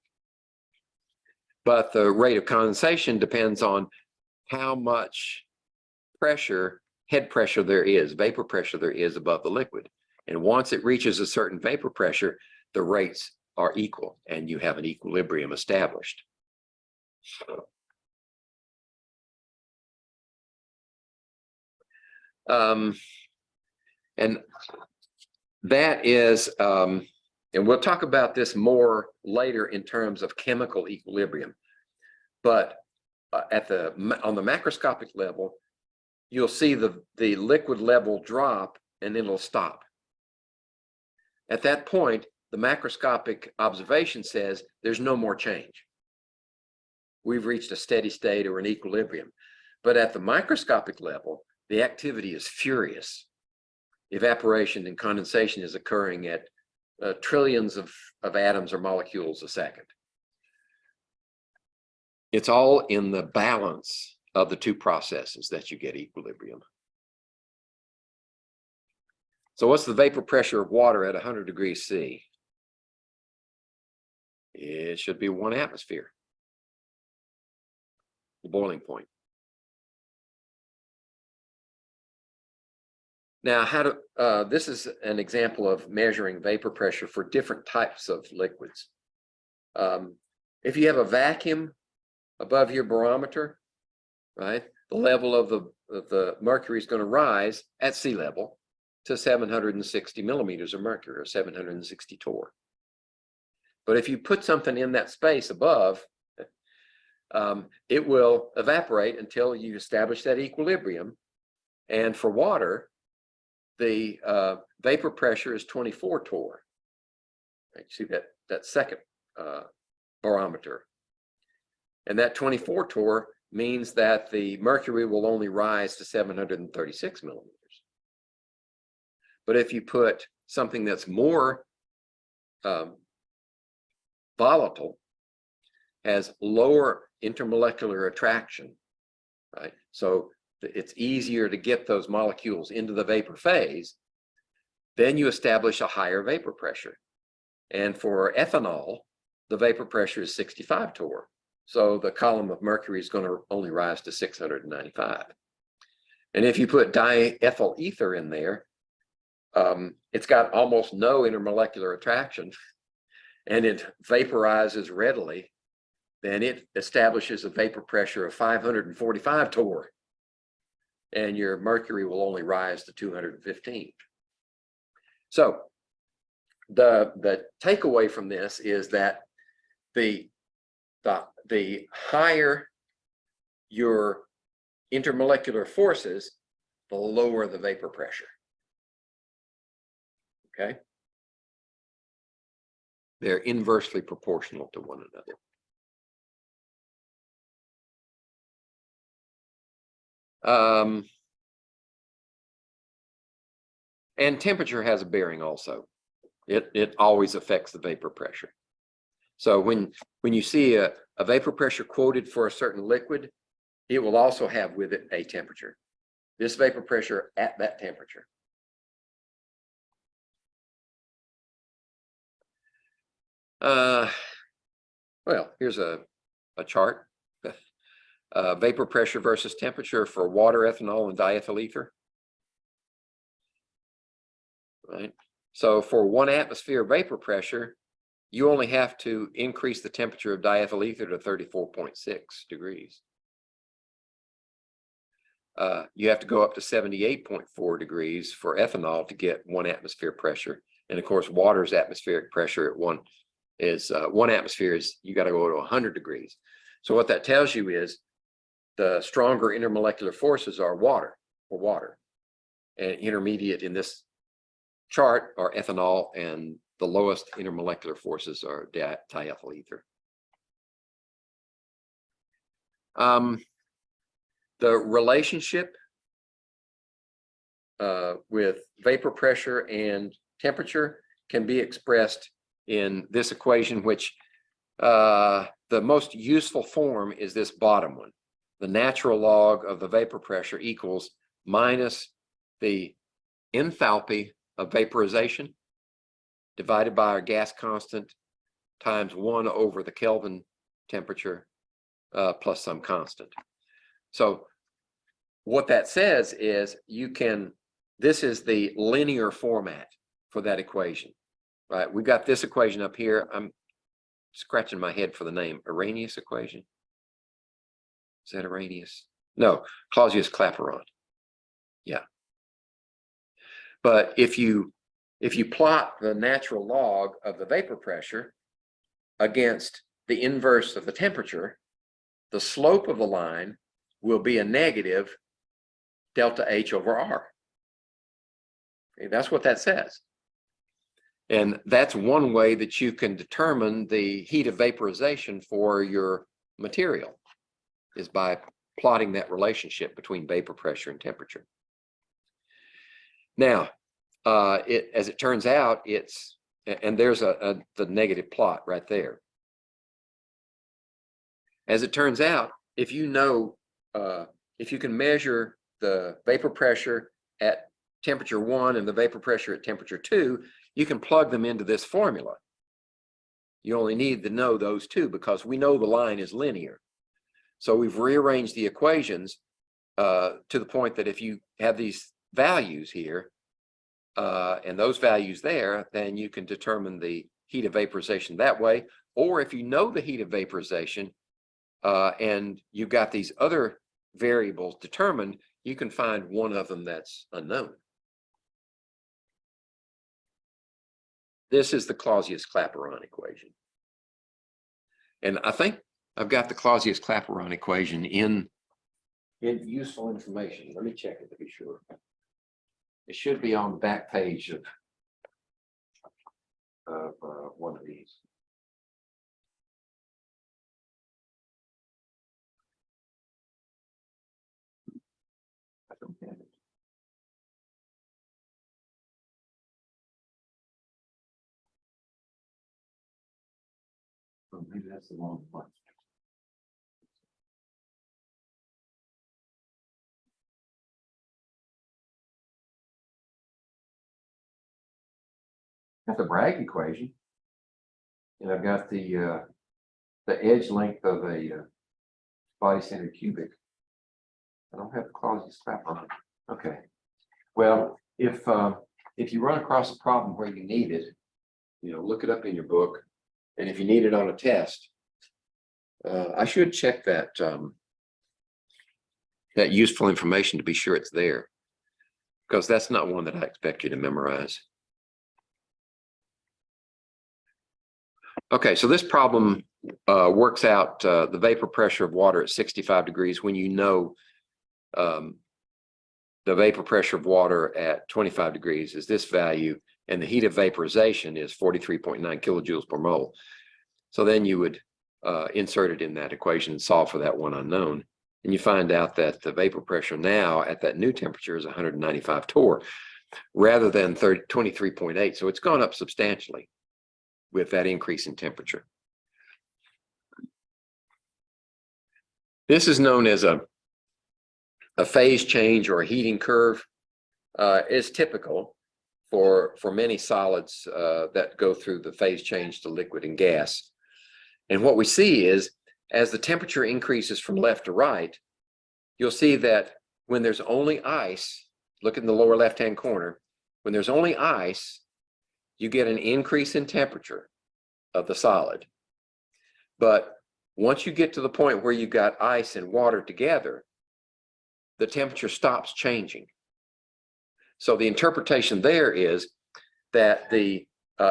But the rate of condensation depends on how much pressure, head pressure there is, vapor pressure there is above the liquid. And once it reaches a certain vapor pressure, the rates are equal and you have an equilibrium established. And that is, and we'll talk about this more later in terms of chemical equilibrium. But on the macroscopic level, you'll see the liquid level drop and it'll stop. At that point, the macroscopic observation says there's no more change. We've reached a steady state or an equilibrium. But at the microscopic level, the activity is furious. Evaporation and condensation is occurring at trillions of atoms or molecules a second. It's all in the balance of the two processes that you get equilibrium. So what's the vapor pressure of water at 100 degrees C? It should be 1 atmosphere, the boiling point. Now, this is an example of measuring vapor pressure for different types of liquids. If you have a vacuum above your barometer, right, the level of the mercury is going to rise at sea level to 760 millimeters of mercury, or 760 torr. But if you put something in that space above, it will evaporate until you establish that equilibrium. And for water, the vapor pressure is 24 torr. Right, you see that second barometer. And that 24 torr means that the mercury will only rise to 736 millimeters. But if you put something that's more volatile, has lower intermolecular attraction, right? So it's easier to get those molecules into the vapor phase, then you establish a higher vapor pressure. And for ethanol, the vapor pressure is 65 torr. So the column of mercury is going to only rise to 695. And if you put diethyl ether in there, it's got almost no intermolecular attraction and it vaporizes readily, then it establishes a vapor pressure of 545 torr. and your mercury will only rise to 215. So the takeaway from this is that the higher your intermolecular forces, the lower the vapor pressure. Okay? They're inversely proportional to one another. And temperature has a bearing also. It always affects the vapor pressure. So when you see a vapor pressure quoted for a certain liquid, it will also have with it a temperature. This vapor pressure at that temperature. Well, here's a chart. Vapor pressure versus temperature for water, ethanol, and diethyl ether. Right. So for 1 atmosphere vapor pressure, you only have to increase the temperature of diethyl ether to 34.6 degrees. You have to go up to 78.4 degrees for ethanol to get 1 atmosphere pressure. And of course, water's atmospheric pressure at 1 atmosphere is you got to go to 100 degrees. So what that tells you is the stronger intermolecular forces are water, and intermediate in this chart are ethanol, and the lowest intermolecular forces are diethyl ether. The relationship with vapor pressure and temperature can be expressed in this equation, which the most useful form is this bottom one. The natural log of the vapor pressure equals minus the enthalpy of vaporization divided by our gas constant times 1 over the Kelvin temperature plus some constant. So what that says is this is the linear format for that equation, right? We've got this equation up here. I'm scratching my head for the name. Arrhenius equation? Is that Arrhenius? No, Clausius-Clapeyron. Yeah. But if you plot the natural log of the vapor pressure against the inverse of the temperature, the slope of the line will be a negative delta H over R. Okay, that's what that says. And that's one way that you can determine the heat of vaporization for your material, is by plotting that relationship between vapor pressure and temperature. Now, as it turns out, and there's the negative plot right there. As it turns out, if you can measure the vapor pressure at temperature 1 and the vapor pressure at temperature 2, you can plug them into this formula. You only need to know those two because we know the line is linear. So we've rearranged the equations to the point that if you have these values here and those values there, then you can determine the heat of vaporization that way. Or if you know the heat of vaporization and you've got these other variables determined, you can find one of them that's unknown. This is the Clausius-Clapeyron equation. And I think I've got the Clausius-Clapeyron equation in useful information. Let me check it to be sure. It should be on the back page of one of these. I don't have it. Oh, maybe that's the wrong one. Got the Bragg equation, and I've got the edge length of a body-centered cubic. I don't have the Clausius-Clapeyron. Okay. Well, if you run across a problem where you need it, look it up in your book, and if you need it on a test, I should check that that useful information to be sure it's there, because that's not one that I expect you to memorize. Okay, so this problem works out the vapor pressure of water at 65 degrees when you know the vapor pressure of water at 25 degrees is this value, and the heat of vaporization is 43.9 kilojoules per mole. So then you would insert it in that equation and solve for that one unknown. And you find out that the vapor pressure now at that new temperature is 195 torr rather than 23.8. So it's gone up substantially with that increase in temperature. This is known as a phase change or a heating curve. Is typical for many solids that go through the phase change to liquid and gas. And what we see is as the temperature increases from left to right, you'll see that when there's only ice, look in the lower left-hand corner, when there's only ice, you get an increase in temperature of the solid. But once you get to the point where you've got ice and water together, the temperature stops changing. So the interpretation there is that the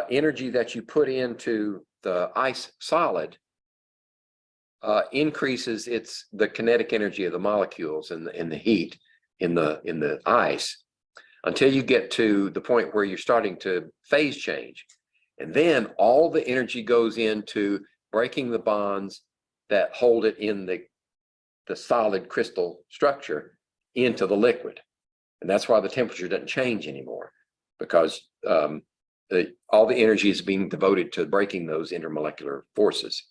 energy that you put into the ice solid increases the kinetic energy of the molecules and the heat in the ice until you get to the point where you're starting to phase change. And then all the energy goes into breaking the bonds that hold it in the solid crystal structure into the liquid. And that's why the temperature doesn't change anymore, because all the energy is being devoted to breaking those intermolecular forces.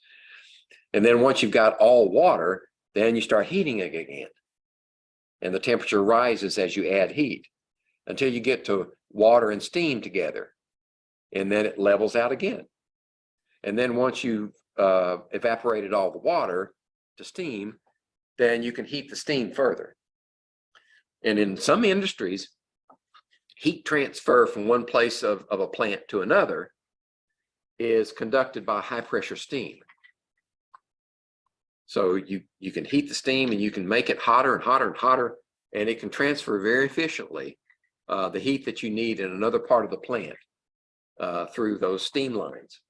And then once you've got all water, then you start heating it again. And the temperature rises as you add heat until you get to water and steam together. And then it levels out again. And then once you've evaporated all the water to steam, then you can heat the steam further. And in some industries, heat transfer from one place of a plant to another is conducted by high pressure steam. So you can heat the steam and you can make it hotter and hotter and hotter, and it can transfer very efficiently the heat that you need in another part of the plant through those steam lines.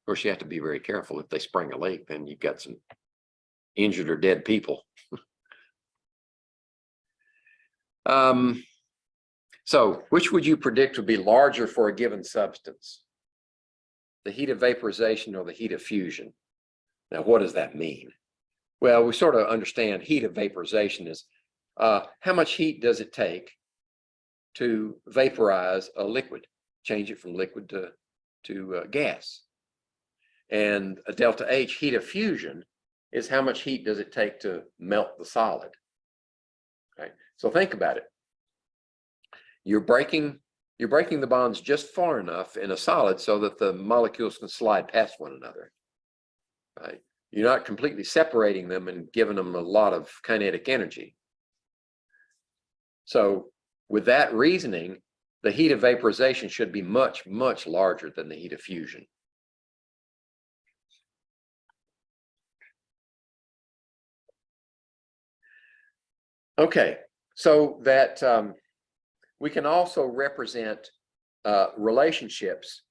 Of course, you have to be very careful. If they spring a leak, then you've got some injured or dead people. So which would you predict would be larger for a given substance? The heat of vaporization or the heat of fusion? Now, what does that mean? Well, we sort of understand heat of vaporization is how much heat does it take to vaporize a liquid, change it from liquid to gas. And a delta H, heat of fusion, is how much heat does it take to melt the solid. Okay, so think about it. You're breaking the bonds just far enough in a solid so that the molecules can slide past one another. Right? You're not completely separating them and giving them a lot of kinetic energy. So with that reasoning, the heat of vaporization should be much, much larger than the heat of fusion. Okay, so that we can also represent relationships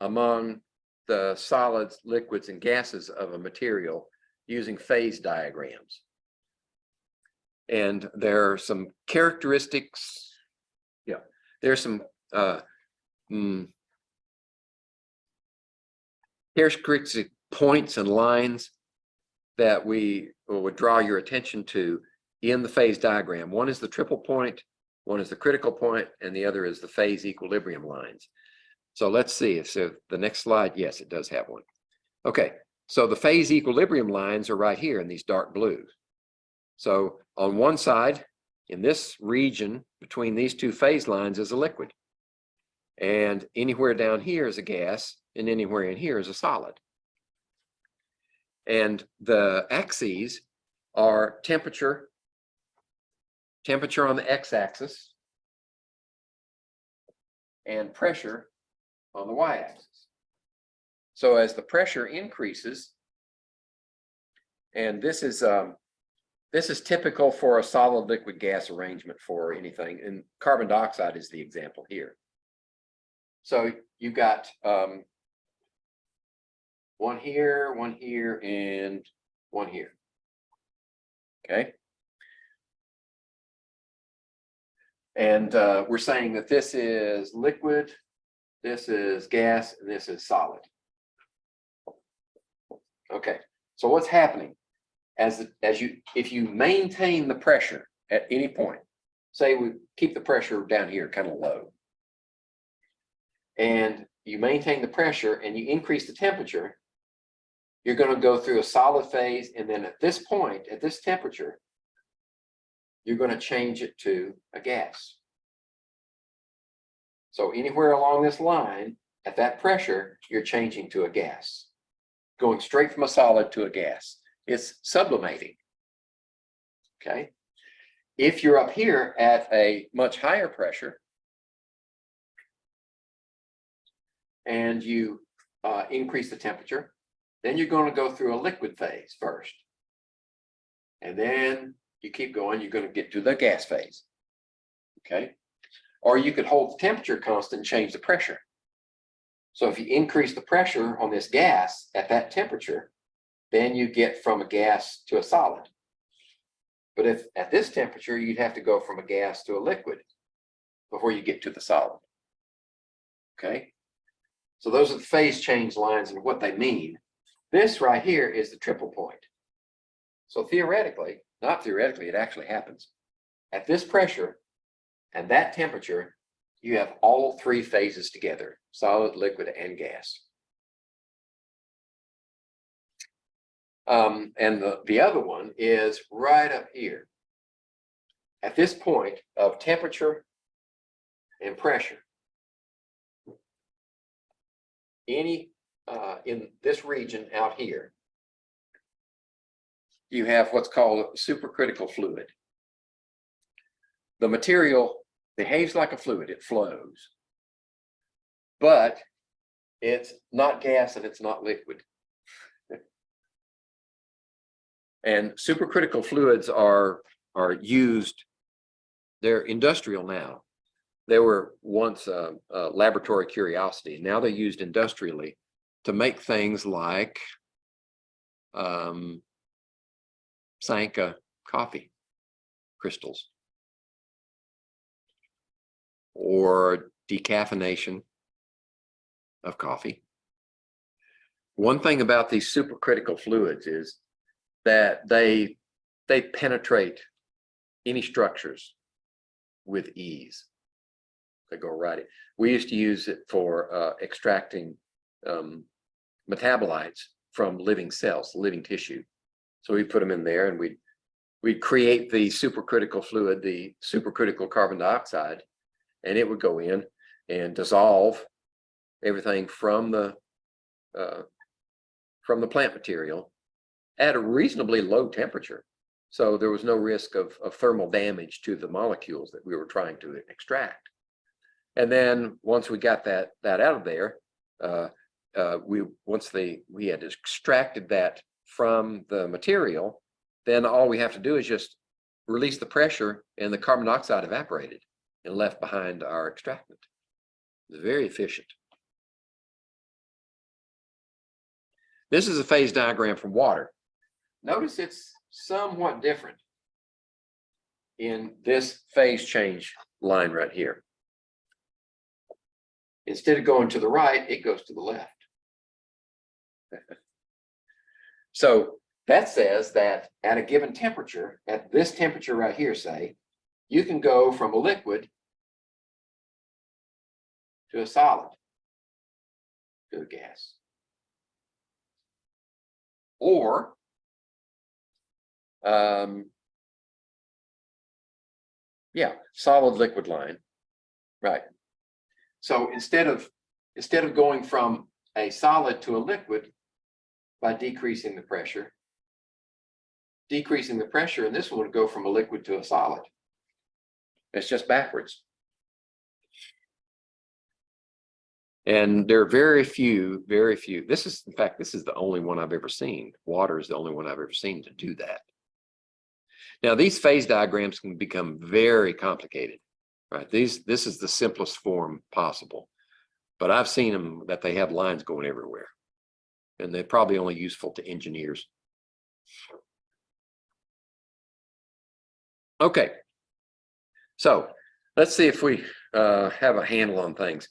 among the solids, liquids, and gases of a material using phase diagrams. And there are some characteristics, there's some characteristic points and lines that we would draw your attention to in the phase diagram. One is the triple point, one is the critical point, and the other is the phase equilibrium lines. So let's see if the next slide, yes, it does have one. Okay, so the phase equilibrium lines are right here in these dark blues. So on one side, in this region between these two phase lines is a liquid. And anywhere down here is a gas, and anywhere in here is a solid. And the axes are temperature on the x-axis, and pressure on the y-axis. So as the pressure increases, and this is this is typical for a solid liquid gas arrangement for anything, and carbon dioxide is the example here. So you've got one here, and one here. Okay. And we're saying that this is liquid, this is gas, and this is solid. Okay, so what's happening if you maintain the pressure at any point, say we keep the pressure down here kind of low, and you maintain the pressure and you increase the temperature, you're going to go through a solid phase, and then at this point, at this temperature, you're going to change it to a gas. So anywhere along this line, at that pressure, you're changing to a gas, going straight from a solid to a gas. It's sublimating. Okay. If you're up here at a much higher pressure and you increase the temperature, then you're going to go through a liquid phase first. And then you keep going, you're going to get to the gas phase. Okay. Or you could hold the temperature constant and change the pressure. So if you increase the pressure on this gas at that temperature, then you get from a gas to a solid. But if at this temperature, you'd have to go from a gas to a liquid before you get to the solid. Okay. So those are the phase change lines and what they mean. This right here is the triple point. So theoretically, not theoretically, it actually happens. At this pressure and that temperature, you have all three phases together, solid, liquid, and gas. And the other one is right up here. At this point of temperature and pressure, in this region out here, you have what's called supercritical fluid. The material behaves like a fluid, it flows, but it's not gas and it's not liquid. And supercritical fluids are used, they're industrial now. They were once a laboratory curiosity, and now they're used industrially to make things like Sanka coffee crystals or decaffeination of coffee. One thing about these supercritical fluids is that they penetrate any structures with ease. They go right in. We used to use it for extracting metabolites from living cells, living tissue. So we put them in there, and we'd create the supercritical fluid, the supercritical carbon dioxide, and it would go in and dissolve everything from the plant material at a reasonably low temperature. So there was no risk of thermal damage to the molecules that we were trying to extract. And then once we got that out of there, we had extracted that from the material, then all we have to do is just release the pressure, and the carbon dioxide evaporated and left behind our extractant. It's very efficient. This is a phase diagram from water. Notice it's somewhat different in this phase change line right here. Instead of going to the right, it goes to the left. So that says that at a given temperature, at this temperature right here, say, you can go from a liquid to a solid to a gas. Or solid liquid line, right? So instead of going from a solid to a liquid by decreasing the pressure, and this one would go from a liquid to a solid. It's just backwards. And there are very few. This is, in fact, this is the only one I've ever seen. Water is the only one I've ever seen to do that. Now, these phase diagrams can become very complicated, right? This is the simplest form possible, but I've seen them that they have lines going everywhere, and they're probably only useful to engineers. Okay, so let's see if we have a handle on things.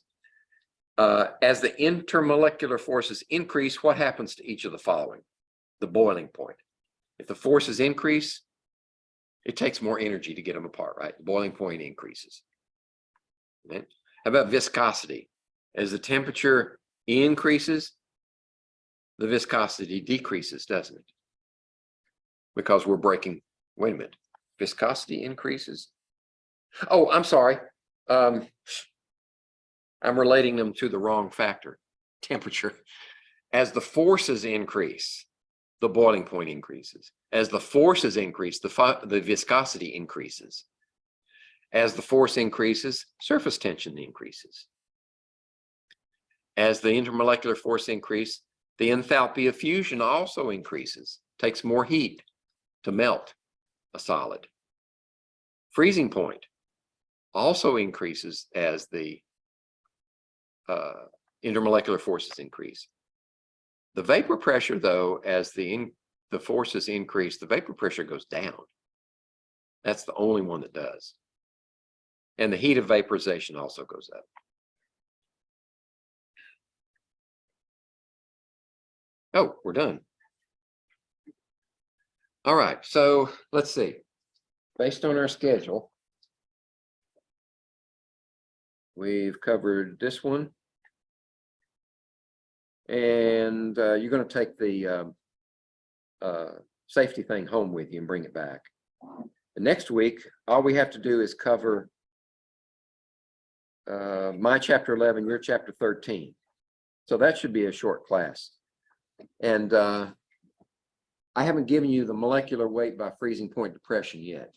As the intermolecular forces increase, what happens to each of the following? The boiling point. If the forces increase, it takes more energy to get them apart, right? The boiling point increases. Okay. How about viscosity? As the temperature increases, the viscosity decreases, doesn't it? Because we're breaking, wait a minute, viscosity increases. Oh, I'm sorry. I'm relating them to the wrong factor, temperature. As the forces increase, the boiling point increases. As the forces increase, the viscosity increases. As the force increases, surface tension increases. As the intermolecular force increases, the enthalpy of fusion also increases, takes more heat to melt a solid. Freezing point also increases as the intermolecular forces increase. The vapor pressure, though, as the forces increase, the vapor pressure goes down. That's the only one that does. And the heat of vaporization also goes up. Oh, we're done. All right, so let's see. Based on our schedule, we've covered this one. And you're going to take the safety thing home with you and bring it back. The next week, all we have to do is cover my chapter 11, your chapter 13. So that should be a short class. And I haven't given you the molecular weight by freezing point depression yet.